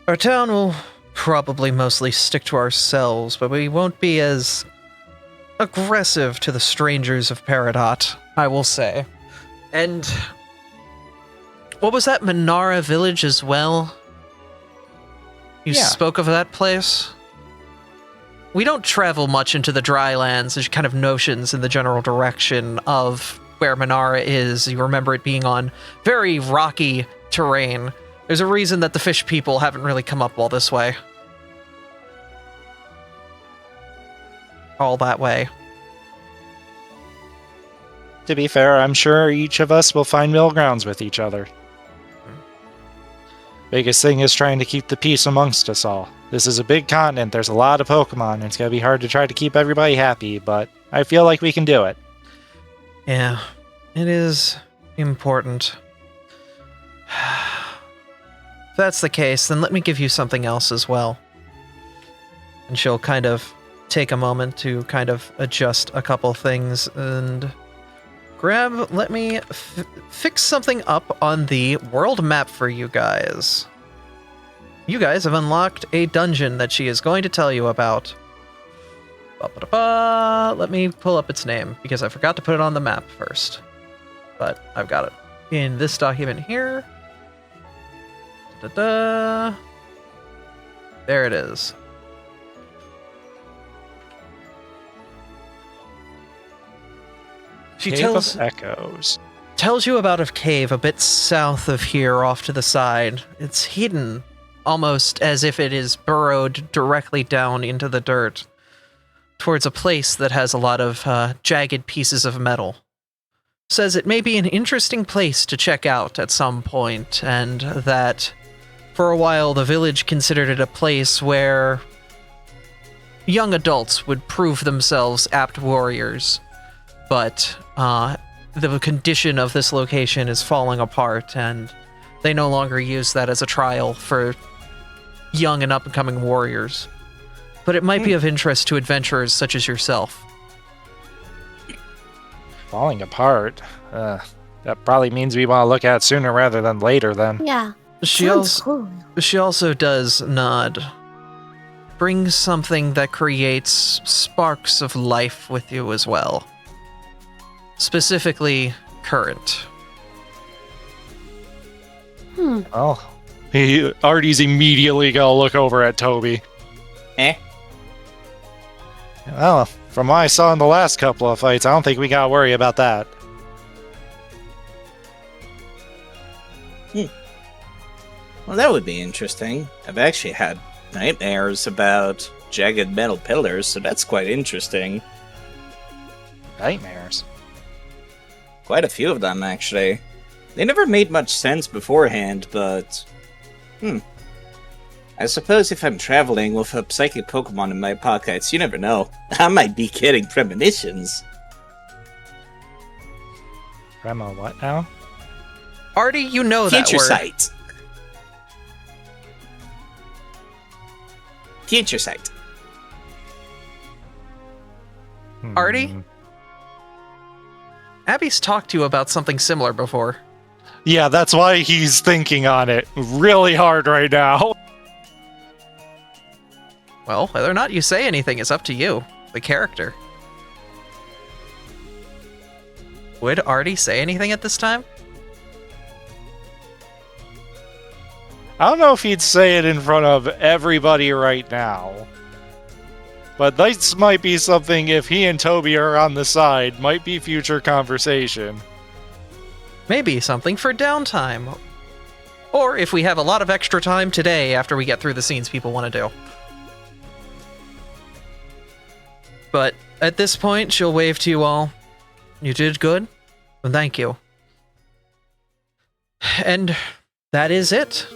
Our town will probably mostly stick to ourselves, but we won't be as aggressive to the strangers of Peridot, I will say. And what was that, Minara village as well? You Yeah. spoke of that place? We don't travel much into the dry lands. There's kind of notions in the general direction of where Minara is. You remember it being on very rocky terrain. There's a reason that the fish people haven't really come up all this way. All that way. To be fair, I'm sure each of us will find middle grounds with each other. Biggest thing is trying to keep the peace amongst us all. This is a big continent, there's a lot of Pokemon, and it's gonna be hard to try to keep everybody happy, but I feel like we can do it. Yeah, it is important. If that's the case, then let me give you something else as well. And she'll kind of take a moment to kind of adjust a couple things and let me fix something up on the world map for you guys. You guys have unlocked a dungeon that she is going to tell you about. Let me pull up its name, because I forgot to put it on the map first. But I've got it in this document here. There it is. She Cave of Echoes. tells you about a cave a bit south of here, off to the side. It's hidden, almost as if it is burrowed directly down into the dirt, towards a place that has a lot of jagged pieces of metal. Says it may be an interesting place to check out at some point, and that for a while the village considered it a place where young adults would prove themselves apt warriors. But the condition of this location is falling apart, and they no longer use that as a trial for young and up-and-coming warriors. But it might be of interest to adventurers such as yourself. Falling apart. That probably means we want to look at it sooner rather than later, then. Yeah. She Sounds also, cool. she also does nod. Bring something that creates sparks of life with you as well. Specifically, current. Oh. Artie's immediately gonna look over at Toby. Eh? Well, from what I saw in the last couple of fights, I don't think we gotta worry about that. Well, that would be interesting. I've actually had nightmares about jagged metal pillars, so that's quite interesting. Nightmares. Quite a few of them, actually. They never made much sense beforehand, but... I suppose if I'm traveling with a psychic Pokemon in my pockets, you never know. I might be getting premonitions. Grandma, what now? Artie, you know that Future word. sight. Future sight. Artie? Abby's talked to you about something similar before. Yeah, that's why he's thinking on it really hard right now. Well, whether or not you say anything is up to you, the character. Would Artie say anything at this time? I don't know if he'd say it in front of everybody right now. But this might be something, if he and Toby are on the side, might be future conversation. Maybe something for downtime. Or if we have a lot of extra time today after we get through the scenes people want to do. But at this point, she'll wave to you all. You did good. Well, thank you. And that is it.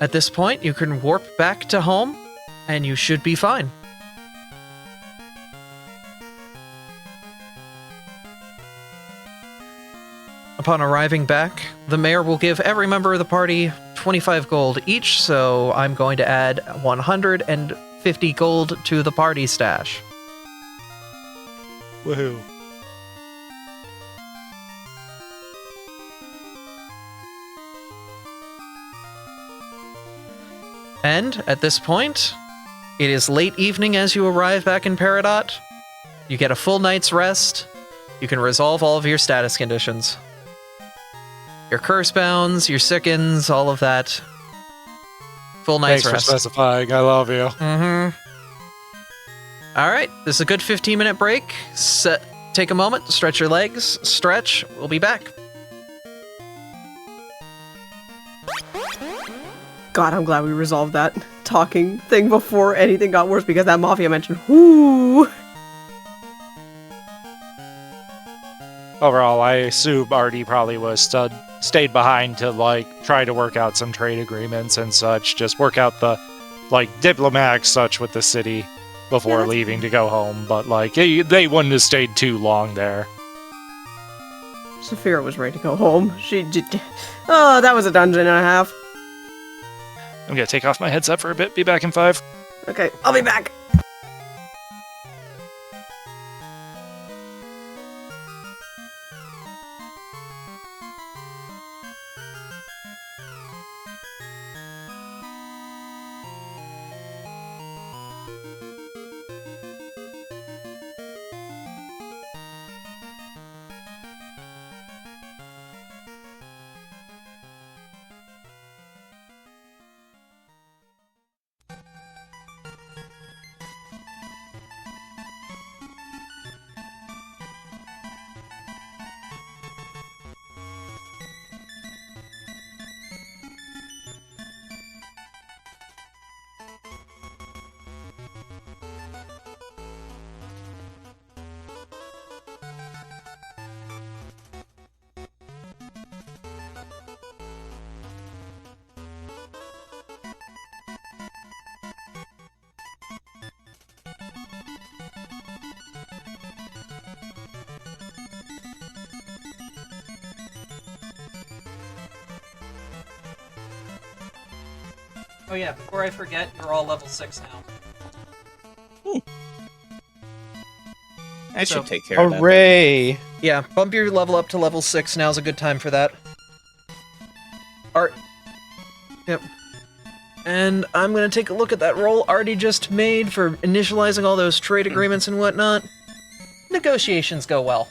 At this point, you can warp back to home, and you should be fine. Upon arriving back, the mayor will give every member of the party 25 gold each, so I'm going to add 150 gold to the party stash. Woohoo. And at this point, it is late evening as you arrive back in Peridot. You get a full night's rest. You can resolve all of your status conditions. Your curse bounds, your sickens, all of that. Full night's Thanks for rest. specifying. I love you. Mm-hmm. All right, this is a good 15-minute break. Take a moment, stretch your legs, stretch. We'll be back. God, I'm glad we resolved that talking thing before anything got worse because that Mafia mentioned, whoo! Overall, I assume Artie probably was stayed behind to, like, try to work out some trade agreements and such. Just work out the, like, diplomatic such with the city before leaving to go home. But, like, they wouldn't have stayed too long there. Saphira was ready to go home. She did. Oh, that was a dungeon and a half. I'm gonna take off my headset for a bit. Be back in 5. Okay, I'll be back. Oh yeah, before I forget, you're all level 6 now. I should take care of that. Hooray! Yeah, bump your level up to level 6. Now's a good time for that. Yep. And I'm gonna take a look at that roll Artie just made for initializing all those trade agreements and whatnot. Negotiations go well.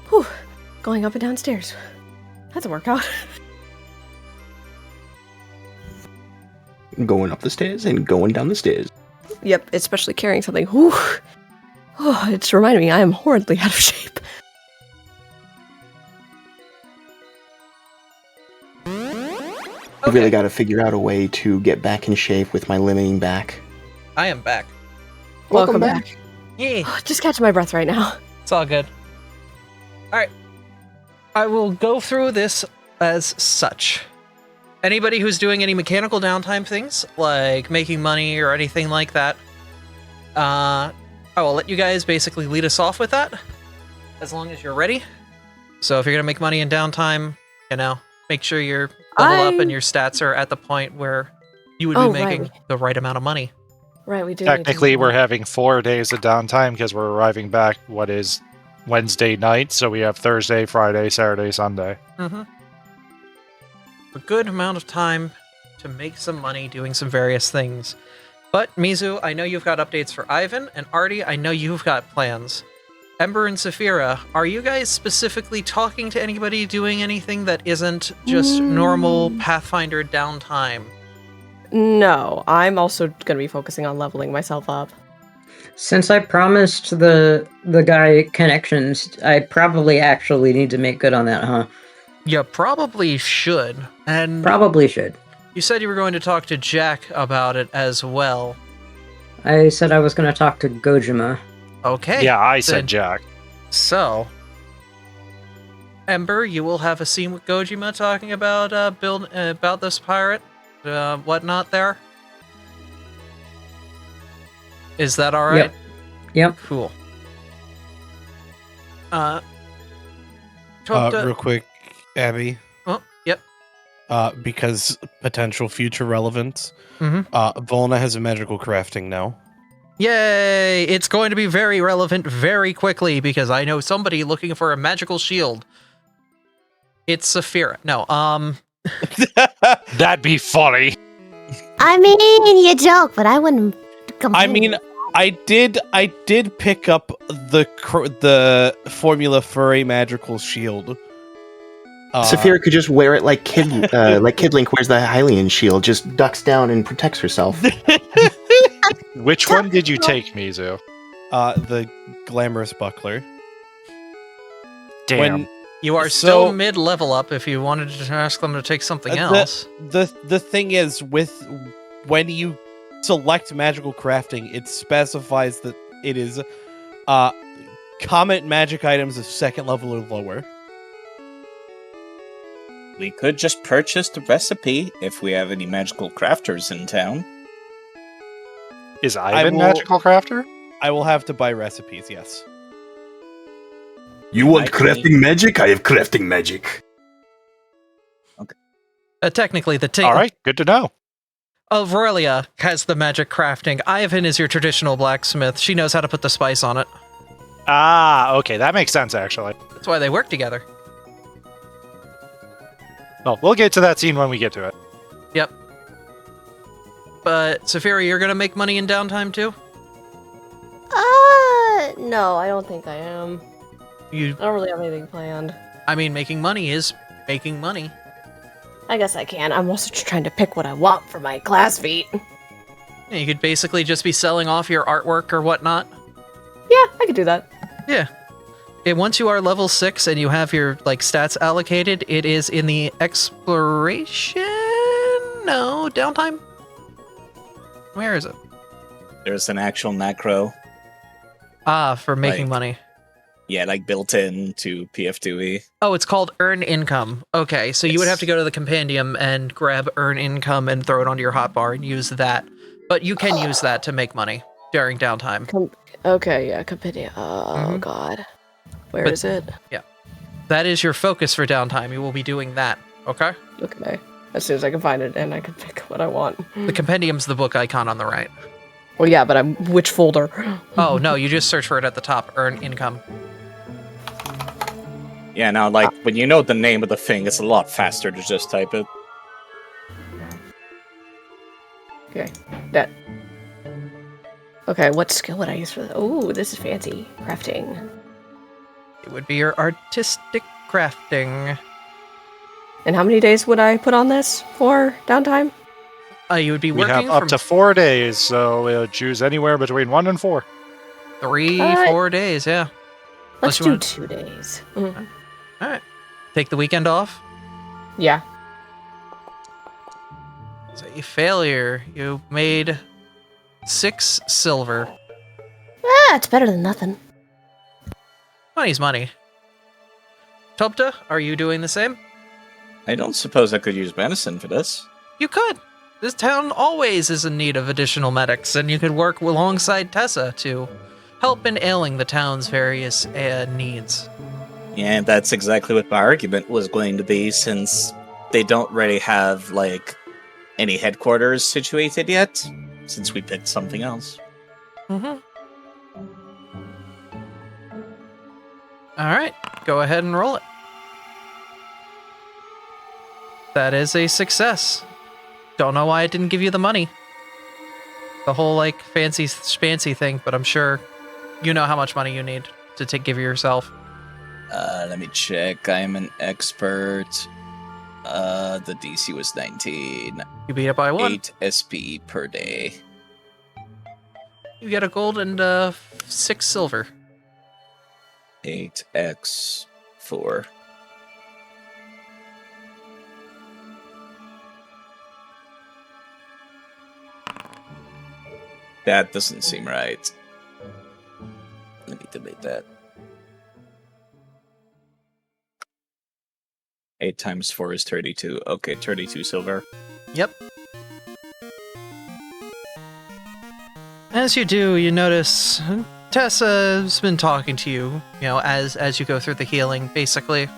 Whew. Going up and downstairs. That's a workout. Going up the stairs and going down the stairs. Yep, especially carrying something. Whew. Oh, it's reminding me I am horribly out of shape. I've really got to figure out a way to get back in shape with my limiting back. I am back. Welcome back. Yay. Just catching my breath right now. It's all good. Alright. I will go through this as such. Anybody who's doing any mechanical downtime things, like making money or anything like that, I will let you guys basically lead us off with that, as long as you're ready. So if you're going to make money in downtime, make sure your level up and your stats are at the point where you would be making the right amount of money. Right, we do. Technically, we're having 4 days of downtime because we're arriving back, what is Wednesday night, so we have Thursday, Friday, Saturday, Sunday. Mm-hmm. A good amount of time to make some money doing some various things. But, Mizu, I know you've got updates for Ivan, and Artie, I know you've got plans. Ember and Saphira, are you guys specifically talking to anybody doing anything that isn't just normal Pathfinder downtime? No, I'm also going to be focusing on leveling myself up. Since I promised the guy connections, I probably actually need to make good on that, huh? You probably should. And Probably should. you said you were going to talk to Jack about it as well. I said I was going to talk to Gojima. Okay. Yeah, I then- said Jack. So, Ember, you will have a scene with Gojima talking about about this pirate, whatnot there. Is that all right? Yep. Cool. Talk to- Real quick, Abby, Oh, yep. because potential future relevance. Mhm. Volna has a magical crafting now. Yay! It's going to be very relevant very quickly because I know somebody looking for a magical shield. It's Saphira. No, That'd be funny. I mean, you joke, but I wouldn't complain. I mean, I did pick up the formula for a magical shield. Saphira could just wear it like Kid Link wears the Hylian shield, just ducks down and protects herself. Which one did you take, Mizu? The glamorous buckler. Damn. When you are So- still mid-level up if you wanted to ask them to take something else. The thing is, when you select magical crafting, it specifies that it is comet magic items of second level or lower. We could just purchase the recipe if we have any magical crafters in town. Is Ivan will- magical crafter? I will have to buy recipes, yes. You want I think- crafting magic? I have crafting magic. Technically, the All right, good to know. Aurelia has the magic crafting. Ivan is your traditional blacksmith. She knows how to put the spice on it. Ah, okay, that makes sense, actually. That's why they work together. Well, we'll get to that scene when we get to it. Yep. But, Saphira, you're gonna make money in downtime too? No, I don't think I am. I don't really have anything planned. Making money is making money. I guess I can. I'm also just trying to pick what I want for my class feat. Yeah, you could basically just be selling off your artwork or whatnot. Yeah, I could do that. Yeah. Once you are level 6 and you have your stats allocated, it is in the exploration? No, downtime? Where is it? There's an actual macro, For making Like- money. built in to PF2E. Oh, it's called Earn Income. Okay, so you would have to go to the compendium and grab Earn Income and throw it onto your hotbar and use that. But you can use that to make money during downtime. Okay, yeah, compendium. Oh, Mhm. God. Where is it? That is your focus for downtime. You will be doing that, okay? Okay. As soon as I can find it, and I can pick what I want. The compendium's the book icon on the right. Well, yeah, but which folder? Oh, no, you just search for it at the top. Earn Income. Yeah, now, when you know the name of the thing, it's a lot faster to just type it. Okay, that. Okay, what skill would I use for that? Oh, this is fancy. Crafting. It would be your artistic crafting. And how many days would I put on this for downtime? You would be We working have up from to 4 days, so choose anywhere between 1 and 4. 3-4 days, yeah. Let's Unless do you 2 days. Mhm. Alright. Take the weekend off. Yeah. It's a failure. You made 6 silver. It's better than nothing. Money's money. Topta, are you doing the same? I don't suppose I could use medicine for this. You could. This town always is in need of additional medics, and you could work alongside Tessa to help in ailing the town's various needs. Yeah, that's exactly what my argument was going to be, since they don't really have, like, any headquarters situated yet, since we picked something else. Mm-hmm. Alright, go ahead and roll it. That is a success. Don't know why I didn't give you the money. The whole, like, fancy thing, but I'm sure you know how much money you need to give yourself. Let me check. I'm an expert. The DC was 19. You beat it by 1. 8 SP per day. You get a gold and 6 silver. 8x4. That doesn't seem right. Let me delete that. 8 times 4 is 32. Okay, 32 silver. Yep. As you do, you notice Tessa's been talking to you, as you go through the healing, basically.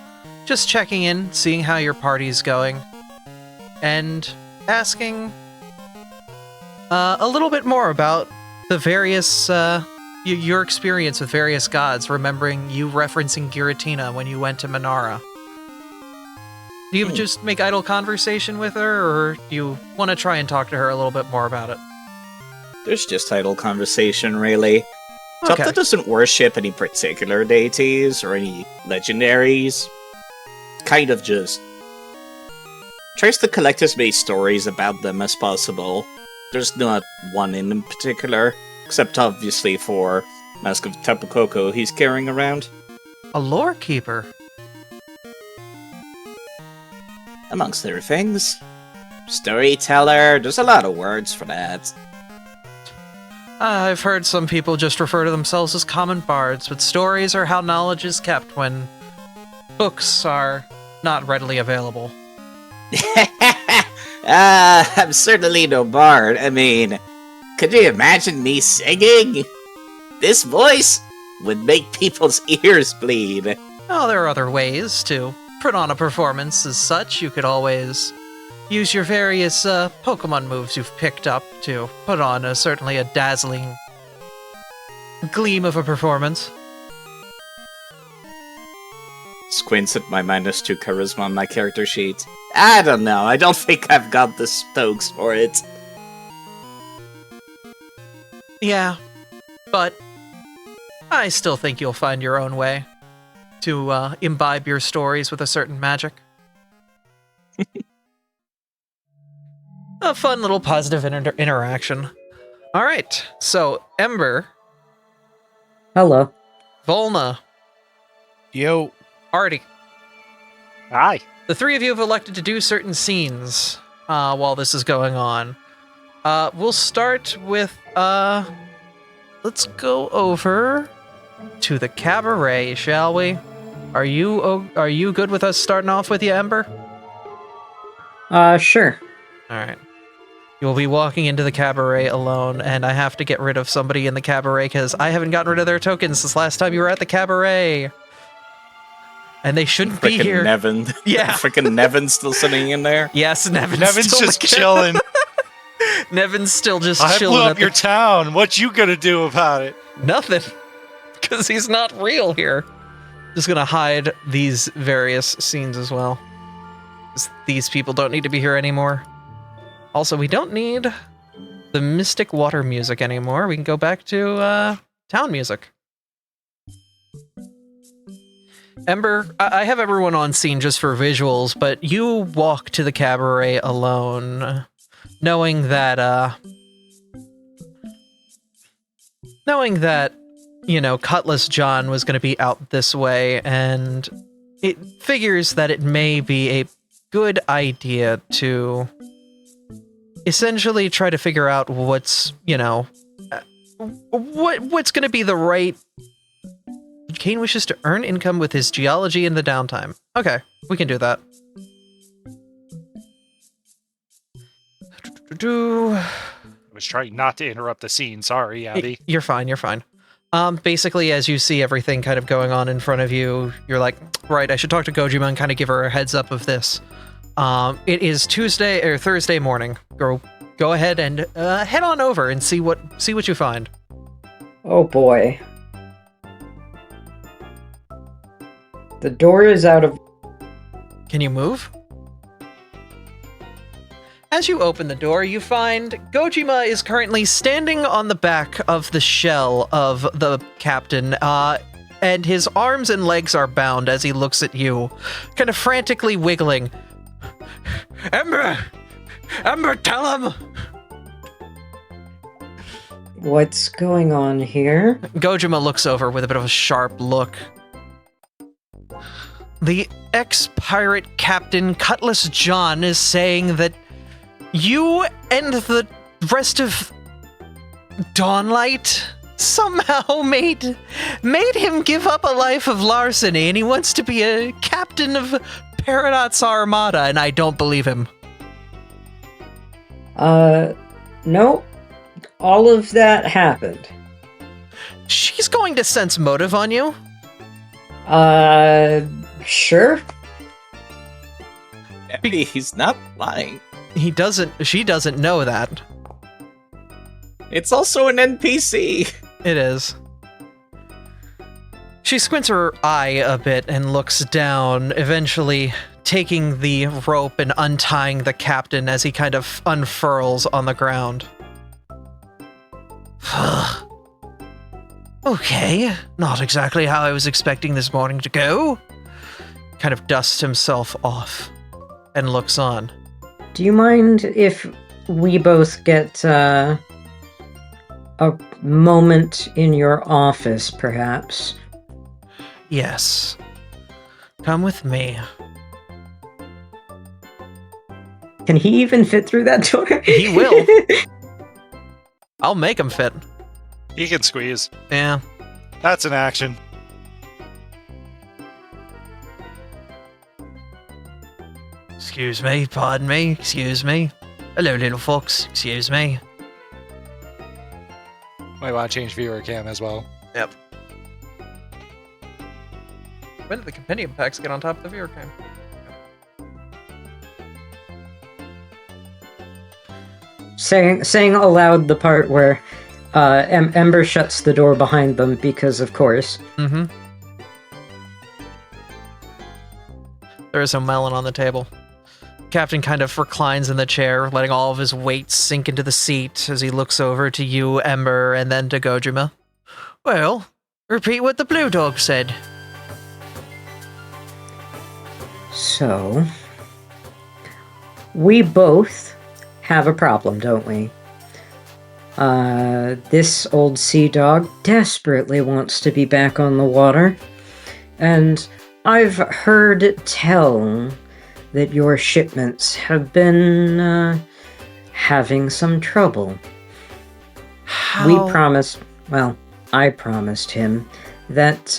Just checking in, seeing how your party's going, and asking a little bit more about the various, your experience with various gods, remembering you referencing Giratina when you went to Minara. Do you just make idle conversation with her, or do you want to try and talk to her a little bit more about it? There's just idle conversation, really. Okay. Topta doesn't worship any particular deities or any legendaries. Kind of just tries to collect as many stories about them as possible. There's not one in particular, except obviously for Mask of Tapu Koko he's carrying around. A lore keeper? Amongst other things. Storyteller, there's a lot of words for that. I've heard some people just refer to themselves as common bards, but stories are how knowledge is kept when books are not readily available. I'm certainly no bard. I mean, could you imagine me singing? This voice would make people's ears bleed. Oh, there are other ways to put on a performance as such. You could always use your various Pokemon moves you've picked up to put on certainly a dazzling gleam of a performance. Squints at my -2 charisma on my character sheet. I don't know, I don't think I've got the stokes for it. Yeah, but I still think you'll find your own way to imbibe your stories with a certain magic. A fun little positive interaction. All right, so Ember, Hello. Volna, Yo. Artie. Hi. The three of you have elected to do certain scenes while this is going on. We'll start with, let's go over to the cabaret, shall we? Are you good with us starting off with you, Ember? Sure. All right. You'll be walking into the cabaret alone, and I have to get rid of somebody in the cabaret because I haven't gotten rid of their tokens since last time you were at the cabaret. And they shouldn't be here. Nevin. Yeah. Frickin' Nevin's still sitting in there. Yes, Nevin's Nevin's just chilling. Nevin's still just I chilling. blew up your town. What you gonna do about it? Nothing. Because he's not real here. Just gonna hide these various scenes as well. 'Cause these people don't need to be here anymore. Also, we don't need the Mystic Water music anymore. We can go back to town music. Ember, I have everyone on scene just for visuals, but you walk to the cabaret alone, knowing that, you know, Cutlass John was going to be out this way, and it figures that it may be a good idea to essentially try to figure out what's, you know, what's going to be the right... Kane wishes to earn income with his geology in the downtime. Okay, we can do that. I was trying not to interrupt the scene. Sorry, Abby. You're fine, you're fine. Basically, as you see everything kind of going on in front of you, you're like, right, I should talk to Gojima and kind of give her a heads up of this. It is Tuesday or Thursday morning. Go ahead and head on over and see what you find. Oh boy. The door is out of... Can you move? As you open the door, you find Gojima is currently standing on the back of the shell of the captain, and his arms and legs are bound as he looks at you, kind of frantically wiggling. Ember! Ember, tell him! What's going on here? Gojima looks over with a bit of a sharp look. The ex-pirate captain Cutlass John is saying that you and the rest of Dawnlight somehow made him give up a life of larceny, and he wants to be a captain of Paradox Armada, and I don't believe him. No. All of that happened. She's going to sense motive on you. Sure. Abby, he's not lying. She doesn't know that. It's also an NPC. It is. She squints her eye a bit and looks down, eventually taking the rope and untying the captain as he kind of unfurls on the ground. Okay, not exactly how I was expecting this morning to go. Kind of dusts himself off and looks on. Do you mind if we both get a moment in your office, perhaps? Yes. Come with me. Can he even fit through that door? He will. I'll make him fit. He can squeeze. Yeah. That's an action. Excuse me, pardon me, excuse me. Hello, little fox, excuse me. Might want to change viewer cam as well. Yep. When did the compendium packs get on top of the viewer cam? Saying aloud the part where Ember shuts the door behind them because, of course. Mm-hmm. There is some melon on the table. Captain kind of reclines in the chair, letting all of his weight sink into the seat as he looks over to you, Ember, and then to Gojima. Well, repeat what the blue dog said. So, we both have a problem, don't we? This old sea dog desperately wants to be back on the water, and I've heard tell that your shipments have been having some trouble. How? I promised him that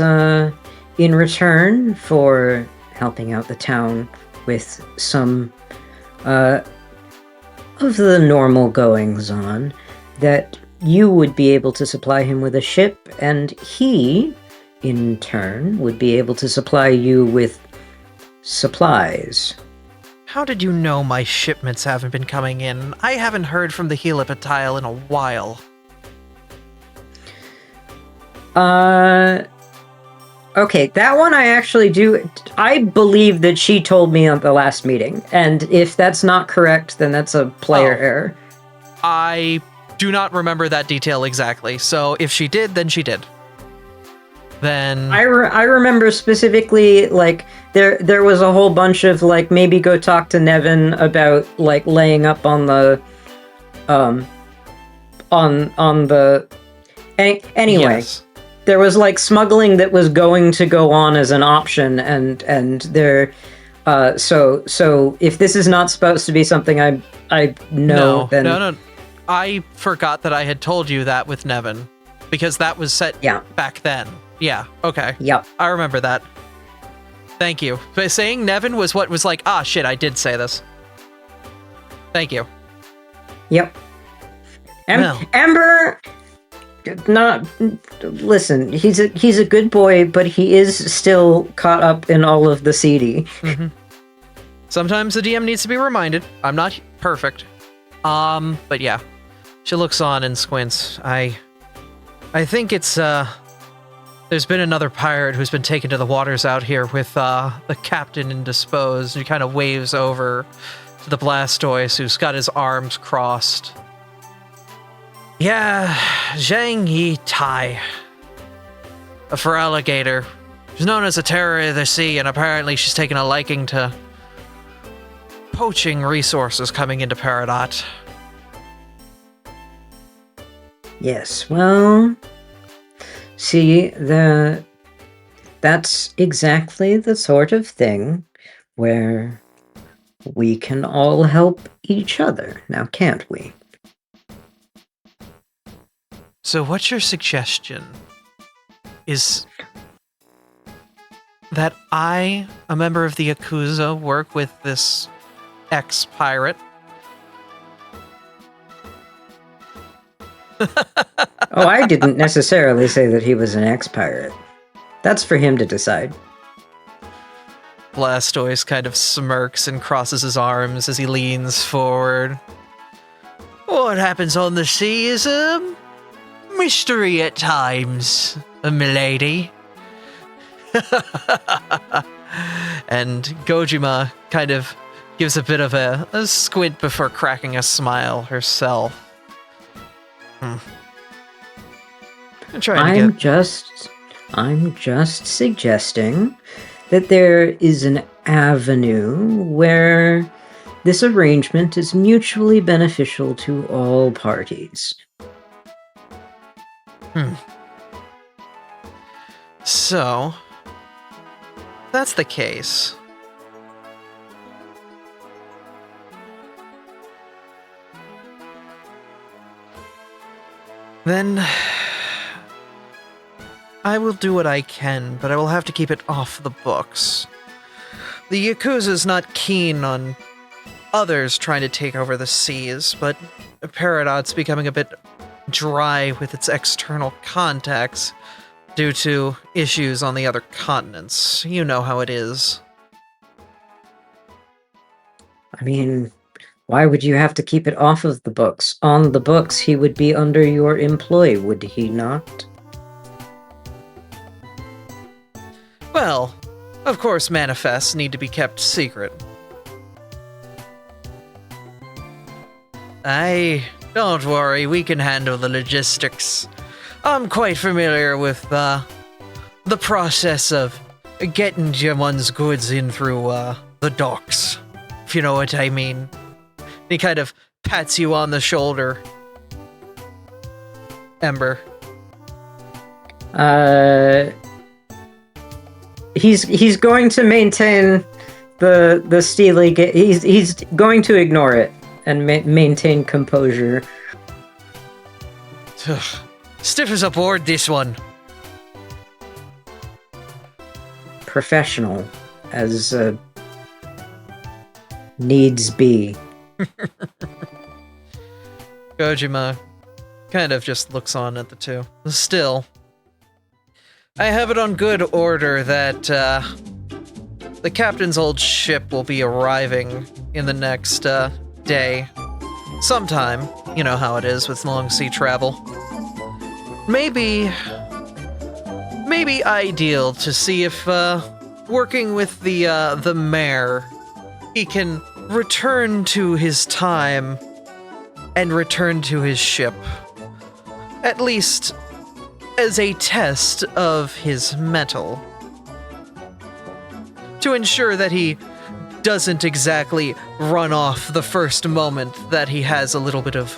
in return for helping out the town with some of the normal goings-on, that you would be able to supply him with a ship, and he, in turn, would be able to supply you with supplies. How did you know my shipments haven't been coming in? I haven't heard from the Helipatile in a while. Okay, that one I actually do. I believe that she told me at the last meeting, and if that's not correct, then that's a player error. I do not remember that detail exactly, so if she did, then she did. then I remember specifically, like, there was a whole bunch of, like, maybe go talk to Nevin about, like, laying up on the, anyway. Yes. There was, like, smuggling that was going to go on as an option, and there, so if this is not supposed to be something I know, then... No. I forgot that I had told you that with Nevin, because that was set back then. Yeah, okay. Yep. I remember that. Thank you. But saying Nevin was what was like, ah, shit, I did say this. Thank you. Yep. Well. Ember, not... Listen, he's a good boy, but he is still caught up in all of the seedy. Mm-hmm. Sometimes the DM needs to be reminded. I'm not perfect. But yeah. She looks on and squints. I think it's, there's been another pirate who's been taken to the waters out here with, the captain indisposed. He kind of waves over to the Blastoise, who's got his arms crossed. Yeah, Zhang Yi Tai. A feraligator. She's known as a terror of the sea, and apparently she's taken a liking to poaching resources coming into Peridot. Yes, well, see, that's exactly the sort of thing where we can all help each other, now can't we? So what's your suggestion? Is that I, a member of the Yakuza, work with this ex-pirate? Oh, I didn't necessarily say that he was an ex-pirate. That's for him to decide. Blastoise kind of smirks and crosses his arms as he leans forward. What happens on the sea is a mystery at times, milady. And Gojima kind of gives a bit of a squint before cracking a smile herself. I'm just suggesting that there is an avenue where this arrangement is mutually beneficial to all parties. So, that's the case. Then I will do what I can, but I will have to keep it off the books. The Yakuza's not keen on others trying to take over the seas, but Peridot's becoming a bit dry with its external contacts due to issues on the other continents. You know how it is. I mean, why would you have to keep it off of the books? On the books, he would be under your employ, would he not? Well, of course manifests need to be kept secret. Don't worry, we can handle the logistics. I'm quite familiar with the process of getting one's goods in through the docks, if you know what I mean. He kind of pats you on the shoulder. Ember. He's going to maintain the steely. He's going to ignore it and maintain composure. Stiff as a board, this one. Professional, as needs be. Gojima kind of just looks on at the two. Still, I have it on good order that the captain's old ship will be arriving in the next day. Sometime. You know how it is with long sea travel. Maybe ideal to see if working with the mayor, he can return to his time and return to his ship. At least as a test of his mettle. To ensure that he doesn't exactly run off the first moment that he has a little bit of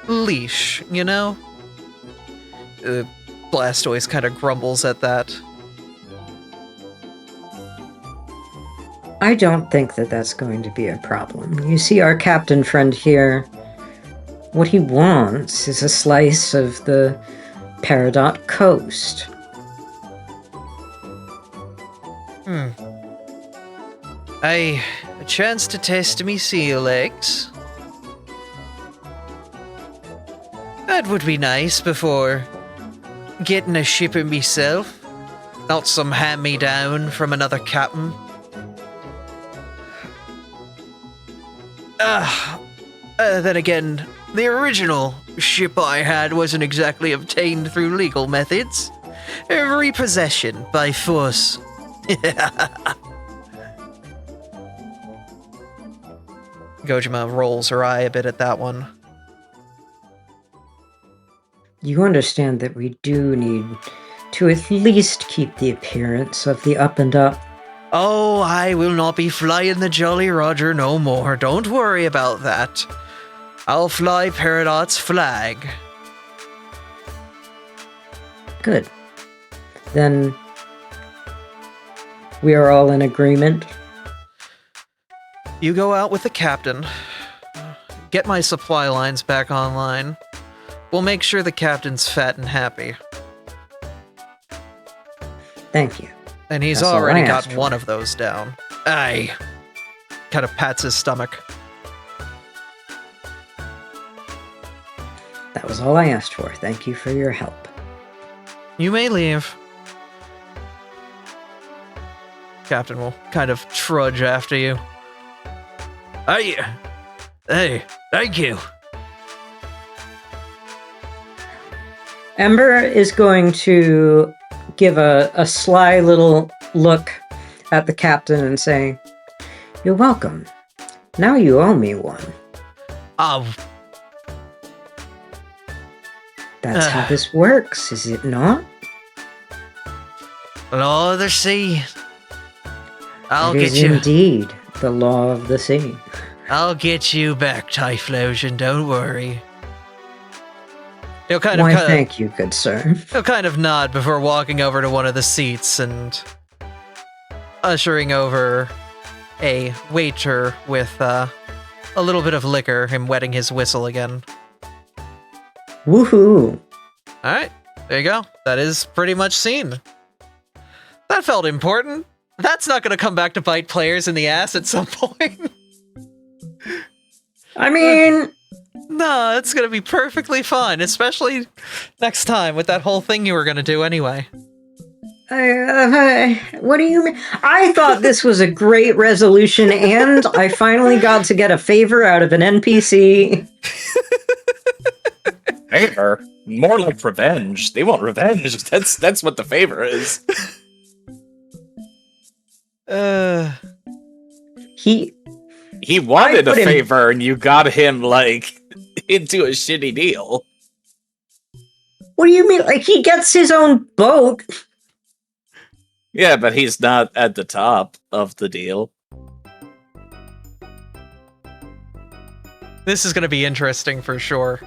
leash, you know? Blastoise kind of grumbles at that. I don't think that that's going to be a problem. You see, our captain friend here, what he wants is a slice of the Peridot coast. A chance to taste me seal eggs? That would be nice before getting a shipper myself. Not some hand-me-down from another captain. Then again, the original ship I had wasn't exactly obtained through legal methods. Repossession by force. Gojima rolls her eye a bit at that one. You understand that we do need to at least keep the appearance of the up and up. Oh, I will not be flying the Jolly Roger no more. Don't worry about that. I'll fly Peridot's flag. Good. Then we are all in agreement. You go out with the captain. Get my supply lines back online. We'll make sure the captain's fat and happy. Thank you. And he's That's all already I got asked for. one of those down. Aye. Kind of pats his stomach. That was all I asked for. Thank you for your help. You may leave. Captain will kind of trudge after you. Hey, thank you. Ember is going to give a sly little look at the captain and say, "You're welcome. Now you owe me one." That's how this works, is it not? Law of the sea. I'll It get is you. indeed the law of the sea. I'll get you back, Typhlosion. Don't worry. He'll kind Why, of thank you, good sir. He'll kind of nod before walking over to one of the seats and ushering over a waiter with a little bit of liquor, him wetting his whistle again. Woohoo! Alright, there you go. That is pretty much scene. That felt important. That's not going to come back to bite players in the ass at some point. I mean, No, it's going to be perfectly fine, especially next time with that whole thing you were going to do anyway. what do you mean? I thought this was a great resolution, and I finally got to get a favor out of an NPC. Favor? More like revenge. They want revenge. That's what the favor is. He wanted a favor, and you got him, like, into a shitty deal. What do you mean? Like, he gets his own boat? Yeah, but he's not at the top of the deal. This is going to be interesting for sure.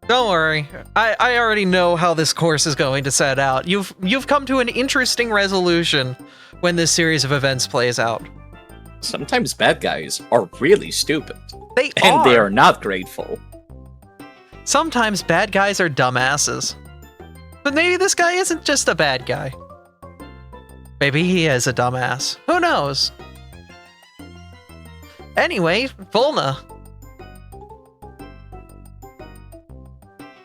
Don't worry. I already know how this course is going to set out. You've come to an interesting resolution when this series of events plays out. Sometimes bad guys are really stupid. They and are. they are not grateful. Sometimes bad guys are dumbasses. But maybe this guy isn't just a bad guy. Maybe he is a dumbass. Who knows? Anyway, Volna.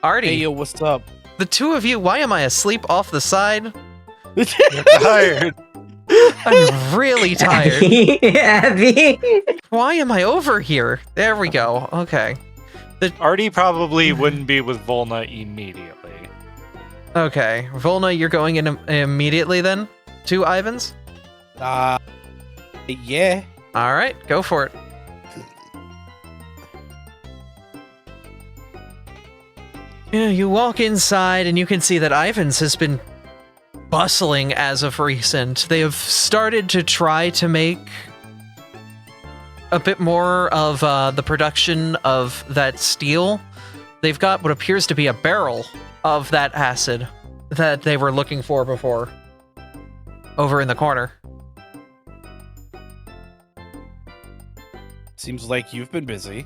Artie. Hey, yo, what's up? The two of you, why am I asleep off the side? You're tired. I'm really tired. Abby. Why am I over here? There we go. Okay. Artie probably wouldn't be with Volna immediately. Okay. Volna, you're going in immediately then? To Ivan's? Yeah. Alright, go for it. Yeah, you walk inside and you can see that Ivan's has been bustling as of recent. They have started to try to make a bit more of the production of that steel. They've got what appears to be a barrel of that acid that they were looking for before, over in the corner. Seems like you've been busy.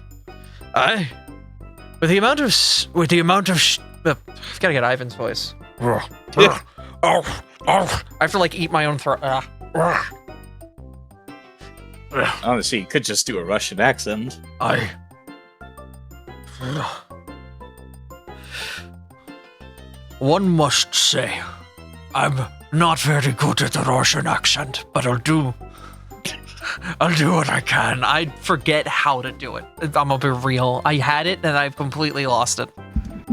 With the amount of I've got to get Ivan's voice. I have to like eat my own throat. Honestly, you could just do a Russian accent. One must say, I'm not very good at the Russian accent, but I'll do what I can. I forget how to do it. I'm gonna be real. I had it and I've completely lost it.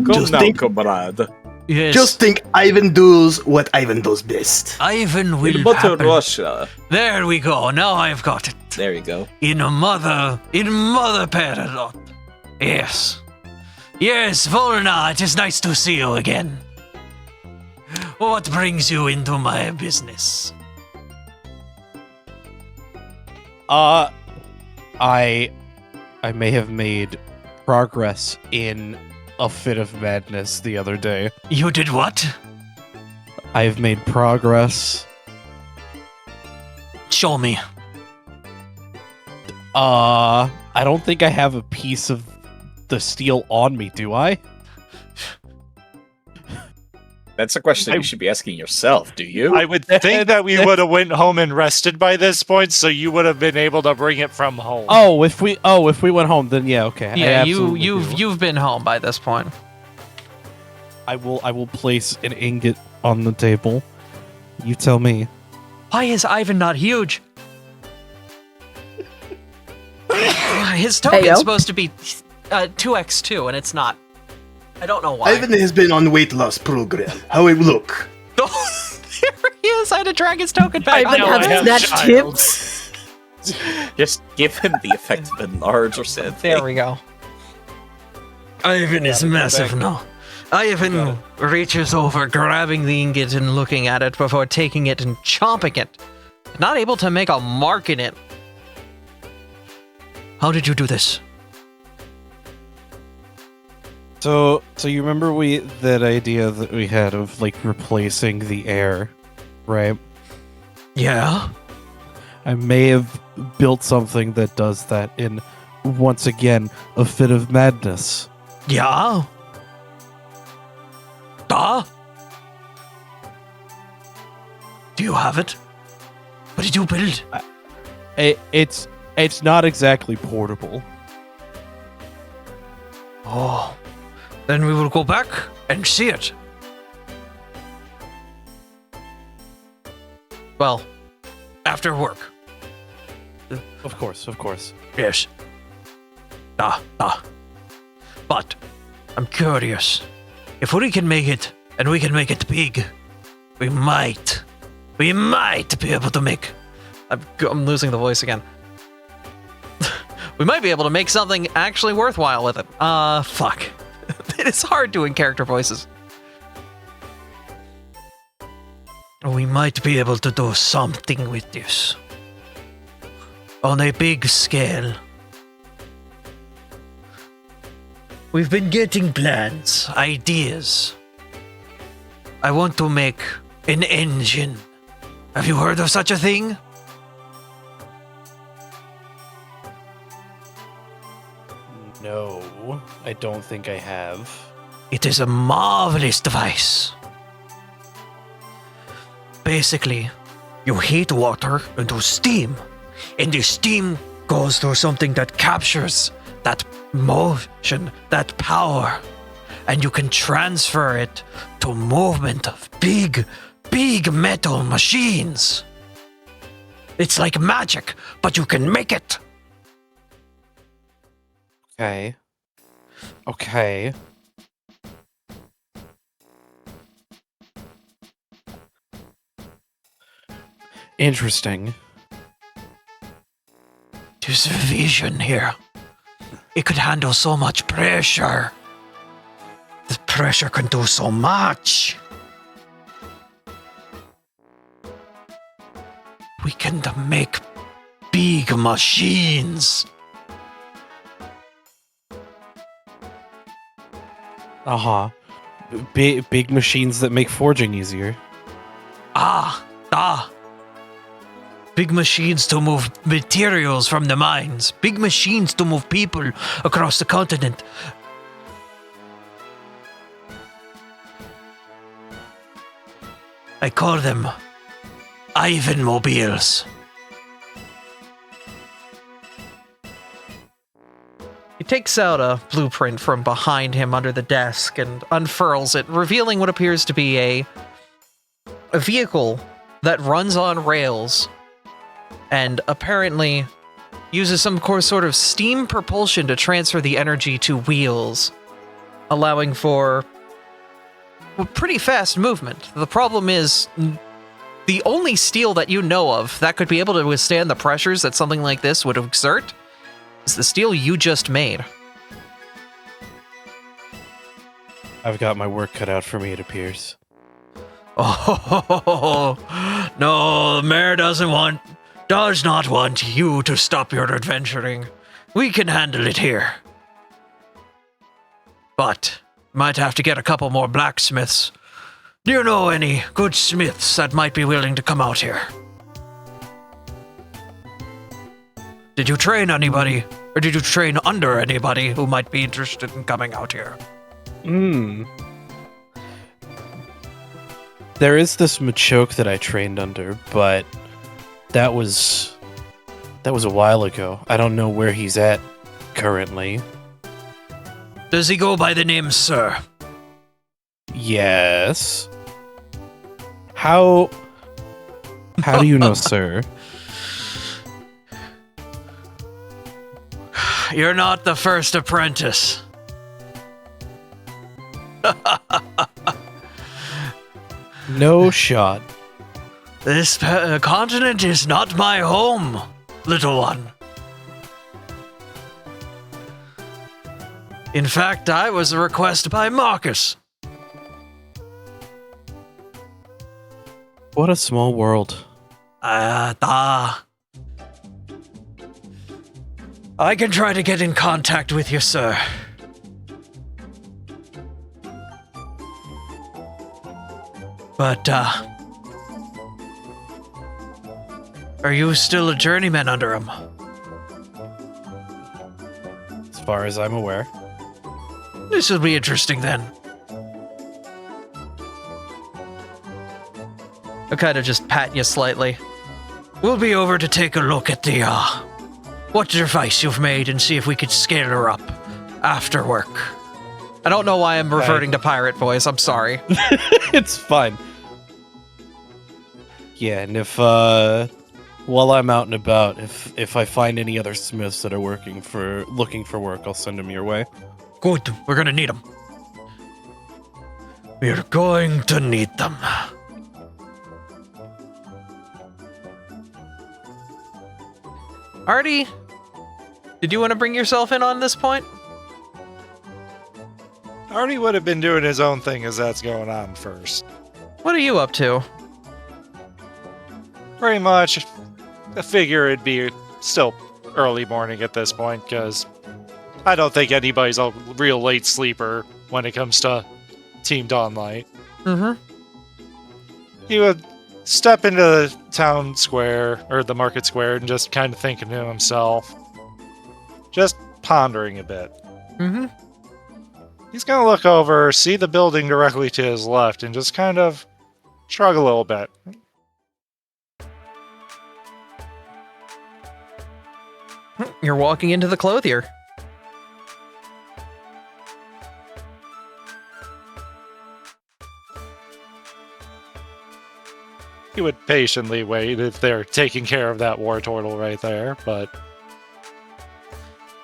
Come now, comrade. Yes. Just think Ivan does what Ivan does best. Ivan will Mother happen. Russia. There we go. Now I've got it. There you go. In Mother Peridot. Yes. Yes, Volna, it is nice to see you again. What brings you into my business? I may have made progress in a fit of madness the other day. You did what? I've made progress. Show me. I don't think I have a piece of the steel on me, do I? That's a question you should be asking yourself, do you? I would think that we would have went home and rested by this point, so you would have been able to bring it from home. Oh, if we went home, then yeah, okay. Yeah, you've been home by this point. I will place an ingot on the table. You tell me. Why is Ivan not huge? His token's supposed to be 2x2, and it's not. I don't know why. Ivan has been on weight loss program. How it look? Oh, there he is. I had to drag his token back. Ivan has snatched hips. Just give him the effect of enlarge or something. There we go. Ivan is massive now. Ivan reaches over, grabbing the ingot and looking at it before taking it and chomping it. Not able to make a mark in it. How did you do this? So you remember that idea that we had of like replacing the air, right? Yeah. I may have built something that does that in, once again, a fit of madness. Yeah. Do you have it? What did you build? It's not exactly portable. Oh. Then we will go back and see it. Well, after work. Of course. Yes. But I'm curious. If we can make it, and we can make it big, we might be able to make... I'm losing the voice again. We might be able to make something actually worthwhile with it. Fuck. It is hard doing character voices. We might be able to do something with this. On a big scale. We've been getting plans, ideas. I want to make an engine. Have you heard of such a thing? No, I don't think I have. It is a marvelous device. Basically, you heat water into steam, and the steam goes through something that captures that motion, that power, and you can transfer it to movement of big metal machines. It's like magic, but you can make it. Okay. Interesting. There's a vision here. It could handle so much pressure. The pressure can do so much. We can make big machines. Uh-huh. Big machines that make forging easier. Big machines to move materials from the mines. Big machines to move people across the continent. I call them Ivan Mobiles. He takes out a blueprint from behind him under the desk and unfurls it, revealing what appears to be a vehicle that runs on rails and apparently uses some sort of steam propulsion to transfer the energy to wheels, allowing for pretty fast movement. The problem is, the only steel that you know of that could be able to withstand the pressures that something like this would exert is the steel you just made. I've got my work cut out for me, it appears. Oh, no, the mayor does not want you to stop your adventuring. We can handle it here. But might have to get a couple more blacksmiths. Do you know any good smiths that might be willing to come out here? Did you train anybody, or did you train under anybody who might be interested in coming out here? There is this Machoke that I trained under, but that was a while ago. I don't know where he's at currently. Does he go by the name Sir? Yes. How do you know, sir? You're not the first apprentice. No shot. This continent is not my home, little one. In fact, I was a request by Marcus. What a small world. I can try to get in contact with you, sir. But, are you still a journeyman under him? As far as I'm aware. This will be interesting then. I'll kind of just pat you slightly. We'll be over to take a look at the, what device you've made and see if we could scale her up after work. I don't know why I'm reverting to pirate voice, I'm sorry. It's fine. Yeah, and if, while I'm out and about, if I find any other smiths that are looking for work, I'll send them your way. Good, we're gonna need them. We're going to need them. Artie, did you want to bring yourself in on this point? Artie would have been doing his own thing as that's going on first. What are you up to? Pretty much, I figure it'd be still early morning at this point, because I don't think anybody's a real late sleeper when it comes to Team Dawnlight. Mm-hmm. He would step into the town square, or the market square, and just kind of thinking to himself. Just pondering a bit. Mm-hmm. He's gonna look over, see the building directly to his left, and just kind of shrug a little bit. You're walking into the clothier. He would patiently wait if they're taking care of that war turtle right there, but...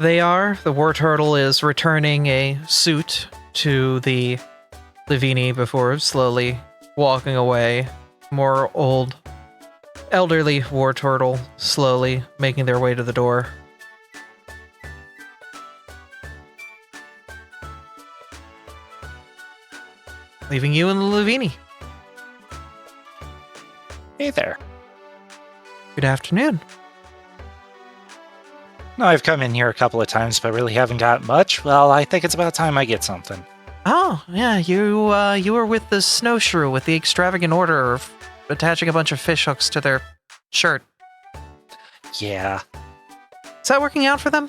They are. The war turtle is returning a suit to the Livini before slowly walking away. More elderly war turtle slowly making their way to the door. leaving you in the Lavini. Hey there. Good afternoon. No, I've come in here a couple of times, but really haven't got much. Well, I think it's about time I get something. Oh, yeah, you were with the snowshrew with the extravagant order of attaching a bunch of fish hooks to their shirt. Yeah. Is that working out for them?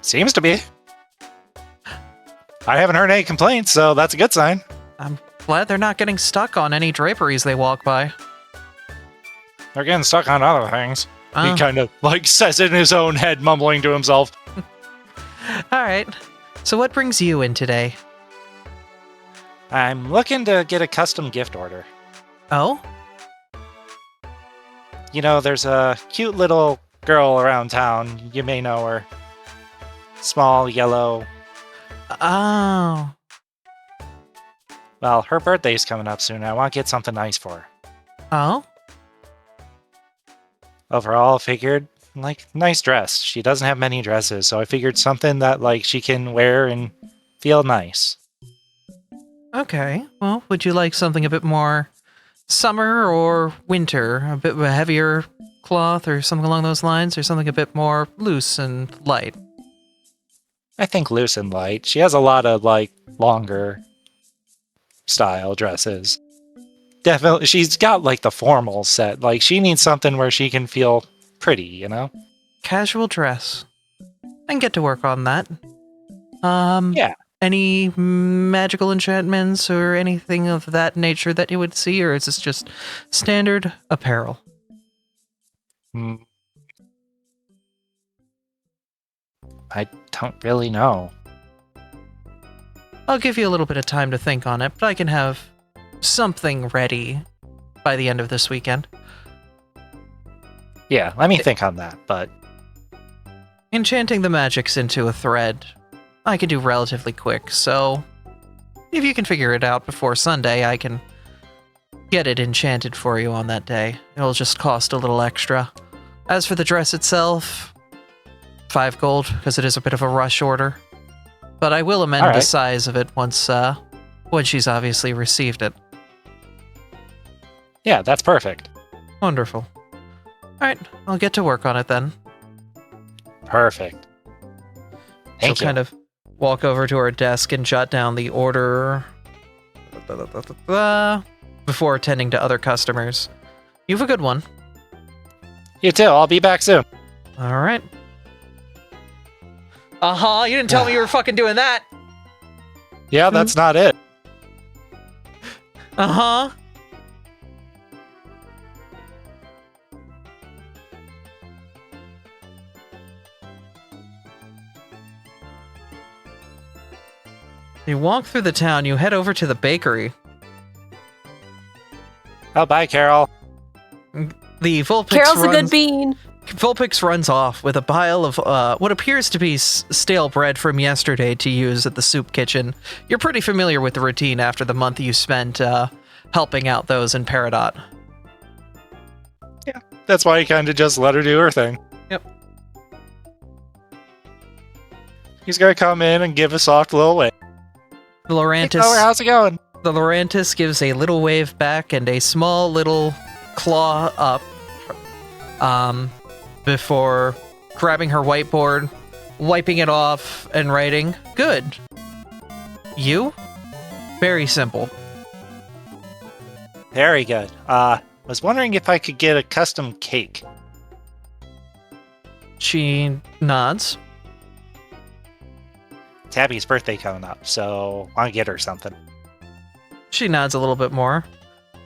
Seems to be. I haven't heard any complaints, so that's a good sign. I'm glad they're not getting stuck on any draperies they walk by. They're getting stuck on other things. Oh. He kind of, says it in his own head, mumbling to himself. Alright, so what brings you in today? I'm looking to get a custom gift order. Oh? You know, there's a cute little girl around town. You may know her. Small, yellow. Oh. Well, her birthday's coming up soon. I want to get something nice for her. Oh? Overall, figured, nice dress. She doesn't have many dresses, so I figured something that, she can wear and feel nice. Okay, well, would you like something a bit more summer or winter? A bit of a heavier cloth or something along those lines? Or something a bit more loose and light? I think loose and light. She has a lot of, longer style dresses. Definitely, she's got, the formal set. She needs something where she can feel pretty, you know? Casual dress. I can get to work on that. Yeah. Any magical enchantments or anything of that nature that you would see, or is this just standard apparel? I don't really know. I'll give you a little bit of time to think on it, but I can have something ready by the end of this weekend. Yeah, let me think on that, but... Enchanting the magics into a thread, I can do relatively quick, so if you can figure it out before Sunday, I can get it enchanted for you on that day. It'll just cost a little extra. As for the dress itself, 5 gold, because it is a bit of a rush order. But I will amend the size of it once she's obviously received it. Yeah, that's perfect. Wonderful. Alright, I'll get to work on it then. Perfect. She'll Thank you. kind of walk over to her desk and jot down the order before attending to other customers. You have a good one. You too, I'll be back soon. Alright. You didn't tell me you were fucking doing that! Yeah, that's not it. You walk through the town, you head over to the bakery. Oh, bye, Carol. The Vulpix Carol's a good bean. Vulpix runs off with a pile of what appears to be stale bread from yesterday to use at the soup kitchen. You're pretty familiar with the routine after the month you spent helping out those in Peridot. Yeah, that's why you kind of just let her do her thing. Yep. He's gonna come in and give a soft little wave. The Laurantis, Hey, how's it going? The Laurantis gives a little wave back and a small little claw up before grabbing her whiteboard, wiping it off, and writing, "Good. You? Very simple." Very good. Was wondering if I could get a custom cake. She nods. Tabby's birthday coming up, so I'll get her something. She nods a little bit more.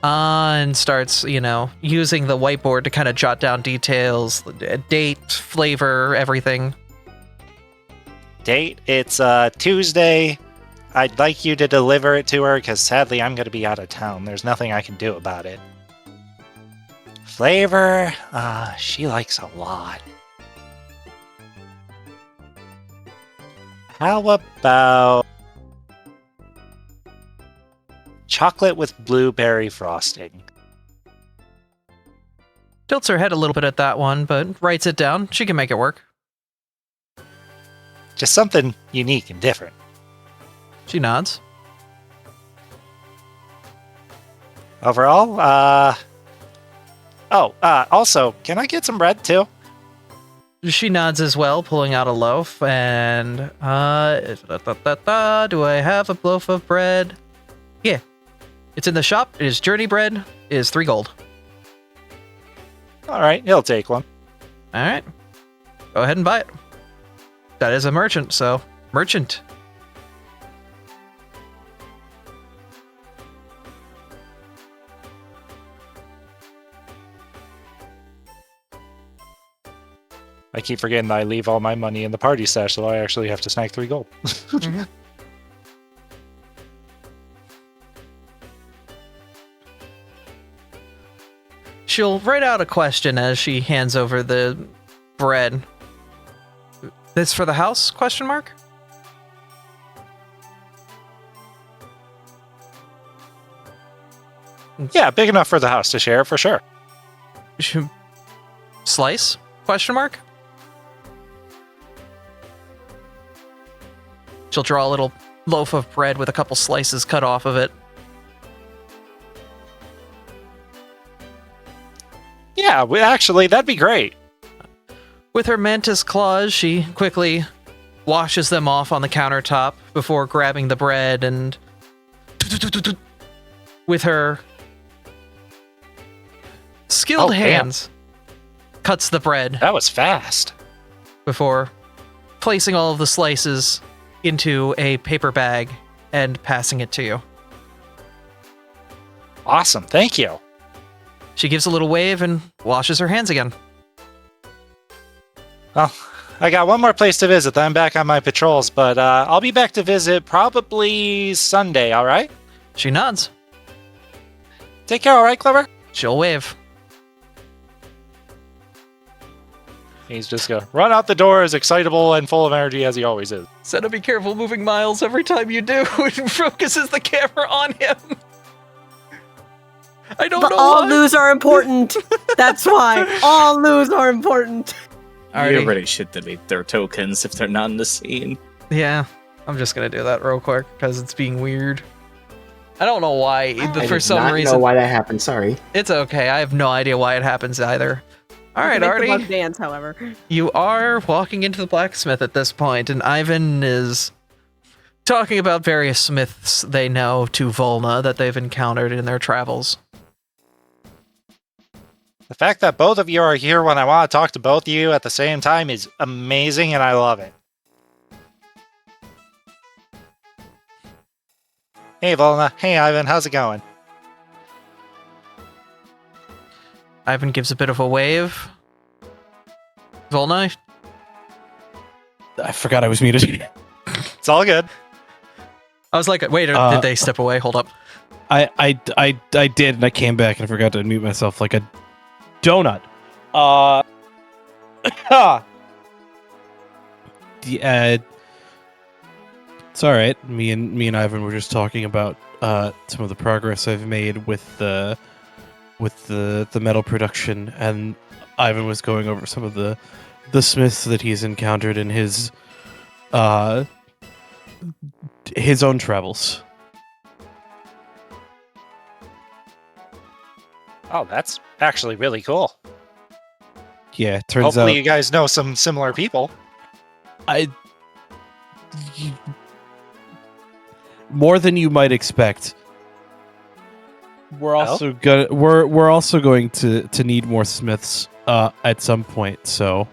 And starts, using the whiteboard to kind of jot down details, date, flavor, everything. Date, it's Tuesday. I'd like you to deliver it to her, because sadly I'm going to be out of town. There's nothing I can do about it. Flavor, she likes a lot. How about chocolate with blueberry frosting? Tilts her head a little bit at that one, but writes it down. She can make it work. Just something unique and different. She nods. Overall, also, can I get some bread too? She nods as well, pulling out a loaf, and, do I have a loaf of bread? Yeah. It's in the shop. It is journey bread. It is 3 gold. Alright, he'll take one. Alright. Go ahead and buy it. That is a merchant, so merchant. I keep forgetting that I leave all my money in the party stash, so I actually have to snag 3 gold. Mhm. She'll write out a question as she hands over the bread. This for the house? Question mark? Yeah, big enough for the house to share, for sure. Slice? Question mark? She'll draw a little loaf of bread with a couple slices cut off of it. Yeah, actually, that'd be great. With her mantis claws, she quickly washes them off on the countertop before grabbing the bread and with her skilled hands cuts the bread That was fast. before placing all of the slices into a paper bag and passing it to you. Awesome, thank you. She gives a little wave and washes her hands again. Well, I got one more place to visit, then I'm back on my patrols, but I'll be back to visit probably Sunday, alright? She nods. Take care, alright, Clever? She'll wave. He's just gonna run out the door as excitable and full of energy as he always is. Said to be careful moving miles every time you do. It focuses the camera on him. I don't But know all why. loos are important. That's why. All loos are important. Alrighty. You really should delete their tokens if they're not in the scene. Yeah, I'm just gonna do that real quick because it's being weird. I don't know why. I For did some not reason, know why that happened. Sorry. it's okay. I have no idea why it happens either. All right, Make the bug Artie, dance, however. you are walking into the blacksmith at this point, and Ivan is talking about various smiths they know to Volna that they've encountered in their travels. The fact that both of you are here when I want to talk to both of you at the same time is amazing, and I love it. Hey, Volna. Hey, Ivan. How's it going? Ivan gives a bit of a wave. Volna, I forgot I was muted. It's all good. I was like, wait, did they step away? Hold up. I did, and I came back and I forgot to unmute myself like a donut. It's all right. Me and Ivan were just talking about some of the progress I've made with the metal production, and Ivan was going over some of the smiths that he's encountered in his own travels. Oh, that's actually really cool. Yeah, it turns Hopefully out you guys know some similar people. More than you might expect. We're also we're also going to need more smiths at some point, so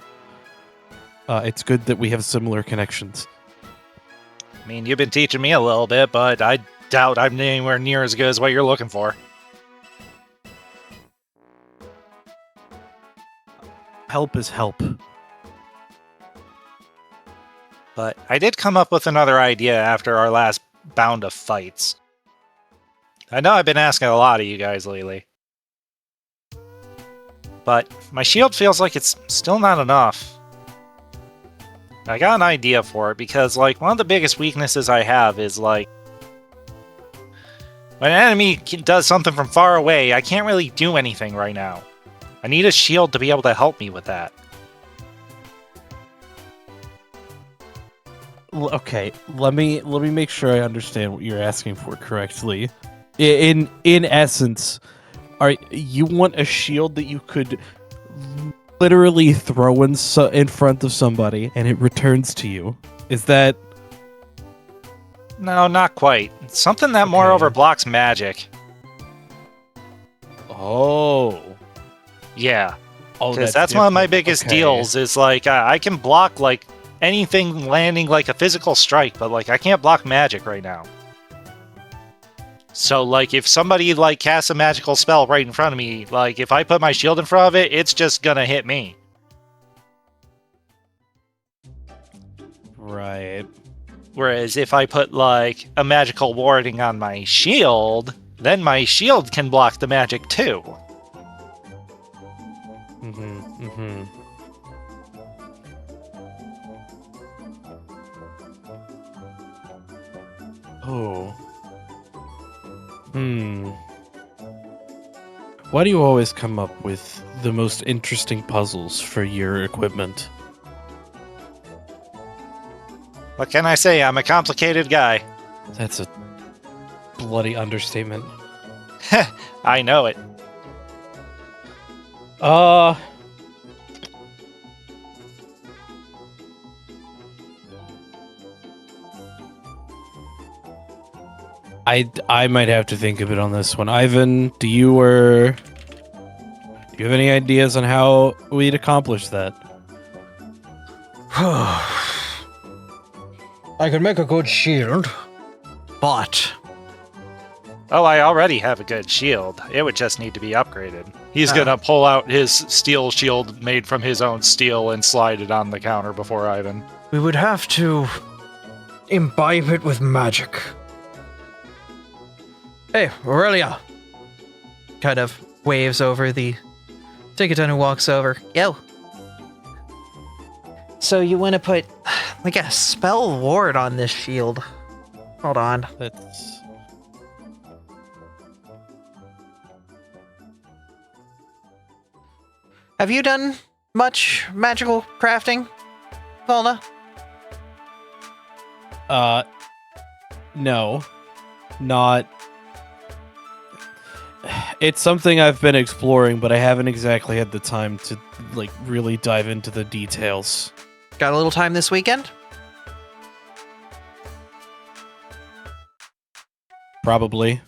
it's good that we have similar connections. I mean, you've been teaching me a little bit, but I doubt I'm anywhere near as good as what you're looking for. Help is help. But I did come up with another idea after our last bound of fights. I know I've been asking a lot of you guys lately. But my shield feels like it's still not enough. I got an idea for it because, like, one of the biggest weaknesses I have is, like, when an enemy does something from far away, I can't really do anything right now. I need a shield to be able to help me with that. Okay, let me make sure I understand what you're asking for correctly. In essence, you want a shield that you could literally throw in front of somebody and it returns to you. Is that... No, not quite. Something that moreover blocks magic. Oh. Yeah. Oh, because that's one of my biggest deals is like I can block like anything landing like a physical strike, but like I can't block magic right now. So like if somebody like casts a magical spell right in front of me, like if I put my shield in front of it, it's just gonna hit me. Right. Whereas if I put like a magical warding on my shield, then my shield can block the magic too. Oh. Why do you always come up with the most interesting puzzles for your equipment? What can I say? I'm a complicated guy. That's a bloody understatement. I know it. I might have to think a bit on this one. Ivan, do you have any ideas on how we'd accomplish that? I could make a good shield, but... Oh, I already have a good shield. It would just need to be upgraded. He's gonna pull out his steel shield made from his own steel and slide it on the counter before Ivan. We would have to imbibe it with magic. Hey, Aurelia! Kind of waves over the Ticketon who walks over. Yo! So you want to put, like, a spell ward on this shield. Hold on. That's... Have you done much magical crafting, Volna? No. Not... It's something I've been exploring, but I haven't exactly had the time to, like, really dive into the details. Got a little time this weekend? Probably.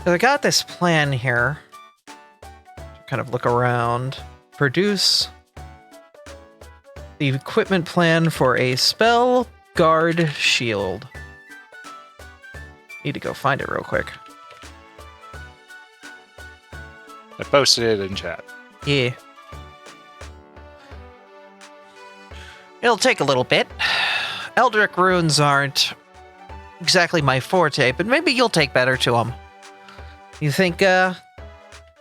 I got this plan here. Kind of look around. Produce the equipment plan for a spell guard shield. Need to go find it real quick. I posted it in chat. Yeah. It'll take a little bit. Eldritch runes aren't exactly my forte, but maybe you'll take better to them. You think,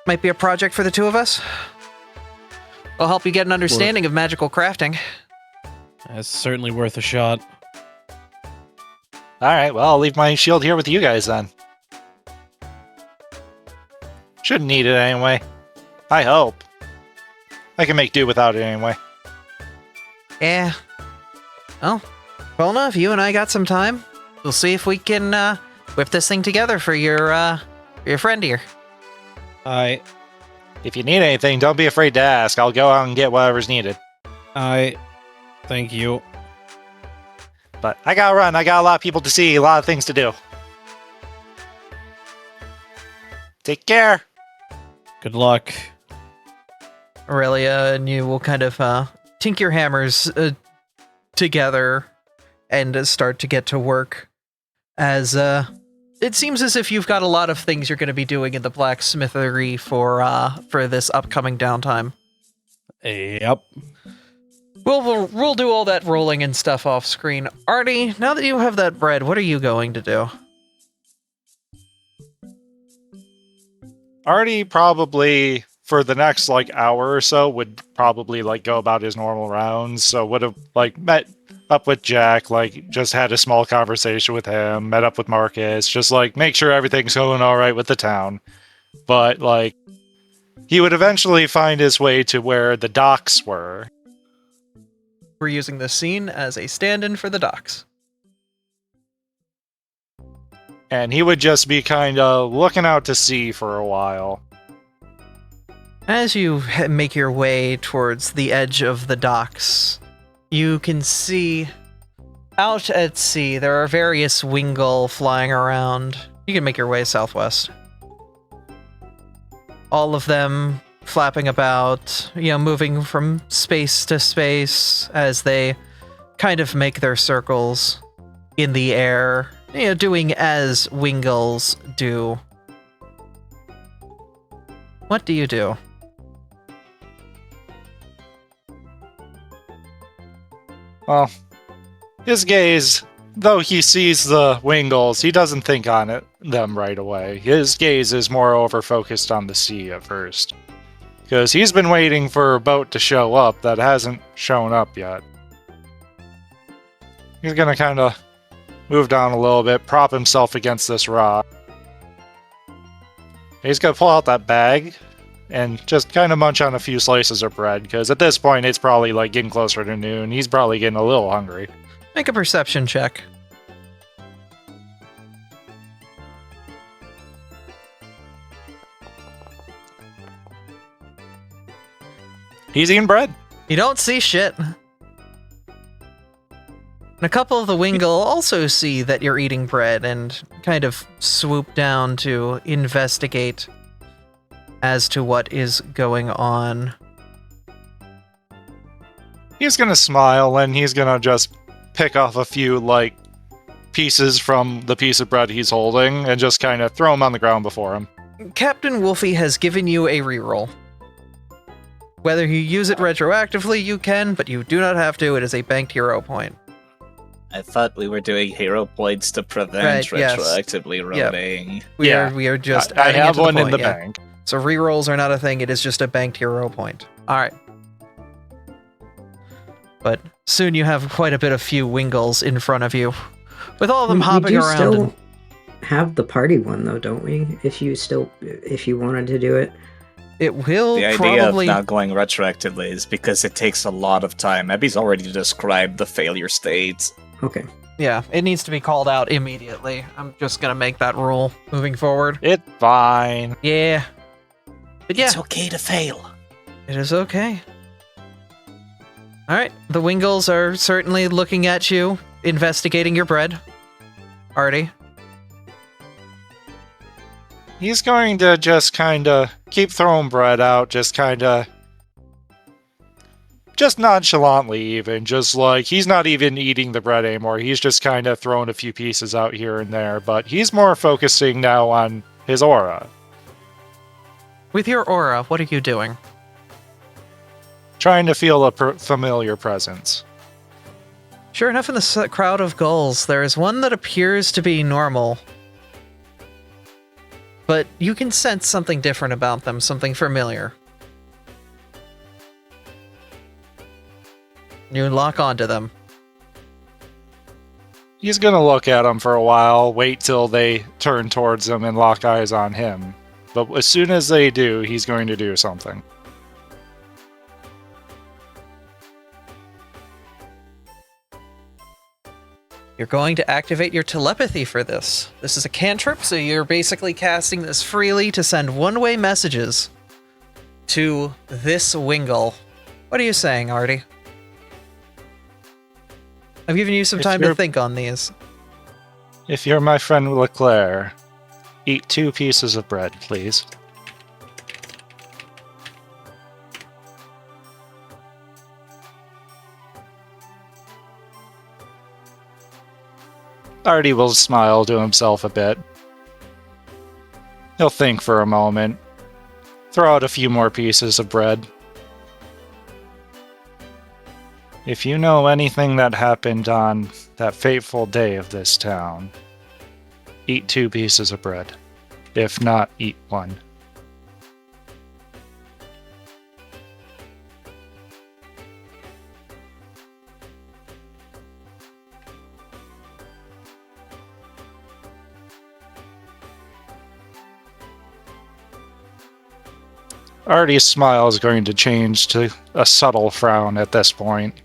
might be a project for the two of us? I'll help you get an understanding of magical crafting. That's certainly worth a shot. Alright, well, I'll leave my shield here with you guys then. Shouldn't need it anyway. I hope. I can make do without it anyway. Yeah. Well, Volna, if you and I got some time, we'll see if we can whip this thing together for your friend here. If you need anything, don't be afraid to ask. I'll go out and get whatever's needed. Thank you. But I gotta run. I got a lot of people to see, a lot of things to do. Take care. Good luck. Aurelia and you will kind of tink your hammers together and start to get to work as it seems as if you've got a lot of things you're going to be doing in the blacksmithery for this upcoming downtime. Yep. We'll do all that rolling and stuff off screen. Artie, now that you have that bread, what are you going to do? Artie probably, for the next, like, hour or so, would probably, like, go about his normal rounds. So would have, like, met up with Jack, like, just had a small conversation with him, met up with Marcus, just, like, make sure everything's going all right with the town. But, like, he would eventually find his way to where the docks were. We're using this scene as a stand-in for the docks. And he would just be kind of looking out to sea for a while. As you make your way towards the edge of the docks, you can see out at sea there are various wingull flying around. You can make your way southwest. All of them flapping about, moving from space to space as they kind of make their circles in the air, doing as wingulls do. What do you do? Well, his gaze, though he sees the wingulls, he doesn't think on them right away. His gaze is moreover focused on the sea at first. Because he's been waiting for a boat to show up that hasn't shown up yet. He's gonna kind of move down a little bit, prop himself against this rock. He's gonna pull out that bag and just kind of munch on a few slices of bread, because at this point it's probably like getting closer to noon. He's probably getting a little hungry. Make a perception check. He's eating bread. You don't see shit. And a couple of the wingull also see that you're eating bread and kind of swoop down to investigate as to what is going on. He's gonna smile and he's gonna just pick off a few, pieces from the piece of bread he's holding and just kind of throw them on the ground before him. Captain Wolfie has given you a reroll. Whether you use it retroactively, you can, but you do not have to. It is a banked hero point. I thought we were doing hero points to prevent Right, yes. retroactively rolling. Yep. We are just I adding have it to one the in point, the yeah. bank. So rerolls are not a thing, it is just a banked hero point. Alright. But soon you have quite a bit of few wingulls in front of you. With all of them hopping we do around. still have the party one though, don't we? If you wanted to do it. It will The idea probably... of not going retroactively is because it takes a lot of time. Abby's already described the failure state. Okay. Yeah, it needs to be called out immediately. I'm just gonna make that rule moving forward. It's fine. Yeah. But yeah, It's okay to fail. it is okay. Alright, the wingulls are certainly looking at you, investigating your bread. Artie. He's going to just kind of keep throwing bread out, just nonchalantly even, just like he's not even eating the bread anymore. He's just kind of throwing a few pieces out here and there, but he's more focusing now on his aura. With your aura, what are you doing? Trying to feel a familiar presence. Sure enough, in the crowd of gulls, there is one that appears to be normal. But you can sense something different about them, something familiar. You lock onto them. He's gonna look at them for a while, wait till they turn towards him and lock eyes on him. But as soon as they do, he's going to do something. You're going to activate your telepathy for this. This is a cantrip, so you're basically casting this freely to send one-way messages to this wingull. What are you saying, Artie? I've given you some time to think on these. If you're my friend Leclerc, eat 2 pieces of bread, please. Artie will smile to himself a bit. He'll think for a moment. Throw out a few more pieces of bread. If you know anything that happened on that fateful day of this town, eat 2 pieces of bread. If not, eat 1. Artie's smile is going to change to a subtle frown at this point.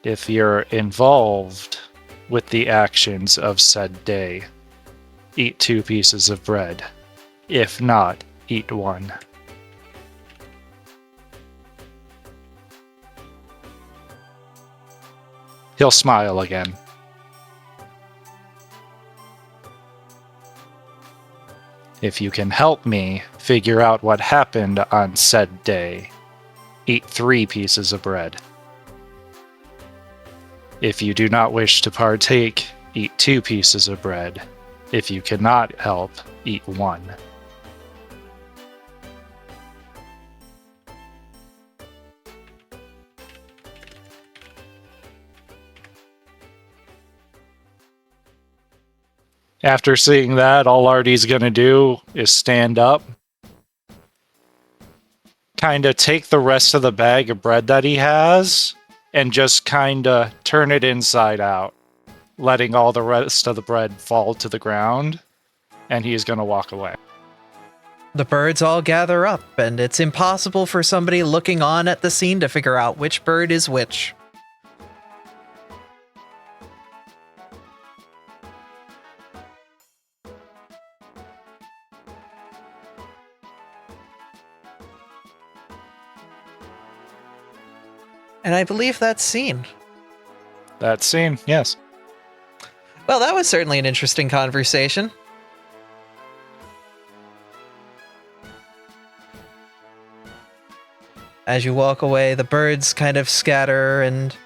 If you're involved with the actions of said day. Eat 2 pieces of bread. If not, eat 1. He'll smile again. If you can help me figure out what happened on said day, eat 3 pieces of bread. If you do not wish to partake, eat 2 pieces of bread. If you cannot help, eat 1. After seeing that, all Artie's gonna do is stand up, kind of take the rest of the bag of bread that he has, and just kind of turn it inside out, letting all the rest of the bread fall to the ground, and he's gonna walk away. The birds all gather up, and it's impossible for somebody looking on at the scene to figure out which bird is which. And I believe that's scene. That scene, yes. Well, that was certainly an interesting conversation. As you walk away, the birds kind of scatter, and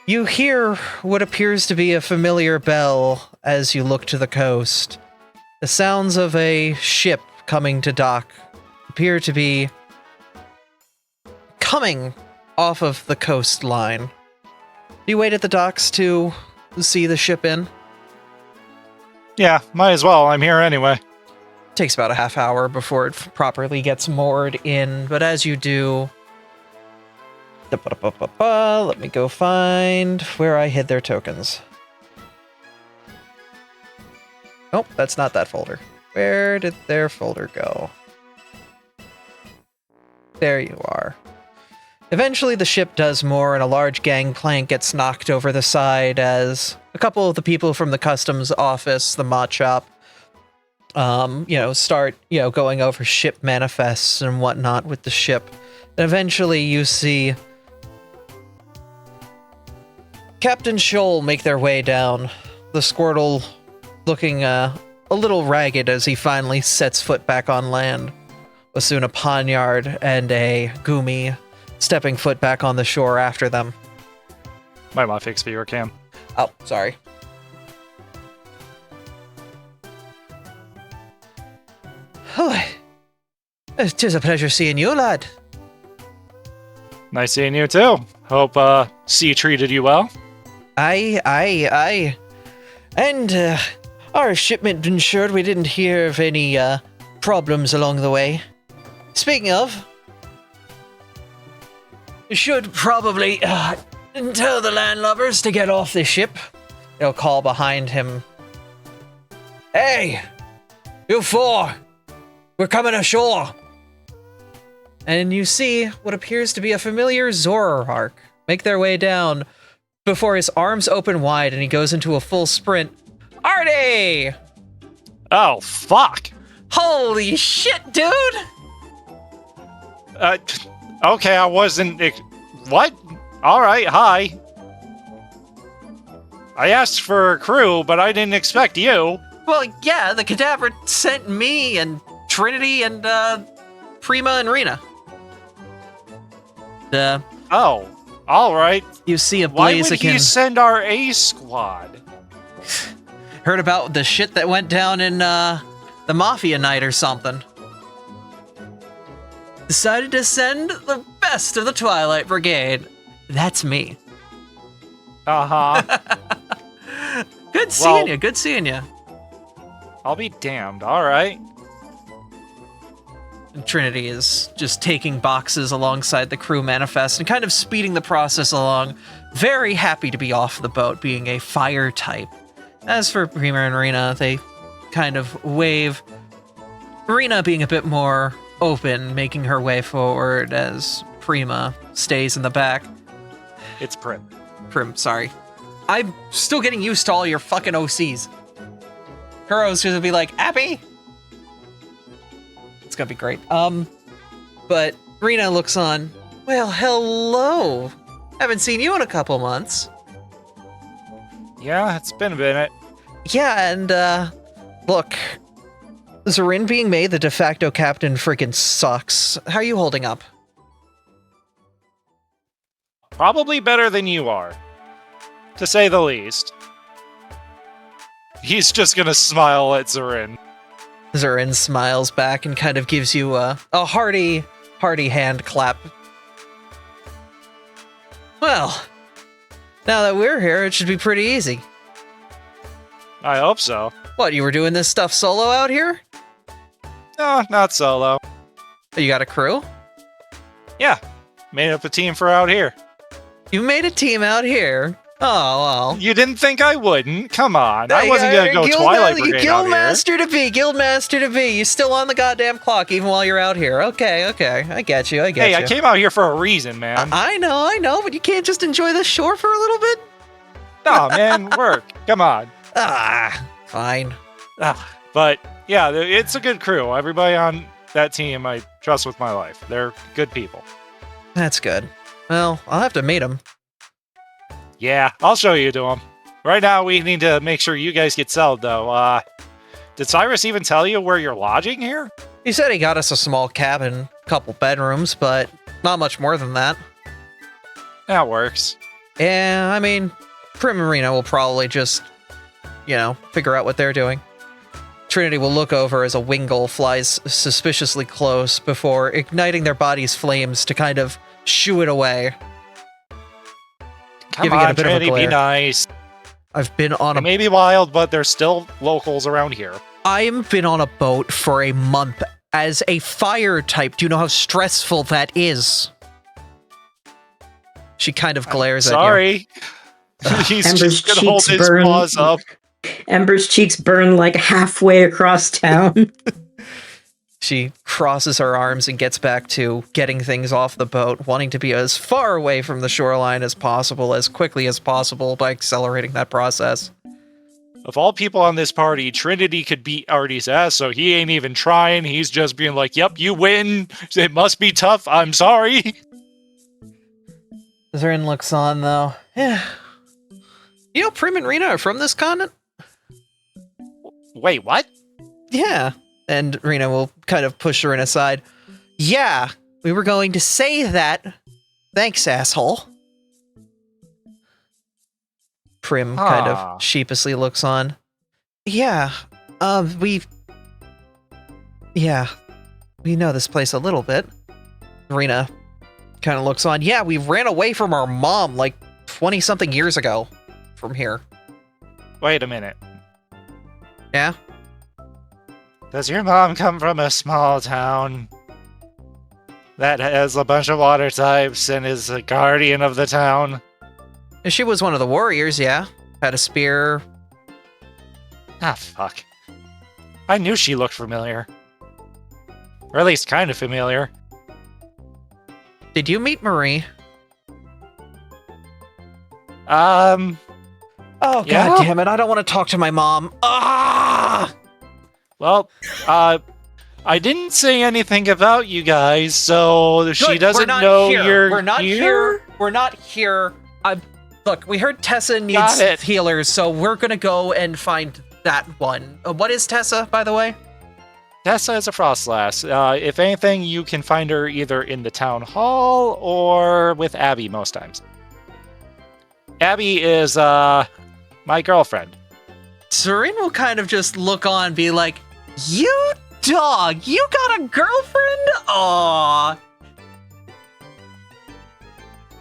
you hear what appears to be a familiar bell as you look to the coast. The sounds of a ship coming to dock appear to be coming off of the coastline. Do you wait at the docks to see the ship in? Yeah, might as well. I'm here anyway. Takes about a half hour before it properly gets moored in, but as you do... Let me go find where I hid their tokens. Nope, that's not that folder. Where did their folder go? There you are. Eventually the ship does moor and a large gangplank gets knocked over the side as a couple of the people from the customs office, the mod shop, start, going over ship manifests and whatnot with the ship. And eventually you see Captain Shoal make their way down, the Squirtle looking a little ragged as he finally sets foot back on land, with soon a Poniard and a Goomy stepping foot back on the shore after them. My fix viewer cam. Oh, sorry. Oh, it is a pleasure seeing you, lad. Nice seeing you too. Hope Sea treated you well. Aye. And our shipment ensured we didn't hear of any problems along the way. Speaking of, you should probably tell the landlubbers to get off the ship. They'll call behind him. Hey, you four, we're coming ashore. And you see what appears to be a familiar Zoroark make their way down before his arms open wide and he goes into a full sprint. Artie! Oh, fuck. Holy shit, dude! Okay, I wasn't... What? Alright, hi. I asked for a crew, but I didn't expect you. Well, yeah, the cadaver sent me and Trinity and, Prima and Rena. Oh, alright. You see a Why would Blaziken. he send our A squad? Heard about the shit that went down in, the Mafia night or something. Decided to send the best of the Twilight Brigade. That's me. Uh-huh. Good seeing you, good seeing you. I'll be damned, alright. Trinity is just taking boxes alongside the crew manifest and kind of speeding the process along. Very happy to be off the boat, being a fire type. As for Prima and Rena, they kind of wave. Rena being a bit more open, making her way forward as Prima stays in the back. It's Prim. Prim, sorry. I'm still getting used to all your fucking OCs. Kuro's gonna be like, Abby? It's gonna be great. But Rena looks on. Well, hello. Haven't seen you in a couple months. Yeah, it's been a minute. Yeah, and, look. Zorin being made the de facto captain freaking sucks. How are you holding up? Probably better than you are. To say the least. He's just gonna smile at Zorin. Zorin smiles back and kind of gives you a hearty hand clap. Well, now that we're here, it should be pretty easy. I hope so. What, you were doing this stuff solo out here? No, not solo. You got a crew? Yeah, made up a team for out here. You made a team out here? Oh, well. You didn't think I wouldn't? Come on, I wasn't gonna go Twilight Brigade out here. Guildmaster to be. You still on the goddamn clock even while you're out here. Okay, I get you, Hey, I came out here for a reason, man. I know, but you can't just enjoy the shore for a little bit? Nah, man, work. Come on. Fine. But, yeah, it's a good crew. Everybody on that team I trust with my life. They're good people. That's good. Well, I'll have to meet them. Yeah, I'll show you to them. Right now, we need to make sure you guys get settled, though. Did Cyrus even tell you where you're lodging here? He said he got us a small cabin, couple bedrooms, but not much more than that. That works. Yeah, I mean, Prim and Rena will probably just, figure out what they're doing. Trinity will look over as a Wingull flies suspiciously close before igniting their body's flames to kind of shoo it away. Come on, Trinity, be nice. I've been on It may be wild, but there's still locals around here. I've been on a boat for a month as a fire type. Do you know how stressful that is? She kind of glares at you. Sorry. He's Ember's just gonna hold his paws up. Ember's cheeks burn like halfway across town. She crosses her arms and gets back to getting things off the boat, wanting to be as far away from the shoreline as possible, as quickly as possible by accelerating that process. Of all people on this party, Trinity could beat Artie's ass, so he ain't even trying. He's just being like, yep, you win. It must be tough. I'm sorry. Zorin looks on, though. Yeah. You know, Prim and Rena are from this continent? Wait, what? Yeah. And Rena will kind of push Zorin aside. Yeah, we were going to say that. Thanks, asshole. Prim kind of sheepishly looks on. Yeah, we know this place a little bit. Rena kind of looks on. Yeah, we ran away from our mom like 20-something years ago from here. Wait a minute. Yeah? Does your mom come from a small town that has a bunch of water types and is a guardian of the town? She was one of the warriors, yeah. Had a spear. Ah, fuck. I knew she looked familiar. Or at least kind of familiar. Did you meet Marie? Oh, God damn it, I don't want to talk to my mom. Ah! Well, I didn't say anything about you guys, so Good, she doesn't know you're We're not here. We're not here. Look, we heard Tessa needs healers, so we're gonna go and find that one. What is Tessa, by the way? Tessa is a frost lass. If anything, you can find her either in the town hall or with Abby most times. Abby is, my girlfriend. Zorin will kind of just look on, be like, you dog, you got a girlfriend? Aww.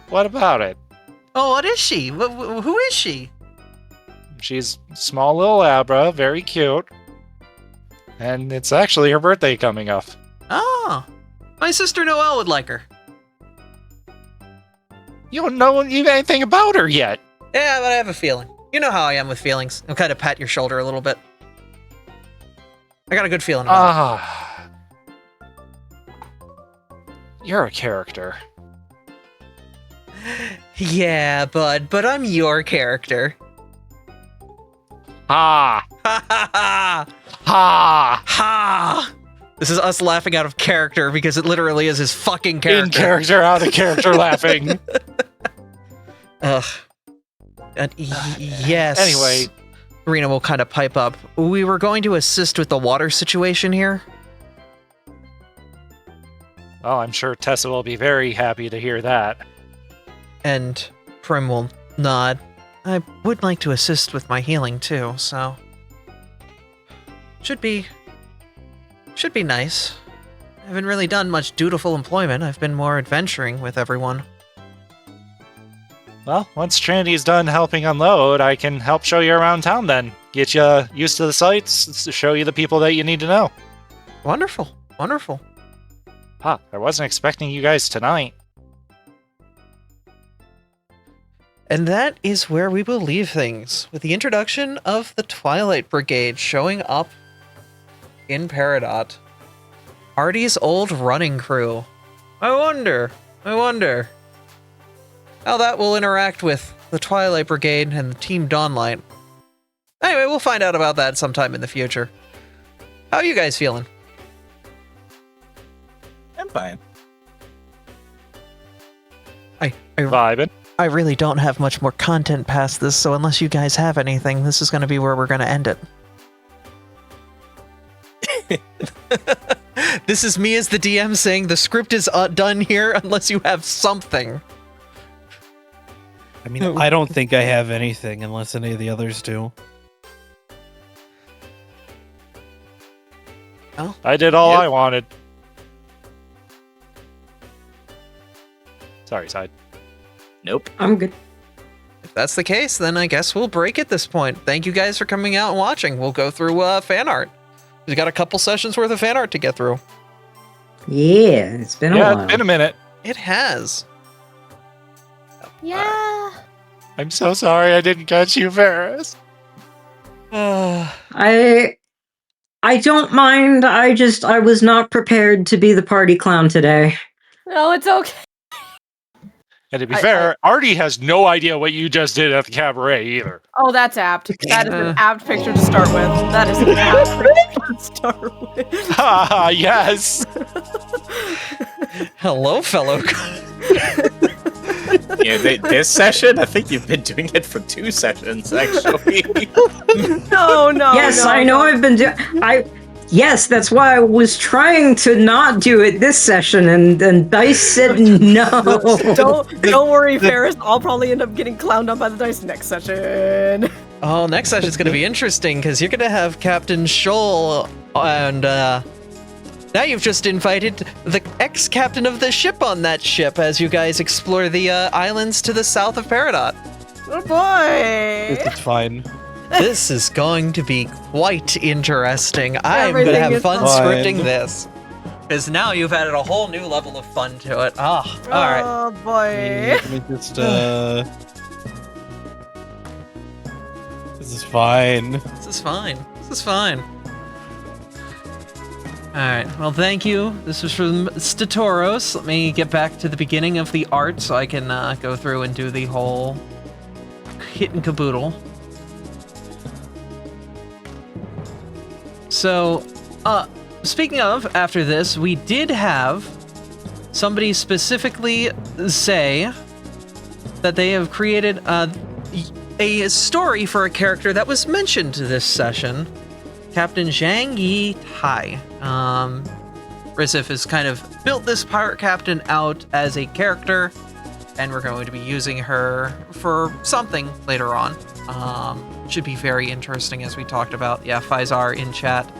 What about it? Oh, what is she? Who is she? She's small little Abra, very cute. And it's actually her birthday coming up. Oh, my sister Noelle would like her. You don't know anything about her yet. Yeah, but I have a feeling. You know how I am with feelings. I'll kind of pat your shoulder a little bit. I got a good feeling about it. You're a character. Yeah, bud, but I'm your character. Ha! Ha ha ha! Ha! Ha! This is us laughing out of character because it literally is his fucking character. In character, out of character laughing. Ugh. And yes. Anyway. Rena will kind of pipe up. We were going to assist with the water situation here. Oh, I'm sure Tessa will be very happy to hear that. And Prim will nod. I would like to assist with my healing too, so... Should be nice. I haven't really done much dutiful employment. I've been more adventuring with everyone. Well, once Trinity's done helping unload, I can help show you around town then. Get you used to the sights, show you the people that you need to know. Wonderful, wonderful. I wasn't expecting you guys tonight. And that is where we will leave things, with the introduction of the Twilight Brigade showing up in Peridot. Artie's old running crew. I wonder how that will interact with the Twilight Brigade and the Team Dawnlight. Anyway, we'll find out about that sometime in the future. How are you guys feeling? I'm fine. Vibing. I really don't have much more content past this, so unless you guys have anything, this is going to be where we're going to end it. This is me as the DM saying the script is done here unless you have something. I mean, I don't think I have anything unless any of the others do. Oh, I did all I wanted. Sorry, side. Nope. I'm good. if that's the case, then I guess we'll break at this point. Thank you guys for coming out and watching. We'll go through fan art. We've got a couple sessions worth of fan art to get through. Yeah, it's been a while. Yeah, it's been a minute. It has. Yeah. I'm so sorry I didn't catch you, Ferris. I don't mind. I was not prepared to be the party clown today. No, it's okay. And to be fair, Artie has no idea what you just did at the cabaret either. Oh, that's apt. That is an apt picture to start with. That is an apt picture to start with. Ah, yes. Hello, fellow. Yeah, this session, I think you've been doing it for 2 sessions, actually. No. Yes, I know. I've been doing. Yes, that's why I was trying to not do it this session, and Dice said no. Don't worry, Ferris. I'll probably end up getting clowned up by the dice next session. Oh, next session's going to be interesting because you're going to have Captain Scholl, and now you've just invited the ex-captain of the ship on that ship as you guys explore the islands to the south of Peridot. Oh boy! It's fine. This is going to be quite interesting. I'm going to have fun scripting this. Because now you've added a whole new level of fun to it. Oh, alright. Oh boy. Let me just, This is fine. This is fine. This is fine. Alright, well thank you. This was from Statoros. Let me get back to the beginning of the art so I can go through and do the whole hit and caboodle. So, speaking of, after this, we did have somebody specifically say that they have created a story for a character that was mentioned this session, Captain Zhang Yi Tai. Rizif has kind of built this pirate captain out as a character, and we're going to be using her for something later on. Should be very interesting, as we talked about. Yeah, Faisar in chat.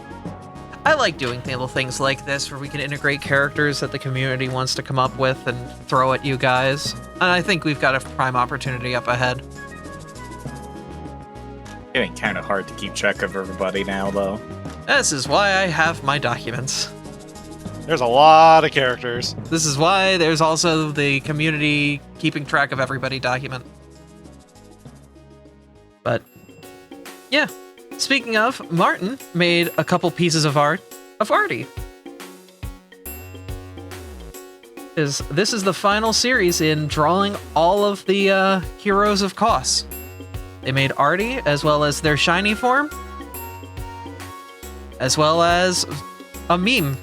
I like doing little things like this where we can integrate characters that the community wants to come up with and throw at you guys. And I think we've got a prime opportunity up ahead. Getting kind of hard to keep track of everybody now, though. This is why I have my documents. There's a lot of characters. This is why there's also the community keeping track of everybody document. But, yeah. Speaking of, Martin made a couple pieces of art of Artie. this is the final series in drawing all of the heroes of Kos. They made Artie, as well as their shiny form, as well as a meme.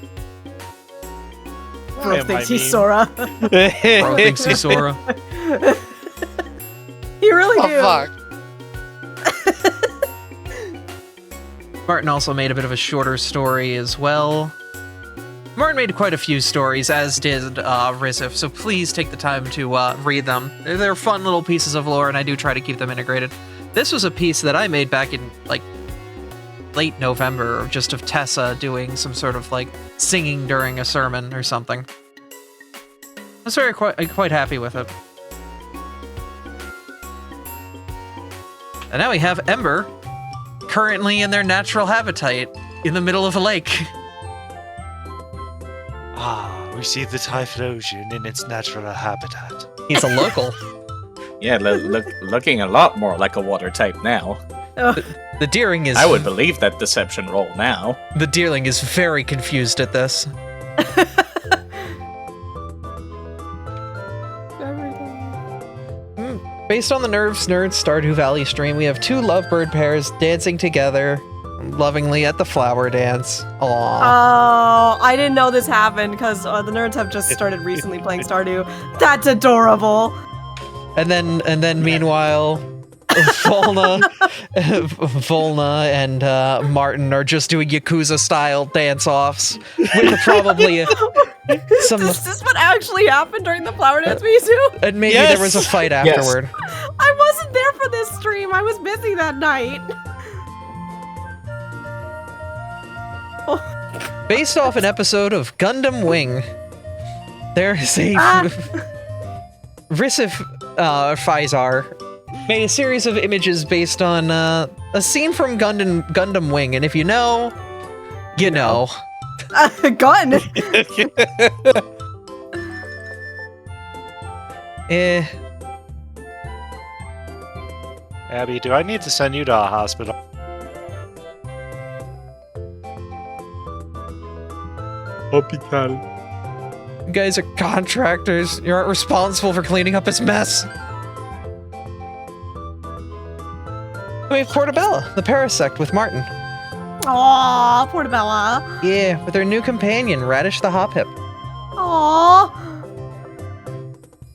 Bro thinks he's Sora. Bro thinks he's Sora. You really do. Fuck. Martin also made a bit of a shorter story as well. Martin made quite a few stories, as did Rizif, so please take the time to read them. They're fun little pieces of lore, and I do try to keep them integrated. This was a piece that I made back in, like, late November, just of Tessa doing some sort of, like, singing during a sermon or something. I was quite happy with it. And now we have Ember, currently in their natural habitat, in the middle of a lake. Ah, we see the Typhlosion in its natural habitat. He's a local. Yeah, looking a lot more like a water type now. The Deering is... I would believe that deception roll now. The Deerling is very confused at this. Based on the Nerds Stardew Valley stream, we have 2 lovebird pairs dancing together lovingly at the flower dance. Aww. Oh, I didn't know this happened because the nerds have just started recently playing Stardew. That's adorable. And then meanwhile, Volna and Martin are just doing Yakuza-style dance-offs with probably some... Is this what actually happened during the flower dance, Mizu? And maybe there was a fight afterward. I wasn't there for this stream. I was busy that night. Based off an episode of Gundam Wing, there is a... Risif Faizar made a series of images based on a scene from Gundam Wing, and if you know, you know. Gun! Abby, do I need to send you to a hospital? Hospital. You guys are contractors. You aren't responsible for cleaning up his mess. We have Portabella, the Parasect with Martin. Aww, Portabella. Yeah, with her new companion, Radish the Hophip. Aww.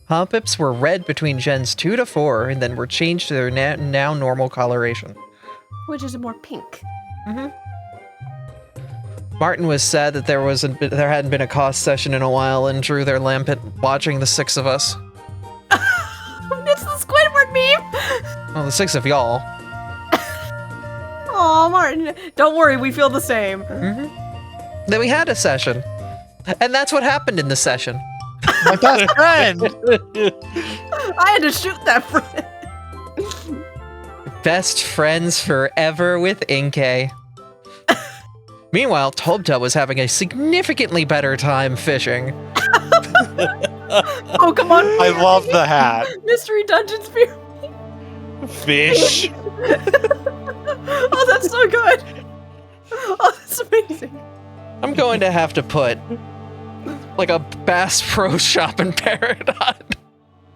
Hoppips were red between gens 2 to 4, and then were changed to their now normal coloration. Which is more pink. Mm-hmm. Martin was sad that there hadn't been a cost session in a while, and drew their lampet watching the 6 of us. It's the Squidward meme! Well, the 6 of y'all. Aw, Martin. Don't worry, we feel the same. Mm-hmm. Then we had a session. And that's what happened in the session. My best friend! I had to shoot that friend. Best friends forever with Inkay. Meanwhile, Tobta was having a significantly better time fishing. Oh, come on. I love the hat. Mystery Dungeon Spear. Fish. Oh, that's so good. Oh, that's amazing. I'm going to have to put like a Bass Pro Shop in Peridot.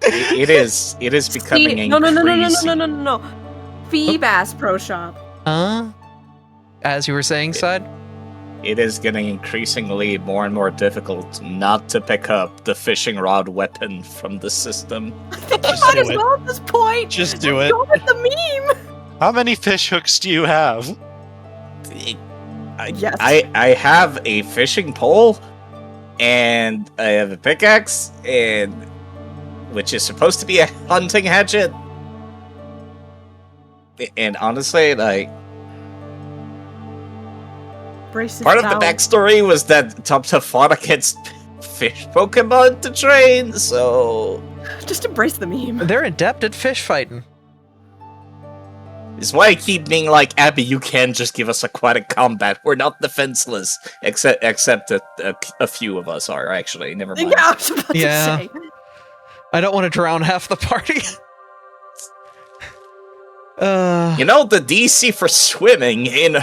It is becoming increasing. No. Feebass Pro Shop. As you were saying, Side? It is getting increasingly more and more difficult not to pick up the fishing rod weapon from the system. I think you might as well at this point. Just do it. Go with the meme. How many fish hooks do you have? I have a fishing pole, and I have a pickaxe, and which is supposed to be a hunting hatchet. And honestly, like, part of the backstory was that Topta fought against fish Pokemon to train, so just embrace the meme. They're adept at fish fighting. It's why I keep being like, Abby, you can just give us aquatic combat. We're not defenseless, except a few of us are, actually. Never mind. Yeah, I was about to say. I don't want to drown half the party. You know, the DC for swimming in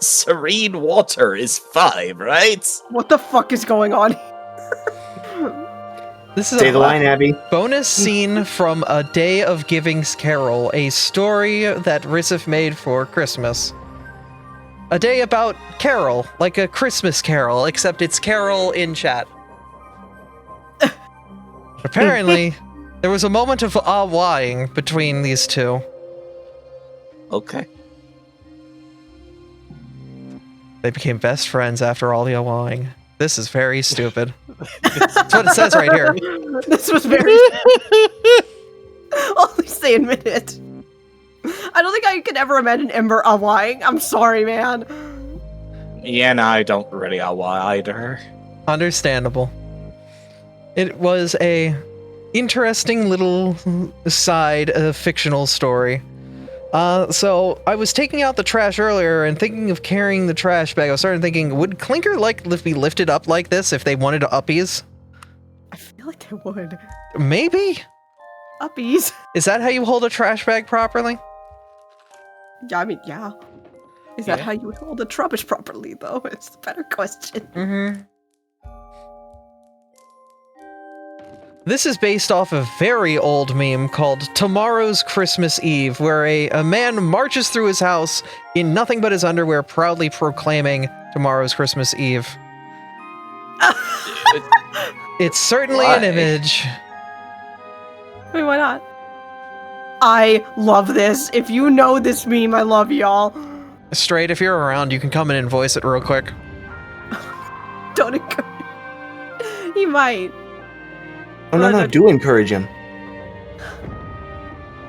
serene water is 5, right? What the fuck is going on? This is Say the line, Abby. bonus scene from A Day of Giving's Carol, a story that Rissif made for Christmas. A day about Carol, like a Christmas carol, except it's Carol in chat. Apparently, there was a moment of ah-wahing between these two. Okay. They became best friends after all the ah-wahing. This is very stupid. That's what it says right here. This was very. Only say admit it. I don't think I could ever imagine Ember lying. I'm sorry, man. Yeah, no, I don't really know why either. Understandable. It was a interesting little side fictional story. So I was taking out the trash earlier and thinking of carrying the trash bag. I started thinking, would Clinker be lifted up like this if they wanted to uppies? I feel like they would. Maybe? Uppies. Is that how you hold a trash bag properly? Yeah, I mean, yeah. Is that how you would hold a trubbish properly, though? It's the better question. Mm-hmm. This is based off a very old meme called Tomorrow's Christmas Eve, where a man marches through his house in nothing but his underwear, proudly proclaiming Tomorrow's Christmas Eve. It's certainly an image. I mean, why not? I love this. If you know this meme, I love y'all. Straight, if you're around, you can come in and voice it real quick. Don't encourage. He might. Oh, no, do encourage him.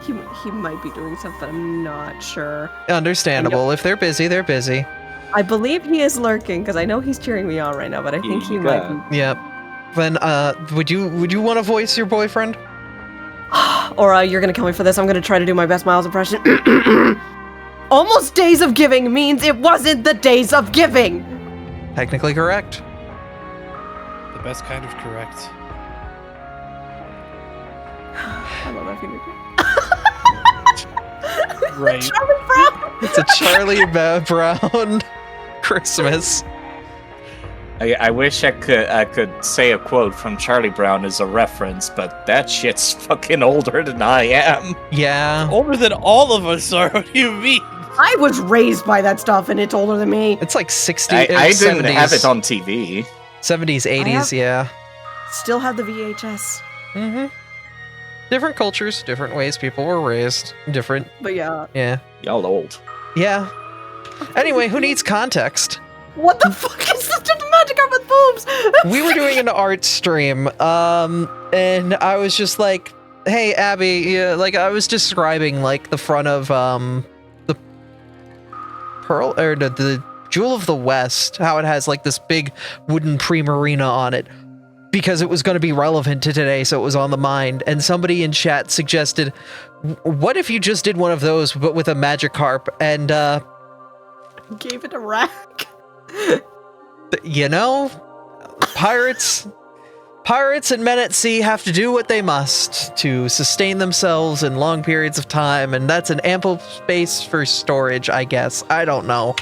He might be doing something, I'm not sure. Understandable. If they're busy, they're busy. I believe he is lurking, because I know he's cheering me on right now, but I think he might be. Yep. Then, would you want to voice your boyfriend? Or you're gonna kill me for this. I'm gonna try to do my best Miles impression. Almost Days of Giving means it wasn't the Days of Giving! Technically correct. The best kind of correct. I love that finger. Right. Charlie Brown! It's a Charlie Brown Christmas. I wish I could say a quote from Charlie Brown as a reference, but that shit's fucking older than I am. Yeah. Older than all of us are. What do you mean? I was raised by that stuff, and it's older than me. It's like 60s. I didn't 70s. have it on TV. 70s, 80s, yeah. Still have the VHS. Mm-hmm. Different cultures, different ways people were raised, different. But yeah. Yeah. Y'all old. Yeah. Anyway, who needs context? What the fuck is this magic art with boobs? We were doing an art stream, and I was just like, hey, Abby, like, I was describing, like, the front of, the Pearl, or the Jewel of the West, how it has, like, this big wooden pre-marina on it, because it was going to be relevant to today, so it was on the mind, and somebody in chat suggested, what if you just did one of those, but with a Magikarp, and, Gave it a rack. You know, pirates and men at sea have to do what they must to sustain themselves in long periods of time, and that's an ample space for storage, I guess. I don't know.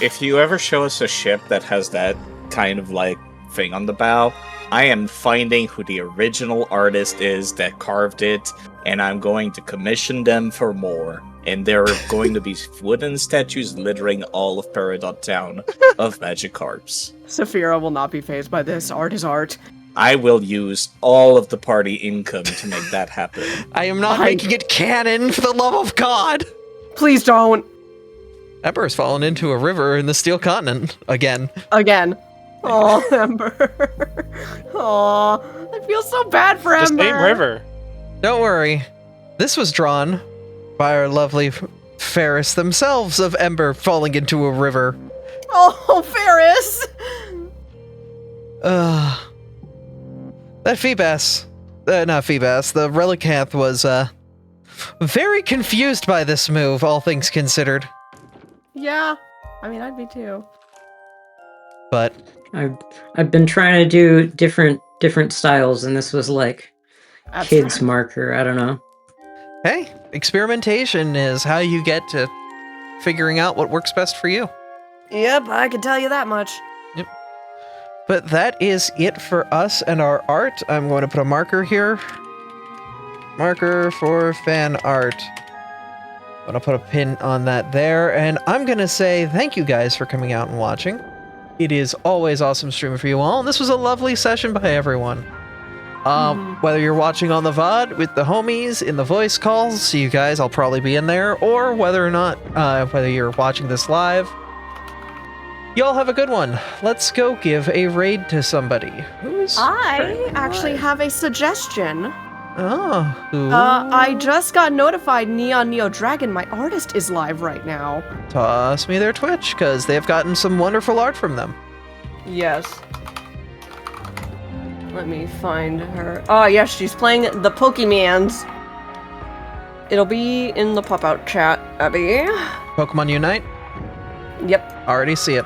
If you ever show us a ship that has that kind of, like, thing on the bow, I am finding who the original artist is that carved it, and I'm going to commission them for more. And there are going to be wooden statues littering all of Peridot Town of Magikarps. Saphira will not be fazed by this. Art is art. I will use all of the party income to make that happen. I am not making it canon, for the love of God! Please don't. Ember's fallen into a river in the Steel Continent. Again. Oh, Ember. Oh, I feel so bad for Just Ember. name river. Don't worry. This was drawn by our lovely Ferris themselves of Ember falling into a river. Oh, Ferris! That Feebas, not Feebas, the Relicanth was, very confused by this move, all things considered. Yeah, I mean, I'd be too. But I've been trying to do different styles, and this was like kids marker. I don't know. hey, experimentation is how you get to figuring out what works best for you. Yep, I can tell you that much. Yep. But that is it for us and our art. I'm going to put a marker here. Marker for fan art. I'm going to put a pin on that there. And I'm going to say thank you guys for coming out and watching. It is always awesome streaming for you all. And this was a lovely session by everyone. Whether you're watching on the VOD with the homies in the voice calls, see you guys, I'll probably be in there. Or whether or not, whether you're watching this live, y'all have a good one. Let's go give a raid to somebody. I actually have a suggestion. Oh, who? I just got notified Neon Neo Dragon, my artist, is live right now. Toss me their Twitch, because they've gotten some wonderful art from them. Yes. Let me find her. Oh, yes, she's playing the Pokemans. It'll be in the pop-out chat, Abby. Pokemon Unite? Yep. Already see it.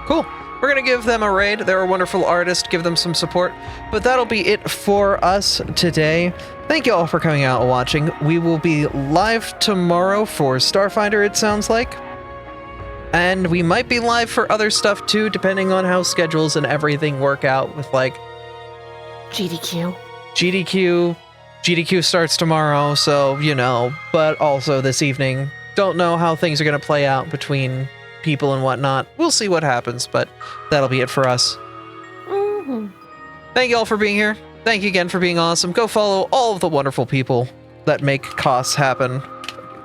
Cool. We're going to give them a raid. They're a wonderful artist. Give them some support. But that'll be it for us today. Thank you all for coming out and watching. We will be live tomorrow for Starfinder, it sounds like. And we might be live for other stuff too, depending on how schedules and everything work out with, like, GDQ starts tomorrow, so, you know, but also this evening. Don't know how things are going to play out between people and whatnot. We'll see what happens, but that'll be it for us. Thank you all for being here. Thank you again for being awesome. Go follow all of the wonderful people that make costs happen.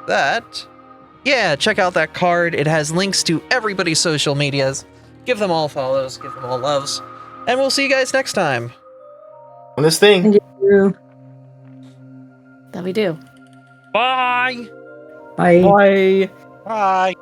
That. Yeah, check out that card. It has links to everybody's social medias. Give them all follows, give them all loves. And we'll see you guys next time. On this thing. That we do. Bye. Bye. Bye. Bye.